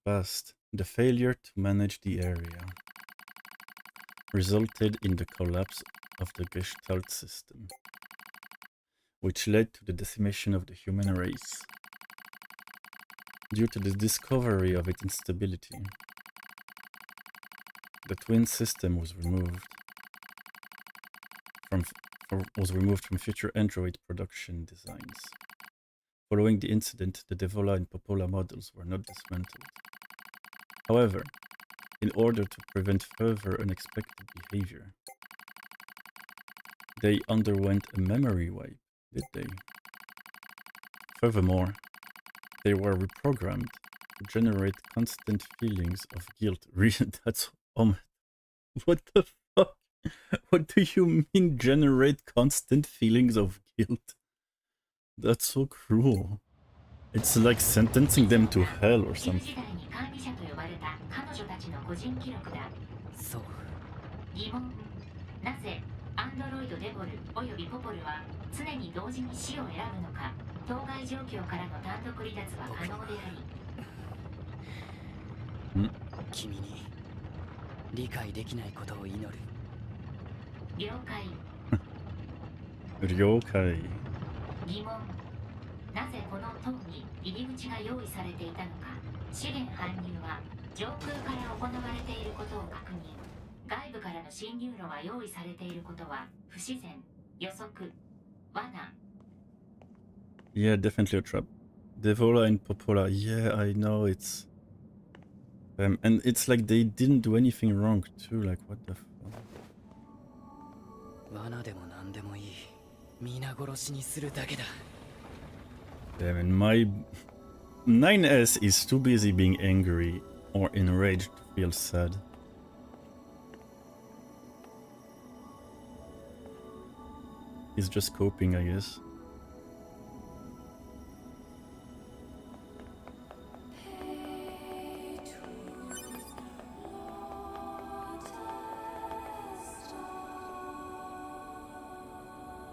past. The failure to manage the area resulted in the collapse of the Gestalt system, which led to the decimation of the human race. Due to the discovery of its instability, the twin system was removed from future android production designs. Following the incident, the Devola and Popola models were not dismantled. However, in order to prevent further unexpected behavior, they underwent a memory wipe, did they? Furthermore, they were reprogrammed to generate constant feelings of guilt. That's... what the fuck? What do you mean generate constant feelings of guilt? That's so cruel. It's like sentencing them to hell or something. そう。疑問。なぜアンドロイドデボルおよびポポルは常に同時に死を選ぶのか。当該状況からの単独離脱は可能であり。君に理解できないことを祈る。了解。了解。疑問。なぜこの塔に入り口が用意されていたのか。資源搬入は上空から行われていることを確認。外部からの侵入路が用意されていることは不自然、予測、罠。Yeah, definitely a trap. Devola and Popola, yeah, I know it's... and it's like they didn't do anything wrong too, like what the fuck? 罠でも何でもいい。皆殺しにするだけだ。Damn, and my 9S is too busy being angry or enraged to feel sad. He's just coping, I guess.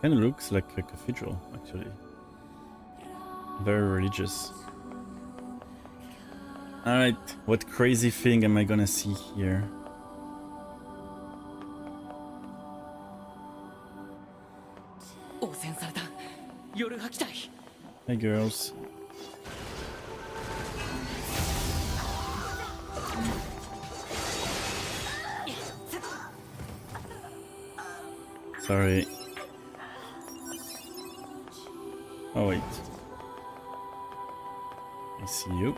Kind of looks like a cathedral, actually. Very religious. Alright, what crazy thing am I gonna see here? Hi girls. Sorry. Oh wait. I see you.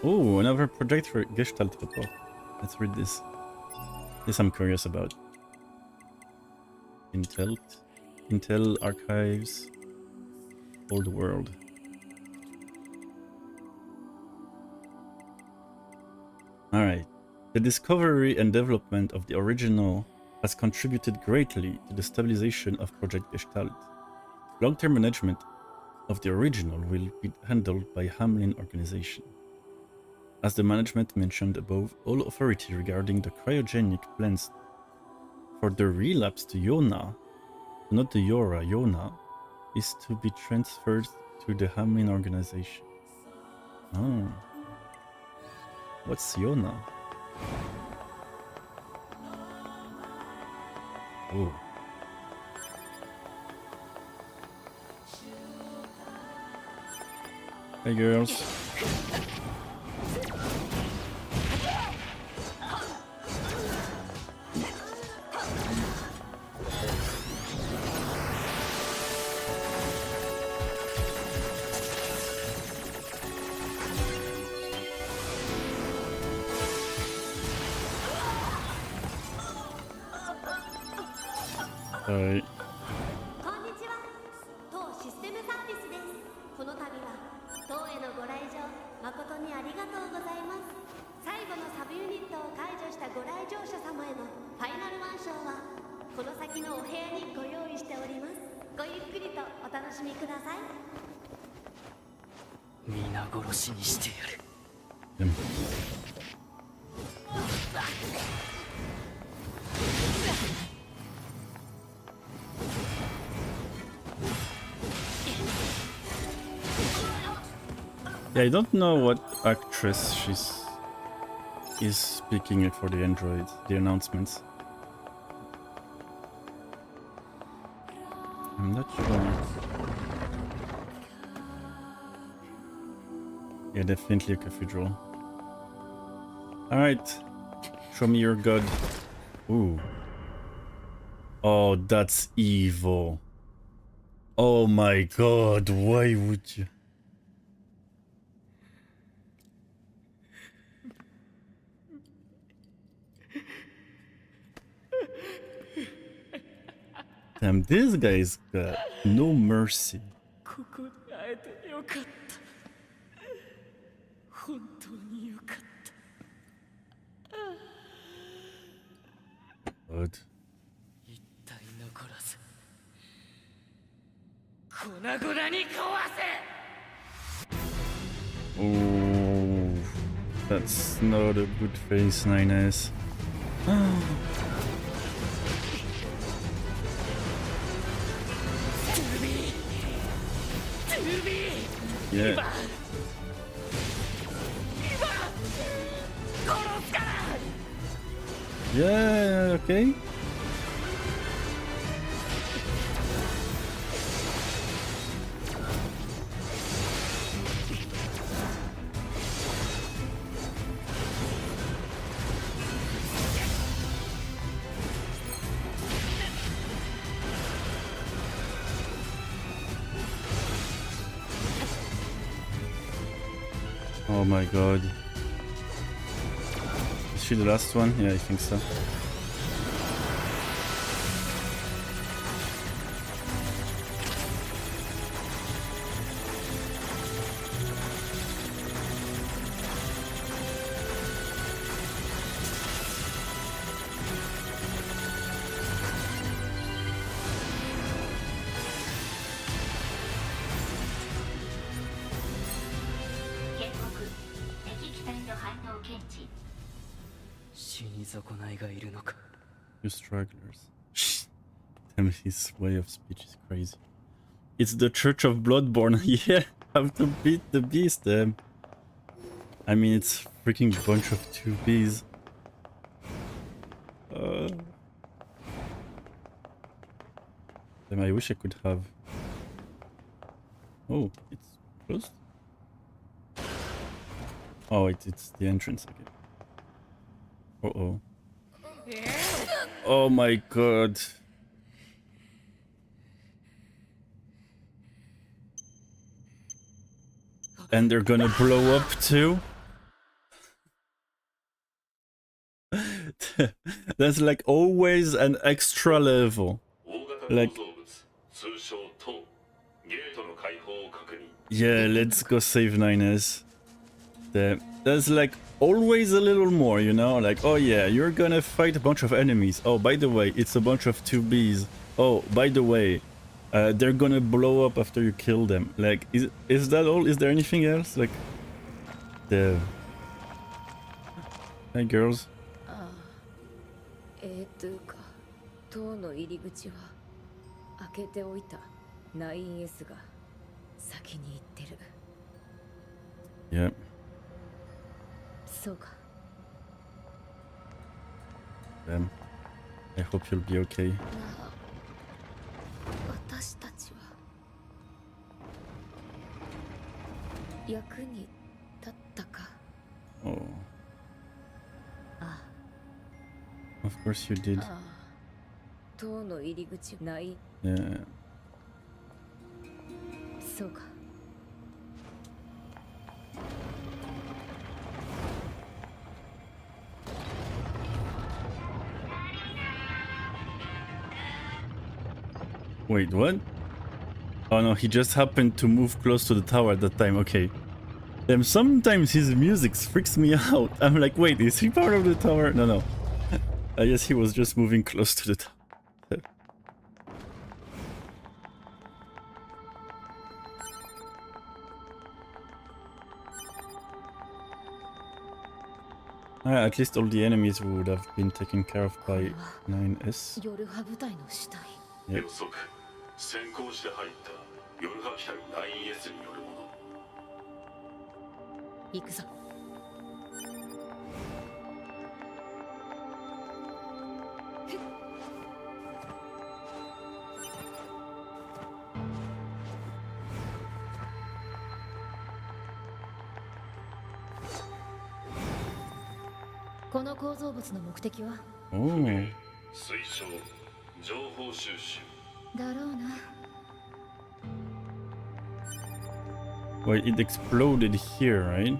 Oh, another projector Gestalt report. Let's read this. This I'm curious about. Intel Archives. Old World. Alright. The discovery and development of the original has contributed greatly to the stabilization of Project Gestalt. Long-term management of the original will be handled by Hamlin Organization. As the management mentioned above, all authority regarding the cryogenic plans for the relapse to Yona, not the Yora, Yona, is to be transferred to the Hamlin Organization. Oh. What's Yona? Oh. Hey girls. Hi. こんにちは。当システムサービスです。この度は当へのご来場誠にありがとうございます。最後のサブユニットを解除したご来場者様へのファイナルワンショーはこの先のお部屋にご用意しております。ごゆっくりとお楽しみください。皆殺しにしてやる。Him. Yeah, I don't know what actress is speaking it for the android, the announcements. I'm not sure. Yeah, definitely a cathedral. Alright. Show me your god. Ooh. Oh, that's evil. Oh my god, why would you? Damn, this guy's got no mercy. ここに会えてよかった。本当によかった。God. 一体残らず粉々に壊せ。 Oh, that's not a good face, NieR. Yeah. Yeah, okay. Oh my god. Is she the last one? Yeah, I think so. You stragglers. Damn, his way of speech is crazy. It's the Church of Bloodborne. Yeah, have to beat the beast, damn. I mean, it's freaking bunch of 2Bs. Damn, I wish I could have... Oh, it's closed? Oh, it's the entrance again. Uh-oh. Oh my god. And they're gonna blow up too? That's like always an extra level. Like... Yeah, let's go save NieR. There's like always a little more, you know? Like, oh yeah, you're gonna fight a bunch of enemies. Oh, by the way, it's a bunch of 2Bs. Oh, by the way, they're gonna blow up after you kill them. Like, is that all? Is there anything else? Like, the... Hey, girls. というか塔の入り口は開けておいた 9S が先に行ってる。 Yeah. そうか。 I hope you'll be okay. 私たちは役に立ったか。 Oh. ああ。 Of course you did. ああ。塔の入り口ない。 Yeah. そうか。 Wait, what? Oh no, he just happened to move close to the tower at that time. Okay. Damn, sometimes his music freaks me out. I'm like, wait, is he part of the tower? No, no. I guess he was just moving close to the tower. At least all the enemies would have been taken care of by 9S. 夜派部隊の死体。 Yep. 予測先行して入った夜派機体 9S によるもの。行くぞ。この構造物の目的は？ Oh. 推奨情報収集。だろうな。 Wait, it exploded here, right?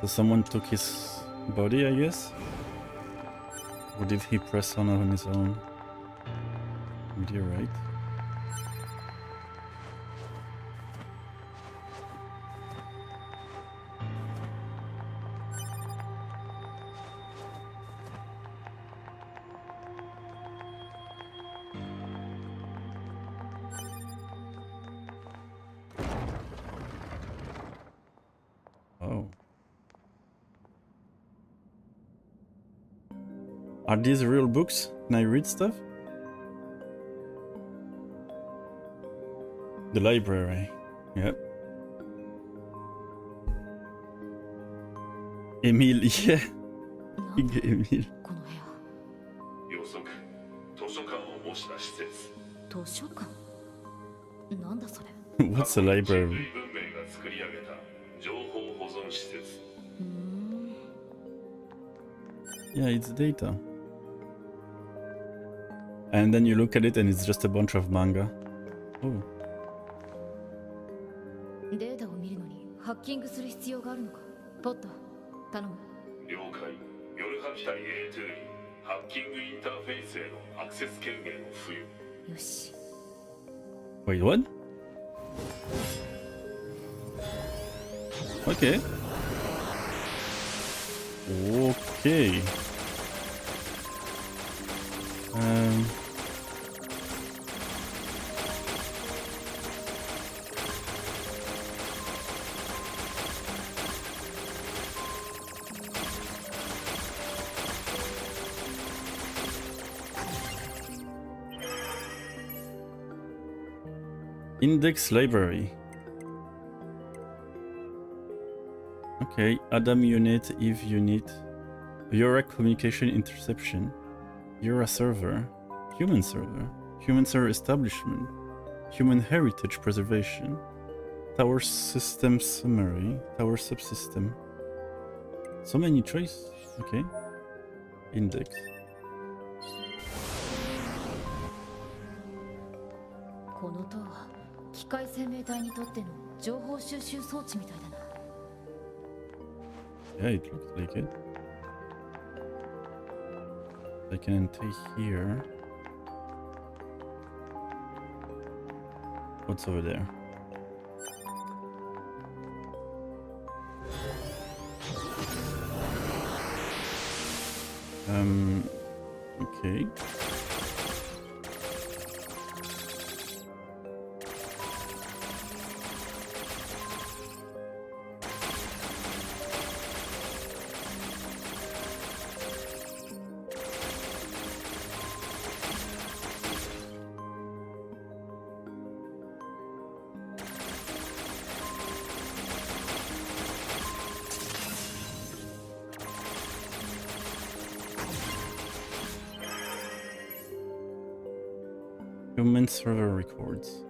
So someone took his body, I guess? Or did he press on his own? Maybe you're right. Oh. Are these real books? Can I read stuff? The library. Yep. Emil, yeah. Big Emil. この部屋。予測図書館を模した施設。図書館。なんだそれ。 What's a library? 人類文明が作り上げた情報保存施設。 Yeah, it's data. And then you look at it and it's just a bunch of manga. Oh. データを見るのにハッキングする必要があるのか。ポット、頼む。了解。夜派機体 A2 にハッキングインターフェースへのアクセス権限を付与。よし。 Wait, what? Okay. Okay. Index library. Okay, Adam unit, Eve unit, Eura communication interception, Eura server, human server establishment, human heritage preservation, tower system summary, tower subsystem. So many choices. Okay. Index. この塔は機械生命体にとっての情報収集装置みたいだな。 Yeah, it looks like it. I can enter here. What's over there? Okay. Human server records.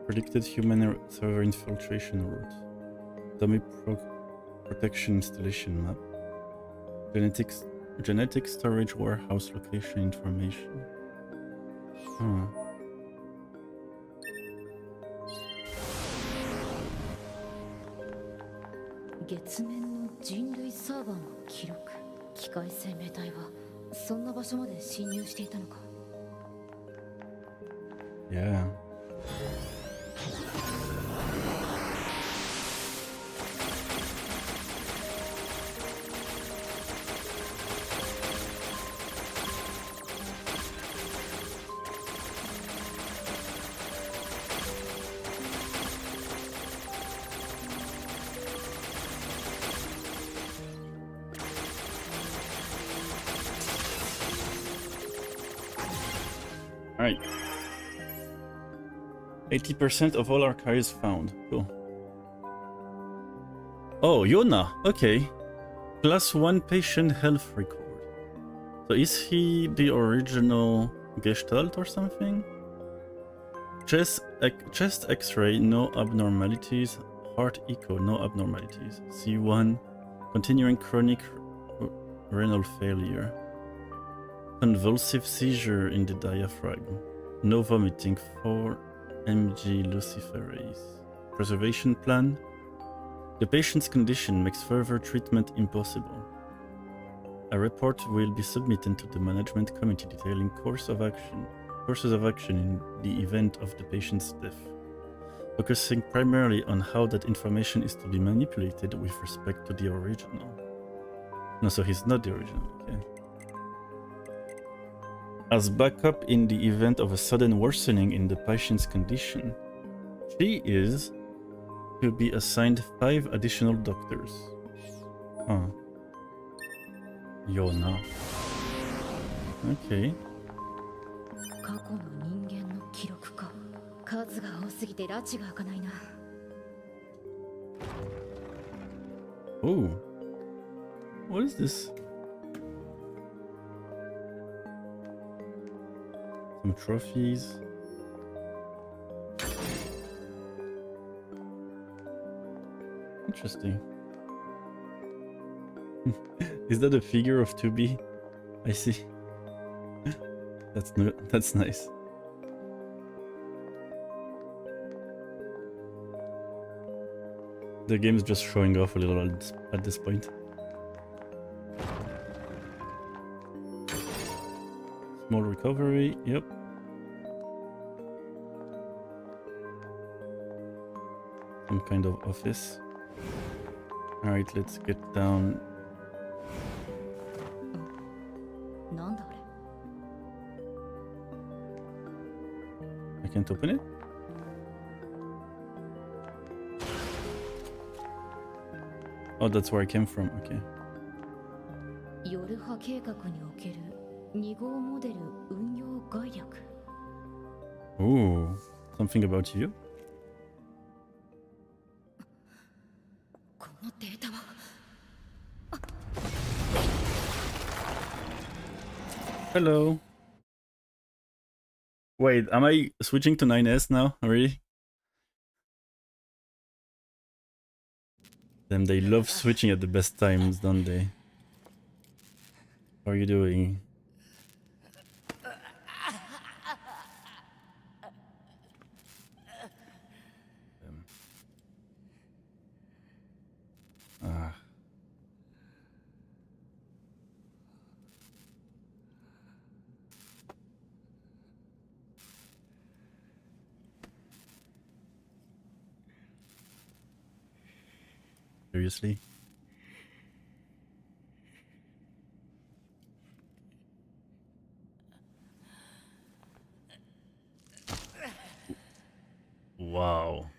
Predicted human server infiltration route. Dummy protection installation map. Genetic storage warehouse location information. Huh. 月面の人類サーバーの記録。機械生命体はそんな場所まで侵入していたのか。 Yeah. All right. 80% of all archives found. Cool. Oh, Yona. Okay. Class 1 patient health record. So is he the original Gestalt or something? Chest X-ray, no abnormalities. Heart echo, no abnormalities. C1, continuing chronic renal failure. Convulsive seizure in the diaphragm. No vomiting, 4 mg luciferase. Preservation plan. The patient's condition makes further treatment impossible. A report will be submitted to the management committee detailing courses of action in the event of the patient's death, focusing primarily on how that information is to be manipulated with respect to the original. No, so he's not the original, okay. As backup in the event of a sudden worsening in the patient's condition, she will be assigned 5 additional doctors. Huh. Yona. Okay. 過去の人間の記録か。数が多すぎて拉致が開かないな。Oh. What is this? Some trophies. Interesting. Is that a figure of 2B? I see. That's nice. The game is just showing off a little at this point. Small recovery, yep. Some kind of office. Alright, let's get down. なんだあれ。 I can't open it? Oh, that's where I came from, okay. 夜波計画における2号モデル運用概略。 Ooh, something about you? このデータは。 Hello. Wait, am I switching to 9S now? Really? Damn, they love switching at the best times, don't they? How are you doing? Ah. Seriously? Wow.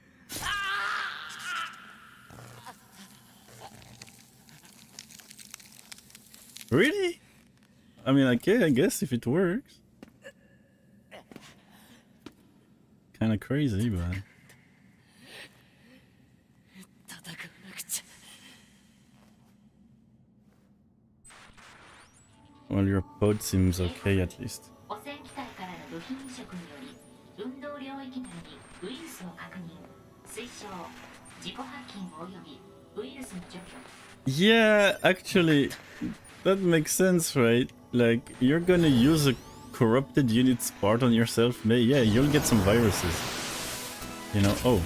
Really? I mean, okay, I guess if it works. Kind of crazy, but... 戦わなくちゃ Well, your pod seems okay at least. 汚染機体からの部品移植により運動領域内にウイルスを確認推奨自己ハッキングおよびウイルスの除去 Yeah, actually, that makes sense, right? Like, you're gonna use a corrupted unit's part on yourself, yeah, you'll get some viruses. You know, oh.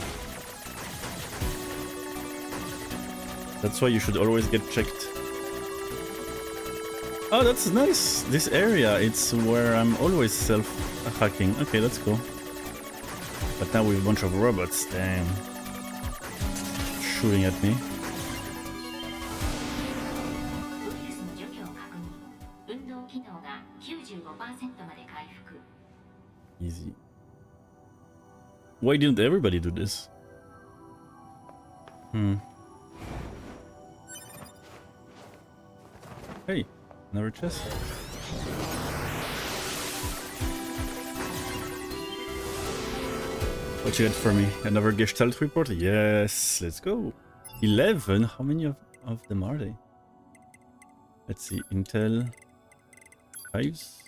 That's why you should always get checked. Oh, that's nice. This area, it's where I'm always self-hacking. Okay, that's cool. But now we have a bunch of robots, damn. Shooting at me. ウイルスの除去を確認運動機能が 95% まで回復 Easy. Why didn't everybody do this? Hey, another chest. What you got for me? Another Gestalt report? Yes, let's go. 11? How many of them are they? Let's see, Intel 5s.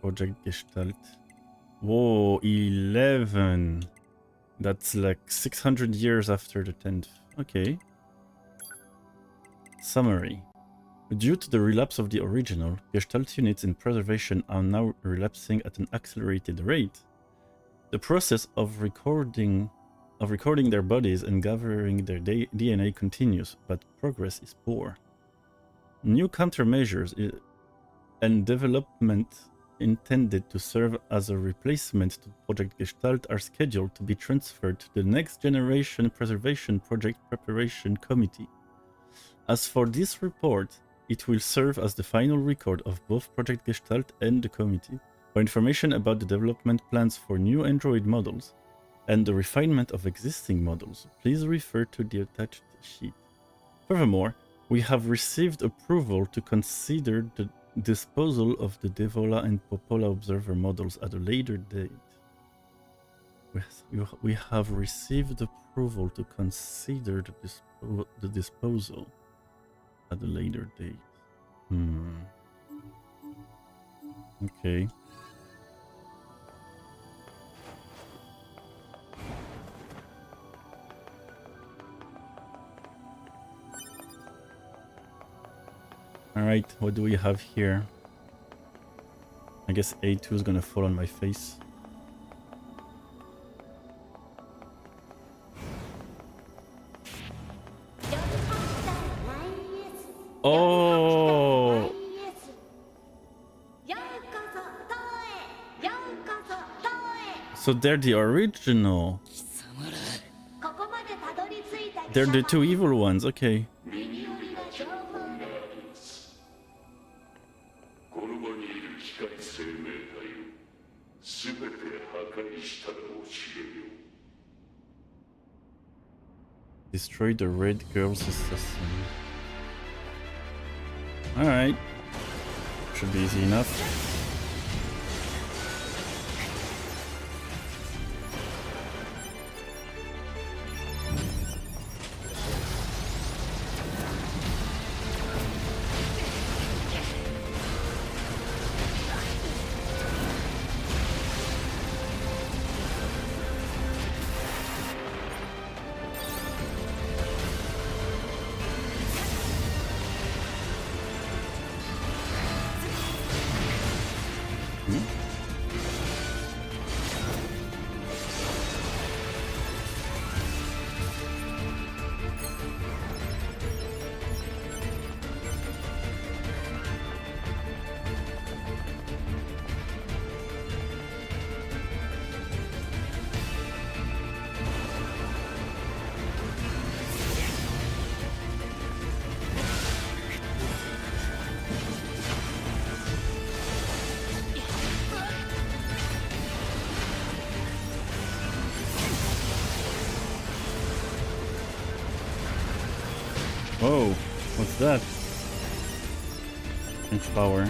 Project Gestalt. Whoa, 11. That's like 600 years after the 10th. Okay. Summary. Due to the relapse of the original, Gestalt units in preservation are now relapsing at an accelerated rate. The process of recording their bodies and gathering their DNA continues, but progress is poor. New countermeasures and development intended to serve as a replacement to Project Gestalt are scheduled to be transferred to the Next Generation Preservation Project Preparation Committee. As for this report, it will serve as the final record of both Project Gestalt and the committee. For information about the development plans for new Android models and the refinement of existing models, please refer to the attached sheet. Furthermore, we have received approval to consider the disposal of the Devola and Popola observer models at a later date. We have received approval to consider the disposal at a later date. Okay. Alright, what do we have here? I guess A2 is gonna fall on my face. Oh! So they're the original. They're the two evil ones, okay. この場にいる光生命体を全て破壊したら教えよう Destroy the red girl's assassin. Alright. Should be easy enough. Whoa, what's that? Strange power.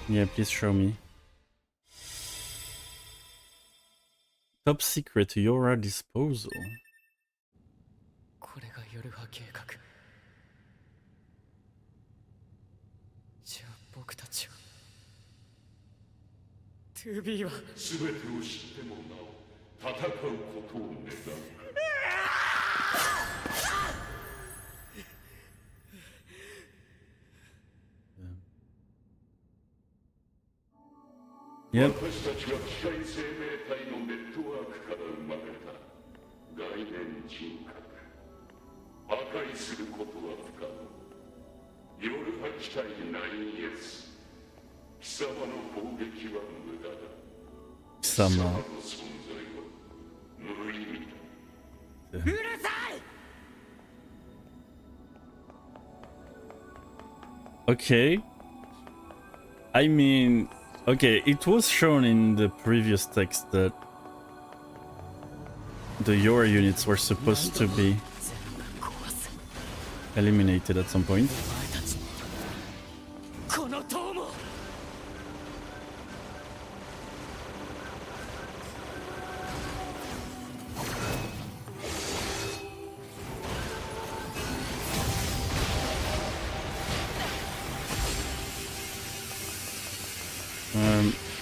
Yeah, please show me. Top secret Yora disposal. これがヨルハ計画。じゃあ僕たちは 2B は全てを知ってもなお戦うことを願う。Yep. 私たちは機械生命体のネットワークから生まれた外伝人格。破壊することは不可能。ヨルハ機体 9S。貴様の攻撃は無駄だ。貴様の存在は無意味だ。うるさい。 Okay. I mean, okay, it was shown in the previous text that the Yora units were supposed to be eliminated at some point. この塔も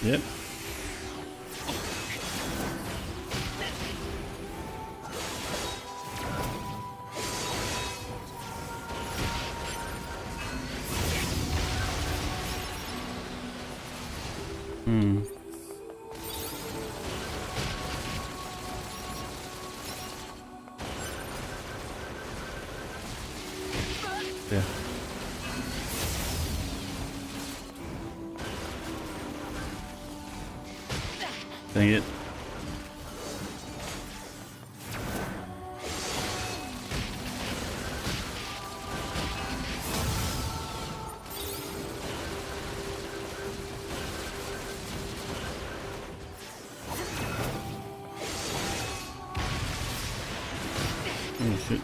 Yep. Yeah. Dang it. Oh shit.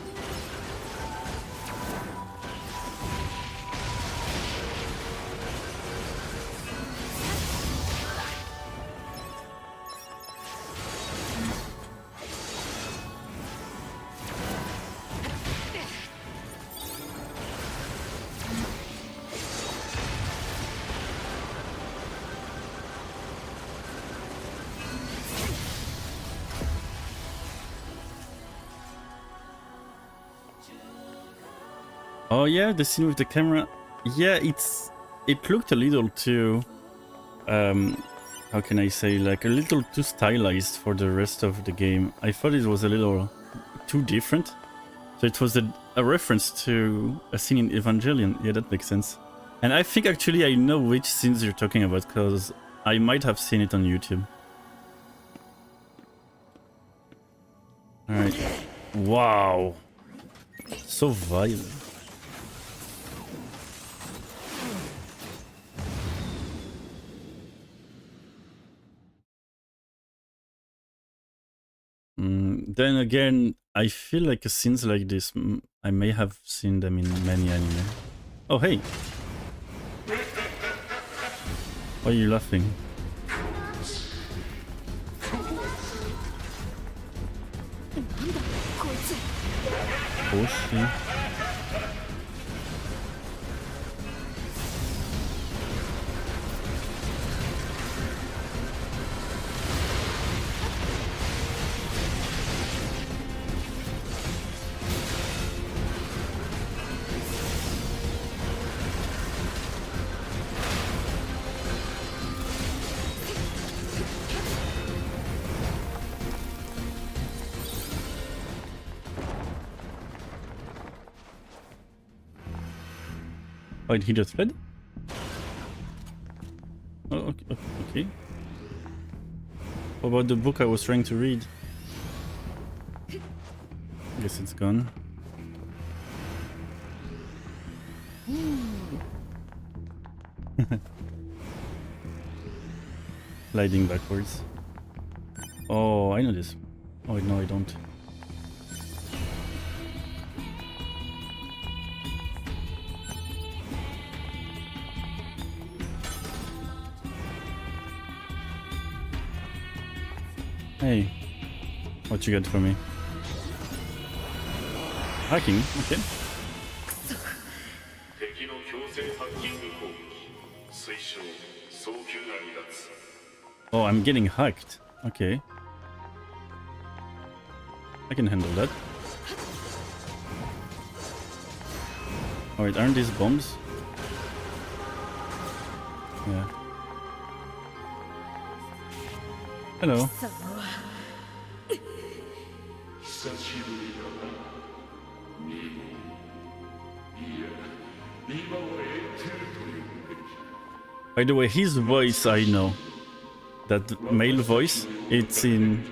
Oh yeah, the scene with the camera. Yeah, it looked a little too how can I say, like a little too stylized for the rest of the game. I thought it was a little too different. So it was a reference to a scene in Evangelion. Yeah, that makes sense. And I think actually I know which scenes you're talking about because I might have seen it on YouTube. Alright. Wow. So violent. Then again, I feel like scenes like this, I may have seen them in many anime. Oh, hey! Why are you laughing? Oh shit. Oh, he just fled? Oh, okay, okay. What about the book I was trying to read? I guess it's gone. Sliding backwards. Oh, I know this. Oh, no, I don't. Hey, what you got for me? Hacking, okay. 敵の強制ハッキング攻撃推奨早急な離脱 Oh, I'm getting hacked. Okay. I can handle that. Alright, aren't these bombs? Yeah. Hello. 久しぶりだなニモいや今はエーテルというべき By the way, his voice I know. That male voice, it's in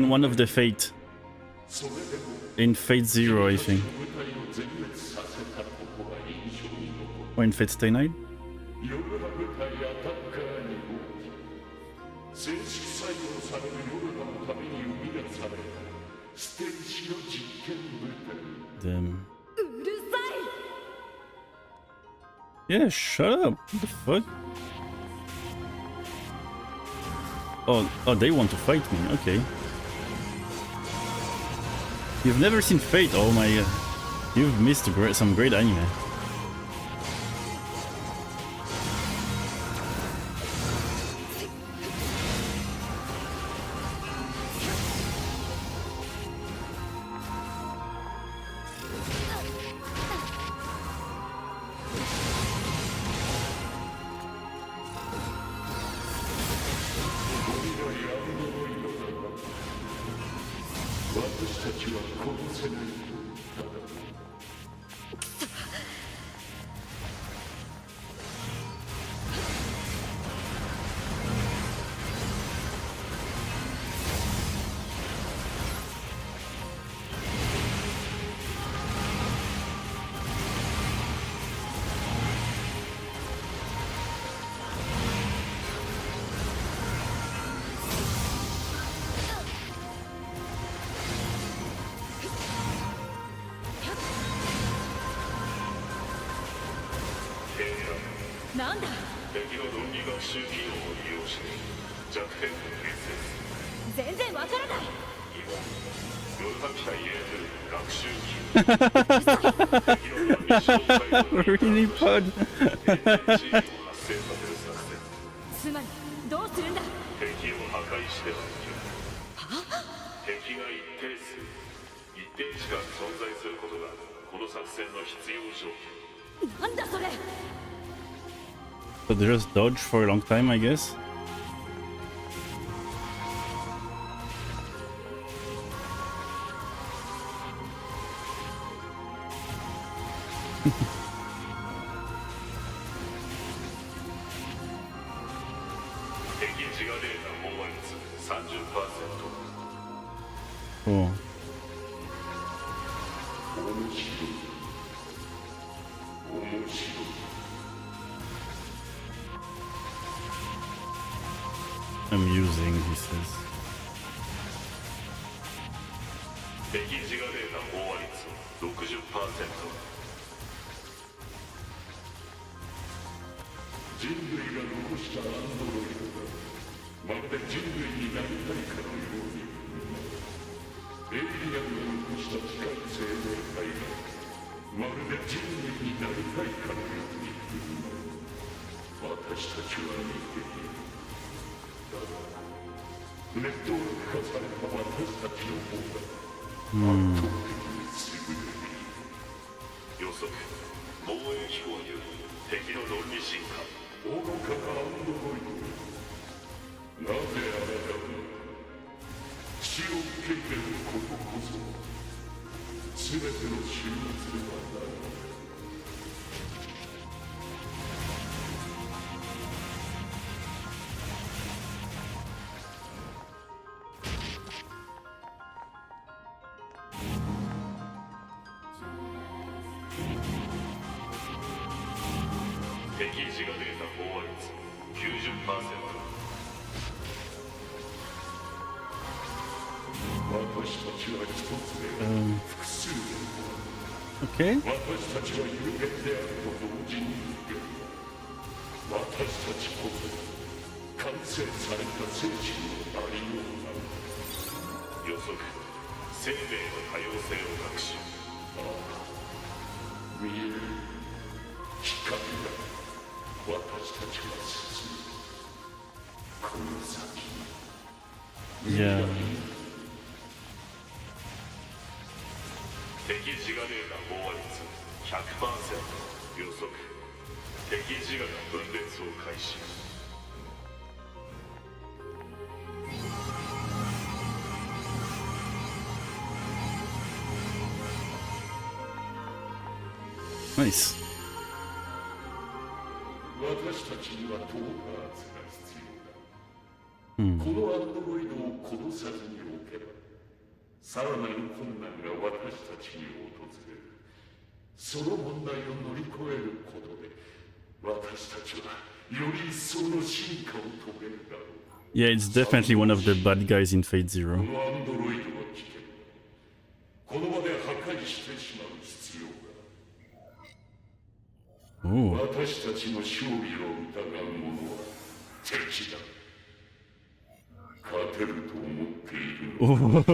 one of the Fate. In Fate Zero, I think. Or in Fate Stay Night. 夜の部隊アタッカーに動き正式採用される夜のために生み出されたステルシの実験部隊 Damn. Yeah, shut up. What the fuck? Oh, they want to fight me. Okay. You've never seen Fate? Oh my god. You've missed some great anime. Really pod. つまりどうするんだ敵を破壊しては敵が一定数一定時間存在することがこの作戦の必要条件なんだそれ So they just dodge for a long time, I guess. Oh. Amusing, he says. 敵自我データ飽和率 60%人類が残したアンドロイドがまるで人類になりたいかのようにエイリアンが残した機械生命体がまるで人類になりたいかのように私たちは見ているだがネットワーク化された私たちの方が圧倒的に優れている予測防衛機構による敵の論理進化愚かなアンドロイドなぜあなたが死を受け入れることこそ全ての終末ではない敵ジガデータ飽和率 90%。 私たちは一つで複数で Okay. 私たちは有限であると同時に有限。私たちこそ完成された聖地のありようなる。予測生命の多様性を学し、見える光が私たちが進むこの先に。 Yeah. 敵ジガデータ飽和率 100%。 予測敵ジガが分裂を開始。 Nice. 私たちにはトーパーズが必要だ。このアンドロイドを殺さずにおけば、さらなる困難が私たちに訪れる。その問題を乗り越えることで、私たちはより一層の進化を遂げるだろう。 Yeah, it's definitely one of the bad guys in Fate こ Zero. のアンドロイドは危険だ。この場で破壊してしまう必要が。 Oh. 私たちの勝利を疑う者は敵だ。勝てると思っているのか。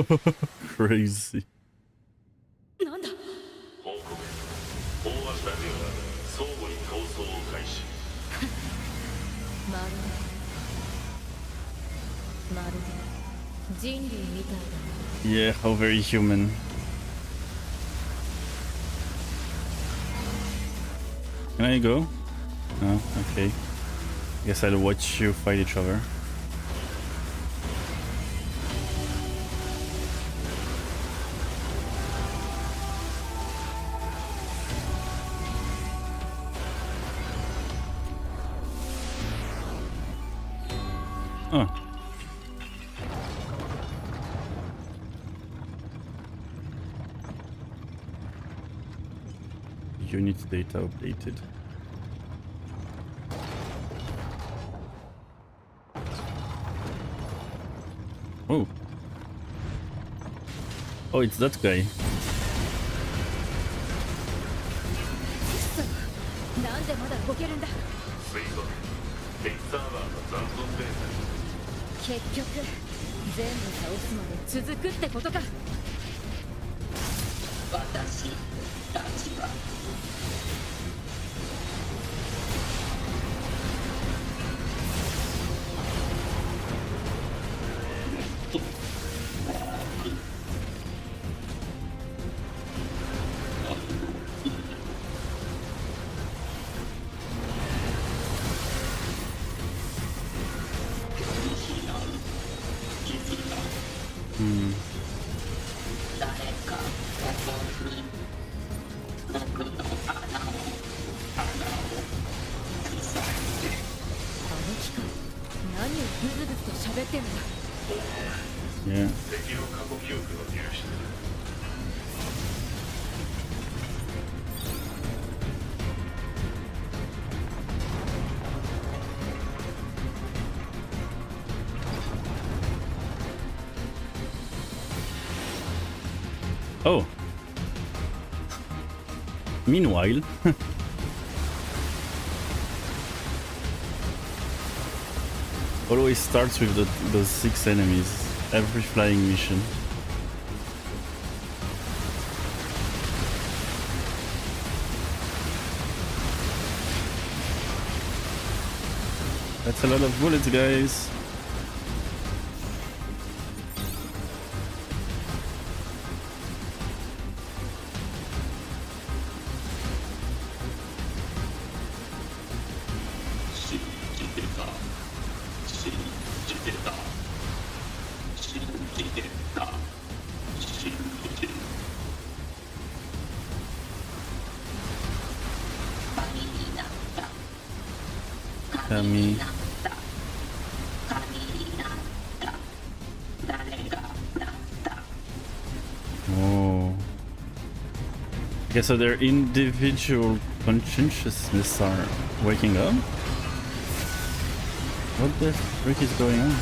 Crazy. なんだ。報告。飽和スタジオが相互に闘争を開始。まるで人類みたいだね。 Yeah, how very human. Can I go? No? Okay. Guess I'll watch you fight each other. Oh. Unit data updated. Oh. Oh, it's that guy. なんでまだ動けるんだ。水族敵サーバーの残存デー結局全部倒すまで続くってことか。私たちは誰かここに僕の穴を塞いで。あの機械何をブツブツと喋ってるんだ。 Yeah. 敵の過去記憶の入手。 Oh. Meanwhile. Always starts with those 6 enemies. Every flying mission. That's a lot of bullets, guys. Kami. Oh. Okay, so their individual consciousness are waking up? What the frick is going on?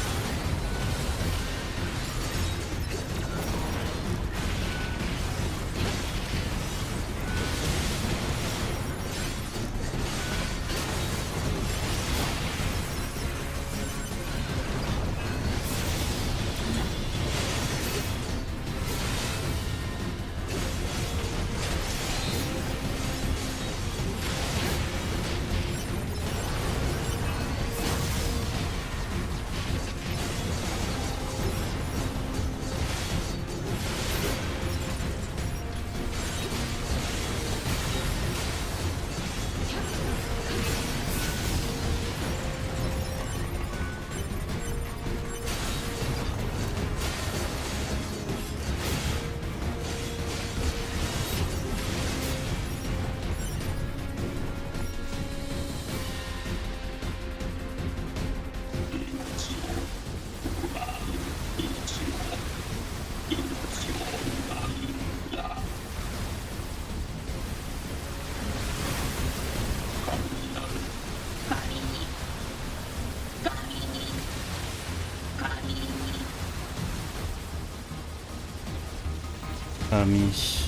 Amish.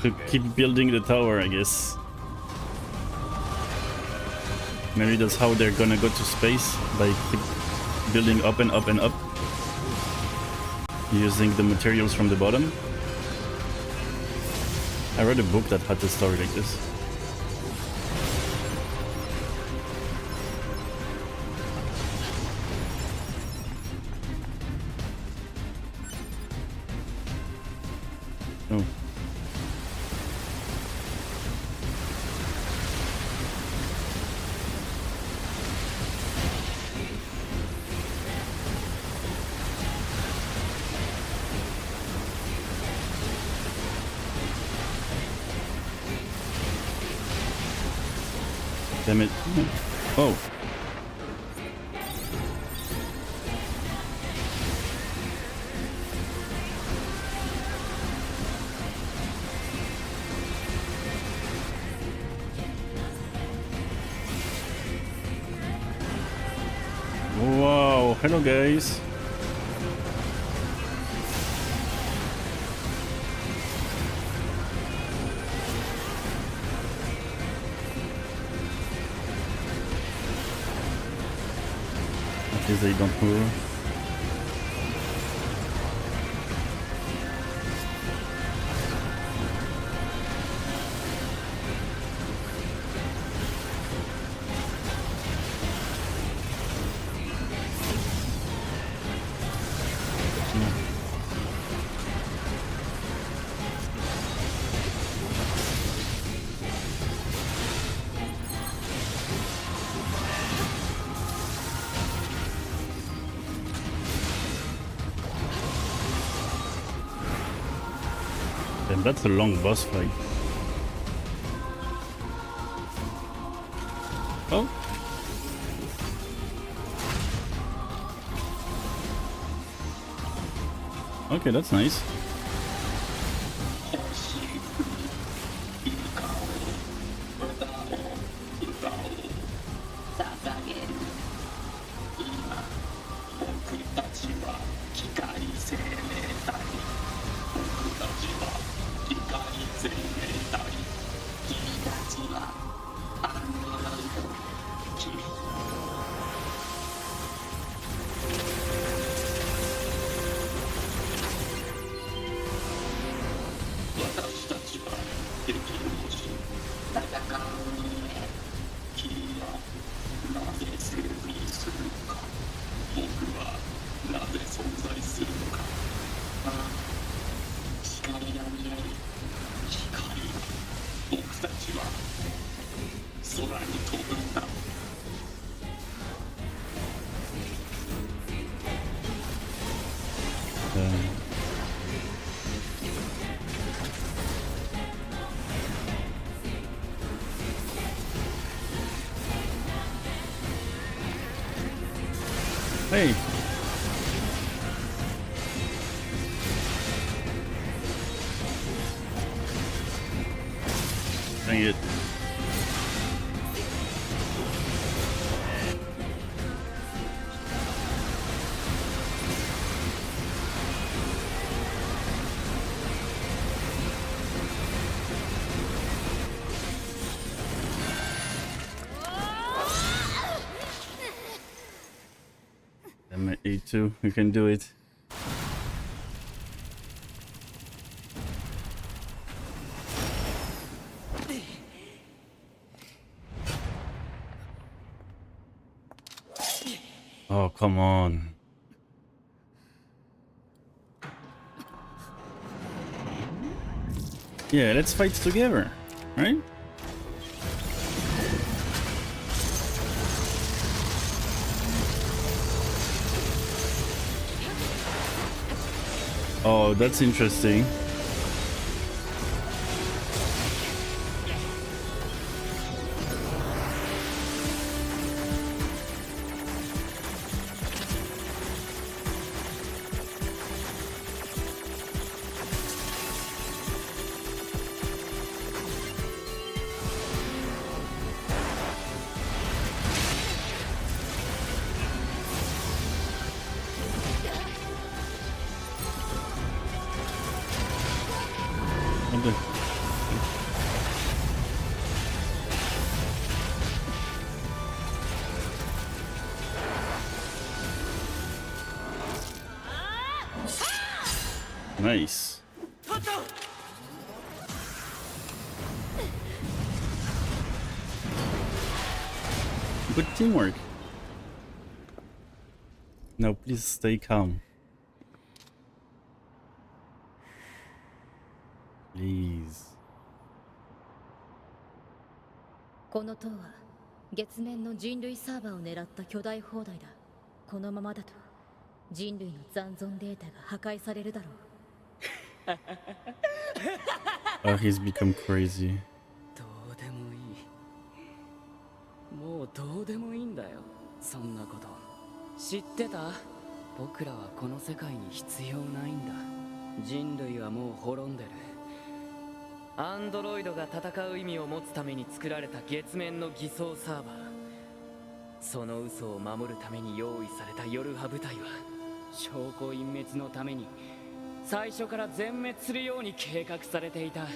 To keep building the tower, I guess. Maybe that's how they're gonna go to space, by keep building up and up and up, using the materials from the bottom. I read a book that had a story like this. Oh. Damn it. Oh. Wow, hello guys. At least they don't move. Damn, that's a long boss fight. Oh. Okay, that's nice. Hey. Dang it. Damn it, A2, you can do it. Oh, come on. Yeah, let's fight together, right? Oh, that's interesting. What the- Nice. Good teamwork. Now please stay calm. Please. この塔は月面の人類サーバーを狙った巨大砲台だ。このままだと人類の残存データが破壊されるだろう。He's become crazy. どうでもいい。もうどうでもいいんだよ、そんなこと。知ってた？僕らはこの世界に必要ないんだ。人類はもう滅んでる。アンドロイドが戦う意味を持つために作られた月面の偽装サーバー。その嘘を守るために用意されたヨルハ部隊は証拠隠滅のために最初から全滅するように計画されていた。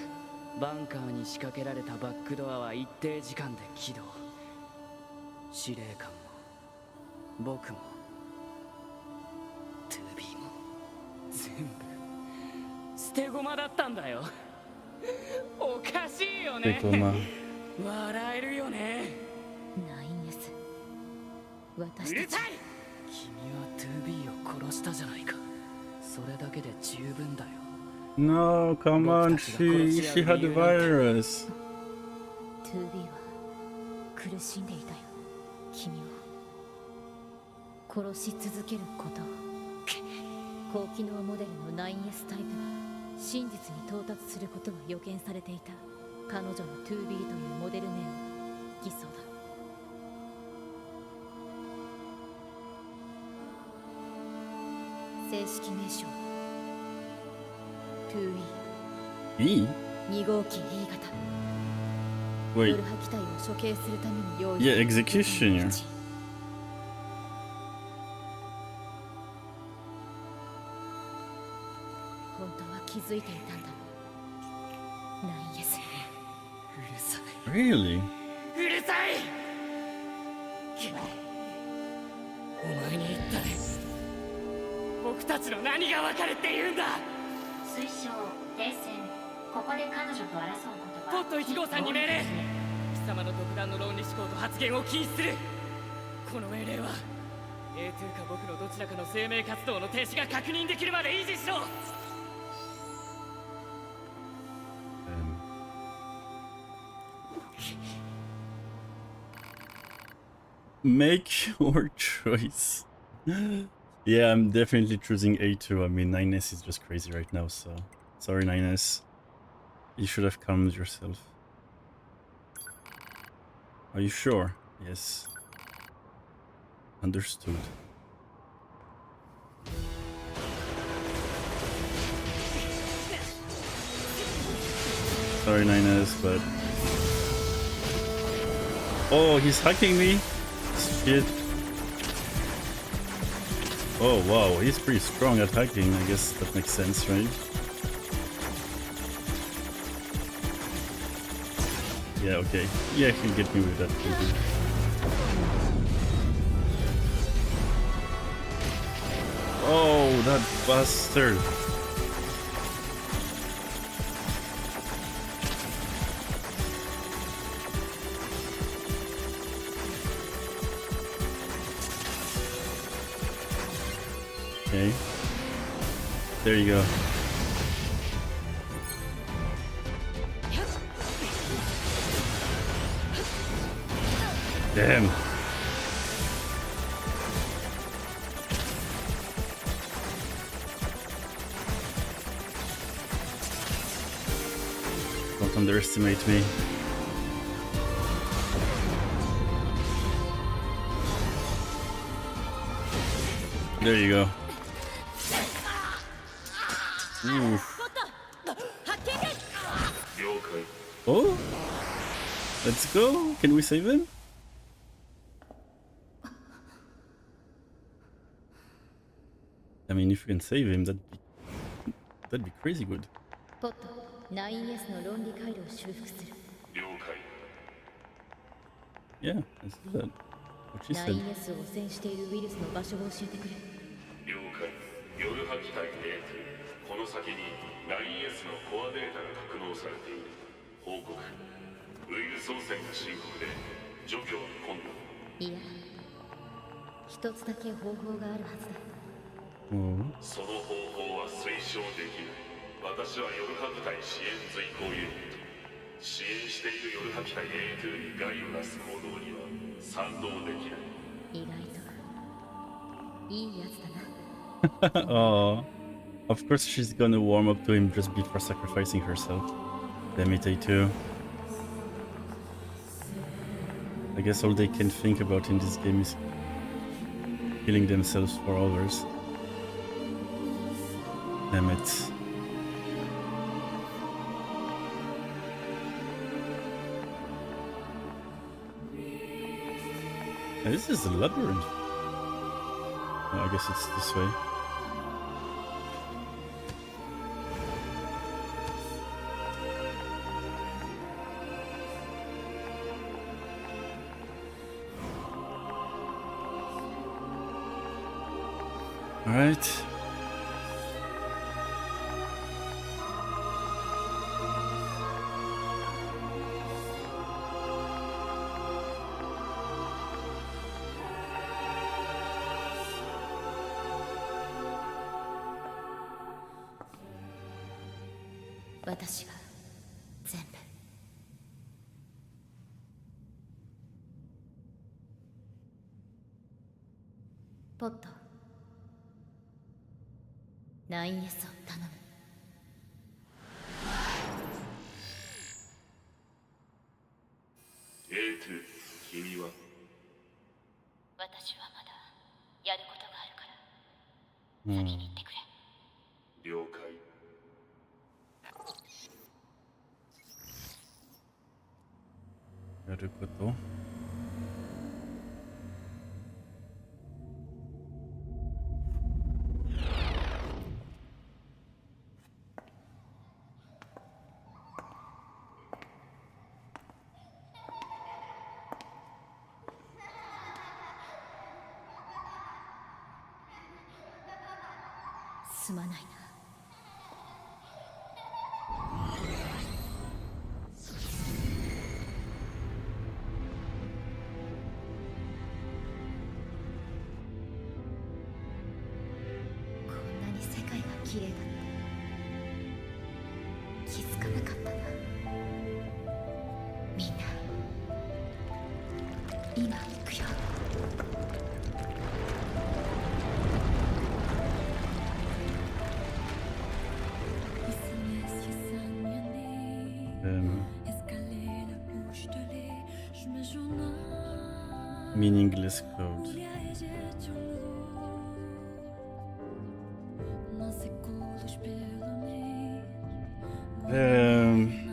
バンカーに仕掛けられたバックドアは一定時間で起動。司令官も僕も 2B も全部捨て駒だったんだよ。おかしいよね。笑えるよね。9S、私たち。うるさい。君は 2B を殺したじゃないか。それだけで十分だよ。No, come on, she had the virus. 2B は苦しんでいたよ。君を殺し続けることを。高機能モデルの 9S タイプが真実に到達することは予見されていた。彼女の 2B というモデル名は偽装だ。正式名称 2E。 E? 2号機 E 型。 Wait. ヨルハ機体を処刑するために用意 Yeah, executioner. 本当は気づいていたんだ。9S。 うるさい。 Really? うるさい。お前に言ったね。僕たちの何が分かるって言うんだ。推奨停戦。ここで彼女と争うことはポット1号さんに命令。貴様の独断の論理思考と発言を禁止する。この命令は A2 か僕のどちらかの生命活動の停止が確認できるまで維持しろ。Make your choice. Yeah, I'm definitely choosing A2. I mean, 9S is just crazy right now, so... Sorry, 9S. You should have calmed yourself. Are you sure? Yes. Understood. Sorry, 9S, but... Oh, he's hacking me? Shit. Oh, wow, he's pretty strong at hacking. I guess that makes sense, right? Yeah, okay. Yeah, he'll get me with that, maybe. Oh, that bastard. Okay. There you go. Damn. Don't underestimate me. There you go. Oof. Oh? Let's go. Can we save him? I mean, if we can save him, that'd be crazy good. ポット、9S の論理回路を修復する。了解。 Yeah, let's do that. What she said. 9S を汚染しているウイルスの場所を教えてくれ。了解。夜波機体 A2、この先に 9S のコアデータが格納されている。報告。ウイルス汚染が深刻で除去は困難。いや、一つだけ方法があるはずだ。その方法は推奨できない。私は夜波部隊支援随行ユニット。支援している夜波機体 A2 に害をなす行動には賛同できない。意外といいやつだな。Oh, of course she's gonna warm up to him just before sacrificing herself. Damn it, A2. I guess all they can think about in this game is killing themselves for others. Damn it. This is a labyrinth. Oh, I guess it's this way. All right.「私が全部」ポット 9S を頼む。A2、君は私はまだやることがあるから先に行ってくれ。了解。やること。すまないな。こんなに世界が綺麗だって気づかなかったな。みんな今行くよ。Meaningless code. Um,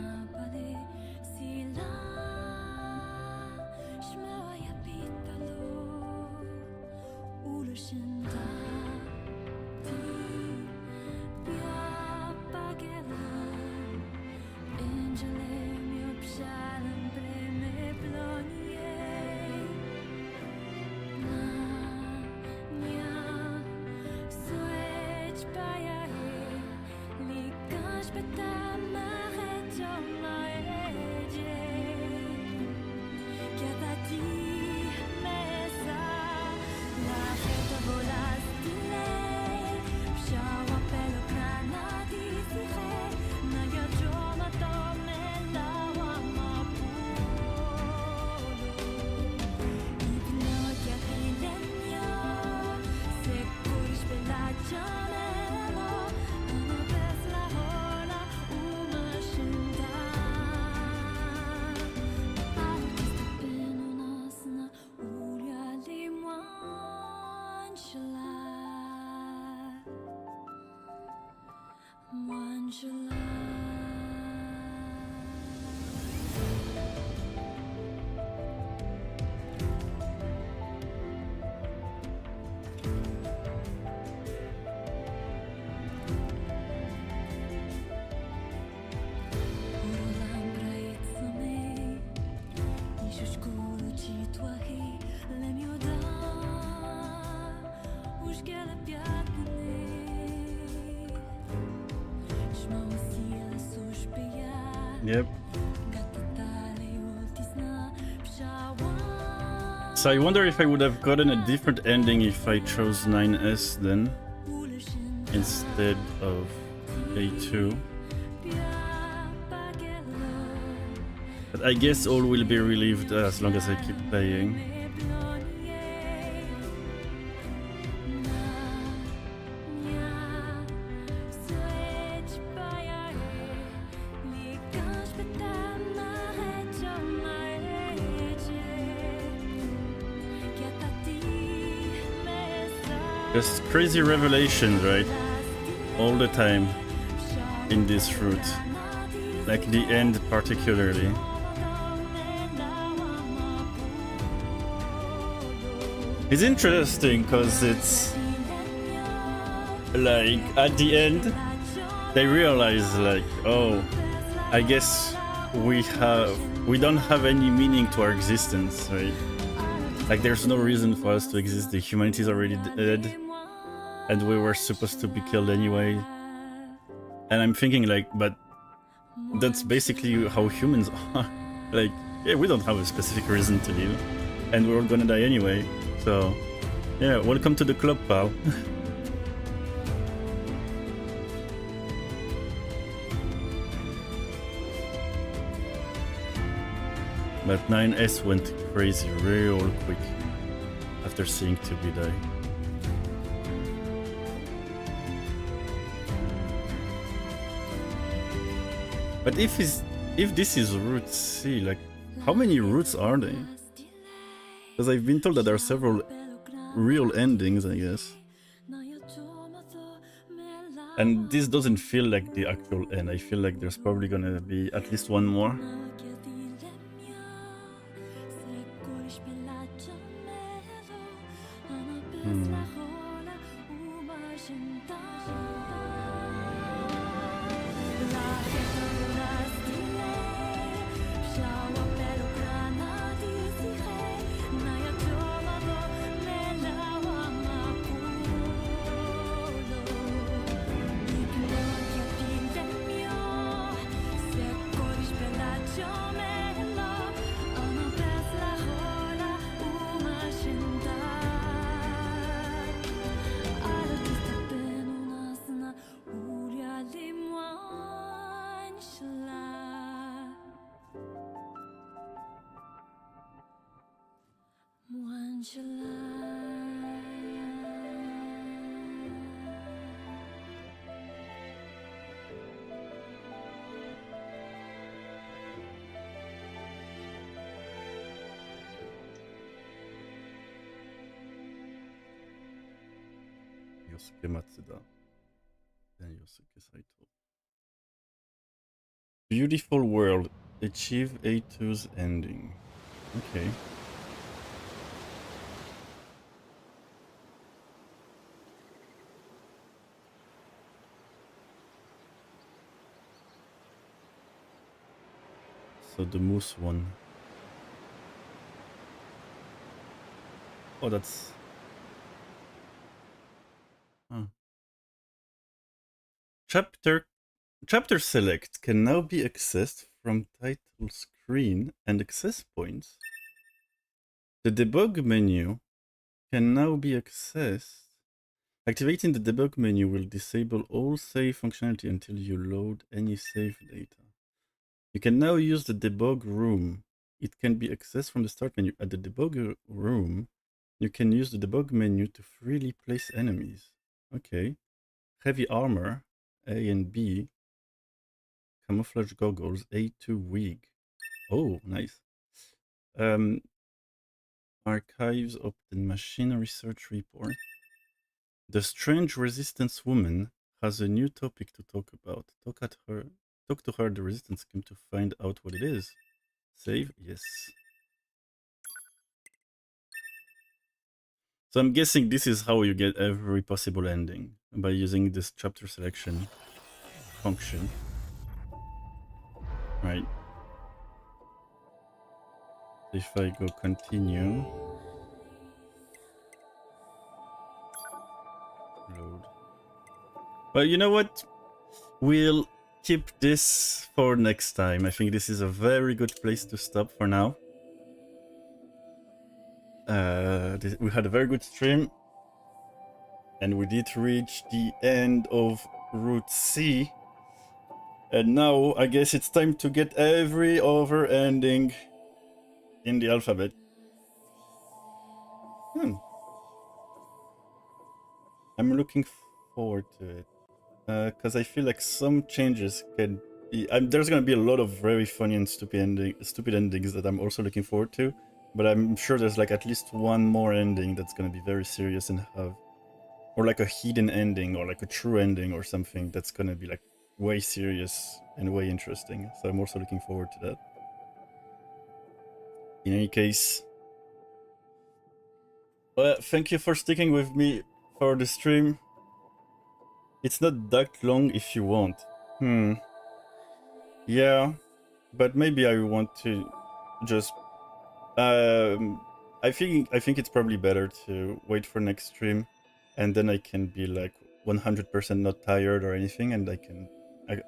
Yep. So I wonder if I would have gotten a different ending if I chose 9S then, instead of A2. But I guess all will be relieved as long as I keep playing. Just crazy revelations, right? All the time in this route. Like the end particularly. It's interesting because it's like at the end they realize like, oh, I guess we don't have any meaning to our existence, right? Like there's no reason for us to exist. The humanity is already dead and we were supposed to be killed anyway. And I'm thinking like, but that's basically how humans are. Like, yeah, we don't have a specific reason to live and we're all gonna die anyway. So yeah, welcome to the club, pal. But 9S went crazy real quick after seeing 2B die. But if this is Route C, like, how many routes are they? Because I've been told that there are several real endings, I guess. And this doesn't feel like the actual end. I feel like there's probably gonna be at least one more. Yosuke Matsuda. Then Yosuke Saito. Beautiful world. Achieve A2's ending. Okay. So the moose one. Oh, that's... Huh. Chapter select can now be accessed from title screen and access points. The debug menu can now be accessed. Activating the debug menu will disable all save functionality until you load any save data. You can now use the debug room. It can be accessed from the start menu. At the debug room, you can use the debug menu to freely place enemies. Okay. Heavy armor, A and B. Camouflage goggles, A2 wig. Oh, nice. Archives of the Machine Research Report. The strange resistance woman has a new topic to talk about. Talk to her. The resistance came to find out what it is. Save? Yes. So I'm guessing this is how you get every possible ending, by using this chapter selection function. Right. If I go continue. Load. Well, you know what? We'll keep this for next time. I think this is a very good place to stop for now. We had a very good stream. And we did reach the end of Route C. And now I guess it's time to get every other ending in the alphabet. I'm looking forward to it. Because I feel like some changes can be... there's going to be a lot of very funny and stupid endings that I'm also looking forward to. But I'm sure there's like at least one more ending that's going to be very serious and have... Or like a hidden ending or like a true ending or something that's going to be like way serious and way interesting. So I'm also looking forward to that. In any case, well, thank you for sticking with me for the stream. It's not that long if you want. Yeah, but maybe I want to just... I think it's probably better to wait for next stream, and then I can be like 100% not tired or anything, and I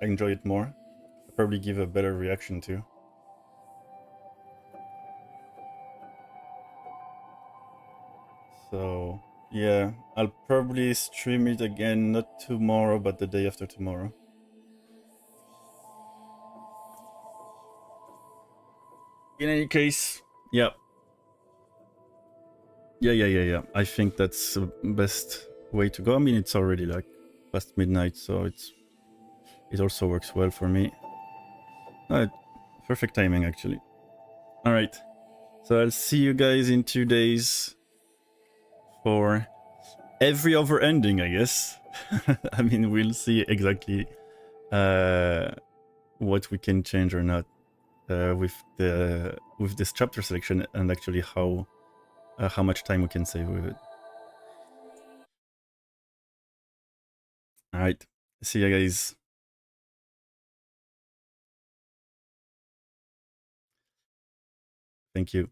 enjoy it more. I'll probably give a better reaction too. So yeah, I'll probably stream it again, not tomorrow, but the day after tomorrow. In any case, yeah. Yeah. I think that's the best way to go. I mean, it's already like past midnight, so it also works well for me. Perfect timing, actually. All right. So I'll see you guys in 2 days for every other ending, I guess. I mean, we'll see exactly what we can change or not with this chapter selection, and actually how much time we can save with it. All right. See you guys. Thank you.